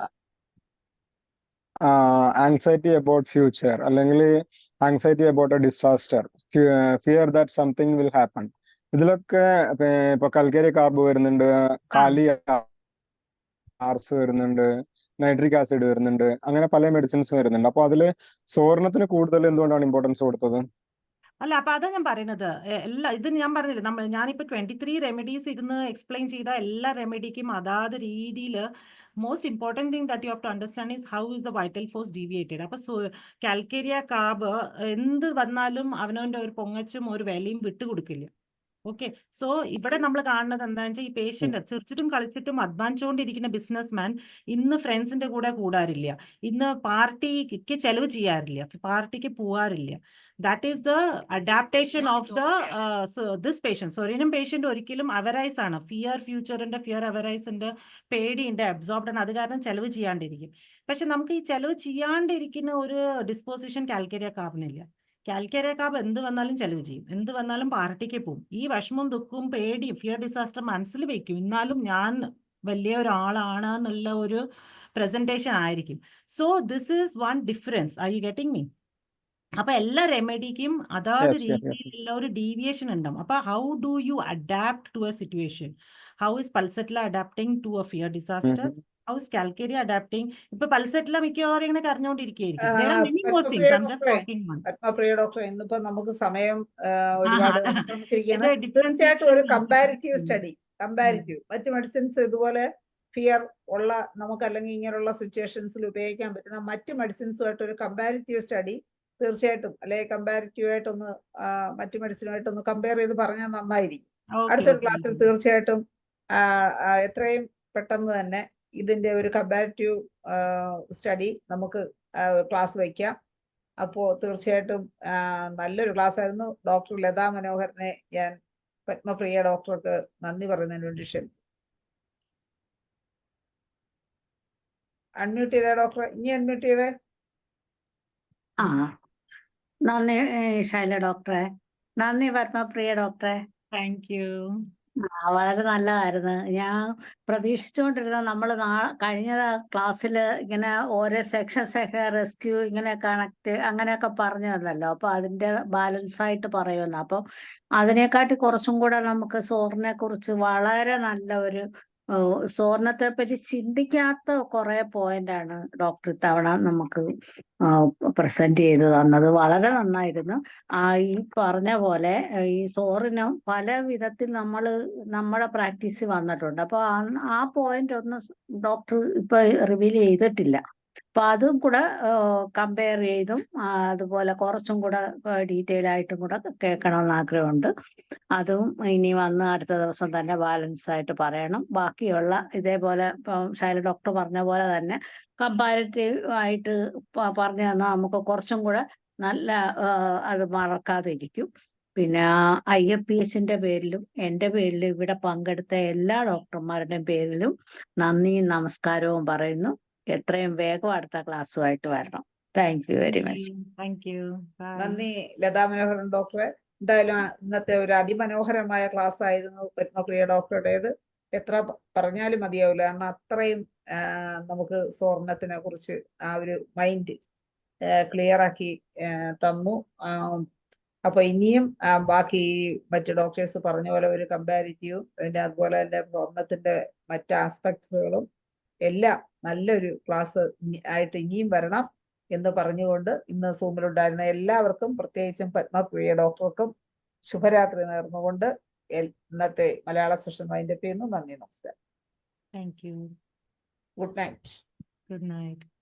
ആങ്സൈറ്റി അബൌട്ട് ഫ്യൂച്ചർ, അല്ലെങ്കിൽ anxiety about a disaster, fear that something will happen, ഇതിലൊക്കെ ഇപ്പൊ കൽക്കേരി carb വരുന്നുണ്ട്, കാലി ആർസ് വരുന്നുണ്ട്, നൈട്രിക് ആസിഡ് വരുന്നുണ്ട്, അങ്ങനെ പല മെഡിസിൻസ് വരുന്നുണ്ട്. അപ്പൊ അതില് സോർണത്തിന് കൂടുതൽ എന്തുകൊണ്ടാണ് ഇമ്പോർട്ടൻസ് കൊടുത്തത്? അല്ല, അപ്പൊ അതാ ഞാൻ പറയുന്നത്. ഇത് ഞാൻ പറഞ്ഞില്ലേ, ഞാനിപ്പോ 23 റെമഡീസ് ഇരുന്ന് എക്സ്പ്ലെയിൻ ചെയ്ത എല്ലാ റെമഡിക്കും അതാത് രീതിയിൽ most important thing that you have to understand is how is the vital force deviated. അപ്പൊ കാൽക്കേരിയ കാർബ് എന്ത് വന്നാലും അവനവന്റെ ഒരു പൊങ്ങച്ചും ഒരു വിലയും വിട്ടുകൊടുക്കില്ല. ഓക്കെ, സോ ഇവിടെ നമ്മൾ കാണുന്നത് എന്താണെന്ന് വെച്ചാൽ, ഈ പേഷ്യന്റ് ചിരിച്ചിട്ടും കളിച്ചിട്ടും അധ്വാനിച്ചുകൊണ്ടിരിക്കുന്ന ബിസിനസ്മാൻ ഇന്ന് ഫ്രണ്ട്സിന്റെ കൂടെ കൂടാറില്ല, ഇന്ന് പാർട്ടിക്ക് ചെലവ് ചെയ്യാറില്ല, പാർട്ടിക്ക് പോവാറില്ല. That is the adaptation of this patient. Psorinum patient ഒരിക്കലും അവറൈസ് ആണ്, ഫ്യൂച്ചറിന്റെ ഫിയർ അവറൈസിന്റെ പേടിയുണ്ട്, അബ്സോർബ്ഡ് ആണ്, അത് കാരണം ചെലവ് ചെയ്യാണ്ടിരിക്കും. പക്ഷെ നമുക്ക് ഈ ചെലവ് ചെയ്യാണ്ടിരിക്കുന്ന ഒരു ഡിസ്പോസിഷൻ കാൽക്കേരിയ കാർബിനില്ല. കാൽക്കേരിയ കാർബ് എന്ത് വന്നാലും ചെലവ് ചെയ്യും, എന്ത് വന്നാലും പാർട്ടിക്ക് പോകും. ഈ വിഷമവും ദുഃഖവും പേടിയും ഫിയർ ഡിസാസ്റ്റർ മനസ്സിൽ വെക്കും, എന്നാലും ഞാൻ വലിയ ഒരാളാണ് എന്നുള്ള ഒരു പ്രസന്റേഷൻ ആയിരിക്കും. So this is one difference. Are you getting me? അപ്പൊ എല്ലാ റെമഡിക്കും അതാത് രീതിയിലുള്ള ഒരു ഡീവിയേഷൻ ഉണ്ടാവും. അപ്പൊ how do you adapt to a situation? How is pulsatilla adapting to a fear disaster? How is calcarea adapting? ഇപ്പൊ പൾസെറ്റ്ല മിക്കവാറും ഇങ്ങനെ കരഞ്ഞുകൊണ്ടിരിക്കുകയായിരിക്കും. There are many more things. I'm just talking one. Padmapriya ഡോക്ടറെ, ഇന്നിപ്പോ നമുക്ക് സമയം ഒരുപാട് അതിക്രമിച്ചിരിക്കുകയാണ്. ഇത് തീർച്ചയായിട്ടും ഒരു differentiation കമ്പാരിറ്റീവ് സ്റ്റഡി, മറ്റു മെഡിസിൻസ് ഇതുപോലെ ഫിയർ ഉള്ള നമുക്ക് അല്ലെങ്കിൽ ഇങ്ങനെയുള്ള സിറ്റുവേഷൻസിൽ ഉപയോഗിക്കാൻ പറ്റുന്ന മറ്റു മെഡിസിൻസുമായിട്ട് ഒരു കമ്പാരിറ്റീവ് സ്റ്റഡി തീർച്ചയായിട്ടും, അല്ലെങ്കിൽ കമ്പാരിറ്റീവ് ആയിട്ടൊന്ന് മറ്റു മെഡിസിനുമായിട്ടൊന്ന് കമ്പയർ ചെയ്ത് പറഞ്ഞാൽ നന്നായിരിക്കും. അടുത്തൊരു ക്ലാസ്സിൽ തീർച്ചയായിട്ടും എത്രയും പെട്ടെന്ന് തന്നെ ഇതിന്റെ ഒരു കമ്പാരിറ്റീവ് സ്റ്റഡി നമുക്ക് ക്ലാസ് വയ്ക്കാം. അപ്പോൾ തീർച്ചയായിട്ടും നല്ലൊരു ക്ലാസ് ആയിരുന്നു. ഡോക്ടർ ലതാ മനോഹരനെ ഞാൻ പത്മപ്രിയ ഡോക്ടർക്ക് നന്ദി പറയുന്നതിന് വേണ്ടി ക്ഷണിച്ചു. അൺമ്യൂട്ട് ചെയ്തേ ഡോക്ടർ, ഇനി അൺമ്യൂട്ട് ചെയ്തേ. നന്ദി ശൈല ഡോക്ടറെ, നന്ദി പത്മപ്രിയ ഡോക്ടറെ. Thank you. വളരെ നല്ലതായിരുന്നു. ഞാൻ പ്രതീക്ഷിച്ചുകൊണ്ടിരുന്ന നമ്മള് കഴിഞ്ഞ ക്ലാസ്സില് ഇങ്ങനെ ഓരോ സെക്ഷൻസൊക്കെ റെസ്ക്യൂ ഇങ്ങനെ കണക്ട് അങ്ങനെയൊക്കെ പറഞ്ഞു തന്നല്ലോ. അപ്പൊ അതിന്റെ ബാലൻസ് ആയിട്ട് പറയുമെന്ന്. അപ്പൊ അതിനെക്കാട്ടി കുറച്ചും കൂടെ നമുക്ക് സോറിനെ കുറിച്ച് വളരെ നല്ല ഒരു സോറിനത്തെ പറ്റി ചിന്തിക്കാത്ത കുറെ പോയിന്റാണ് ഡോക്ടർ ഇത്തവണ നമുക്ക് പ്രസന്റ് ചെയ്ത് തന്നത്. വളരെ നന്നായിരുന്നു. ഈ പറഞ്ഞ പോലെ ഈ സോറിനും പല വിധത്തിൽ നമ്മുടെ പ്രാക്ടീസ് വന്നിട്ടുണ്ട്. അപ്പൊ ആ പോയിന്റ് ഒന്നും ഡോക്ടർ ഇപ്പൊ റിവീൽ ചെയ്തിട്ടില്ല. അപ്പൊ അതും കൂടെ കമ്പയർ ചെയ്തും അതുപോലെ കുറച്ചും കൂടെ ഡീറ്റെയിൽ ആയിട്ടും കൂടെ കേൾക്കണമെന്ന് ആഗ്രഹമുണ്ട്. അതും ഇനി വന്ന് അടുത്ത ദിവസം തന്നെ ബാലൻസ് ആയിട്ട് പറയണം. ബാക്കിയുള്ള ഇതേപോലെ ശൈല ഡോക്ടർ പറഞ്ഞ പോലെ തന്നെ കമ്പാരിറ്റീവ് ആയിട്ട് പറഞ്ഞു തന്നാൽ നമുക്ക് കുറച്ചും കൂടെ നല്ല അത് മറക്കാതെ ഇരിക്കും. പിന്നെ IFPSന്റെ പേരിലും എൻ്റെ പേരിലും ഇവിടെ പങ്കെടുത്ത എല്ലാ ഡോക്ടർമാരുടെയും പേരിലും നന്ദിയും നമസ്കാരവും പറയുന്നു. എത്രയും വേഗം അടുത്ത ക്ലാസ്സുമായിട്ട് വരണം. Thank you very much. Thank you. നന്ദി ലതാ മനോഹരൻ ഡോക്ടറെ. എന്തായാലും ഇന്നത്തെ ഒരു അതിമനോഹരമായ ക്ലാസ് ആയിരുന്നു പത്മപ്രിയ ഡോക്ടറുടേത്. എത്ര പറഞ്ഞാലും മതിയാവില്ല, കാരണം അത്രയും നമുക്ക് സ്വർണത്തിനെ കുറിച്ച് ആ ഒരു മൈൻഡ് ക്ലിയർ ആക്കി തന്നു. അപ്പൊ ഇനിയും ബാക്കി മറ്റു ഡോക്ടേഴ്സ് പറഞ്ഞ പോലെ ഒരു കമ്പാരിറ്റീവും പിന്നെ അതുപോലെ തന്നെ സ്വർണത്തിന്റെ മറ്റ് ആസ്പെക്ട്സുകളും എല്ലാം നല്ലൊരു ക്ലാസ് ആയിട്ട് ഇനിയും വരണം എന്ന് പറഞ്ഞുകൊണ്ട് ഇന്ന് സൂമിലുണ്ടായിരുന്ന എല്ലാവർക്കും, പ്രത്യേകിച്ചും പത്മപ്രിയ ഡോക്ടർക്കും ശുഭരാത്രി നേർന്നുകൊണ്ട് ഇന്നത്തെ മലയാള സെഷൻ വൈൻഡപ്പ് ചെയ്യുന്നു. നന്ദി, നമസ്കാരം. Thank you. Good night. Good night.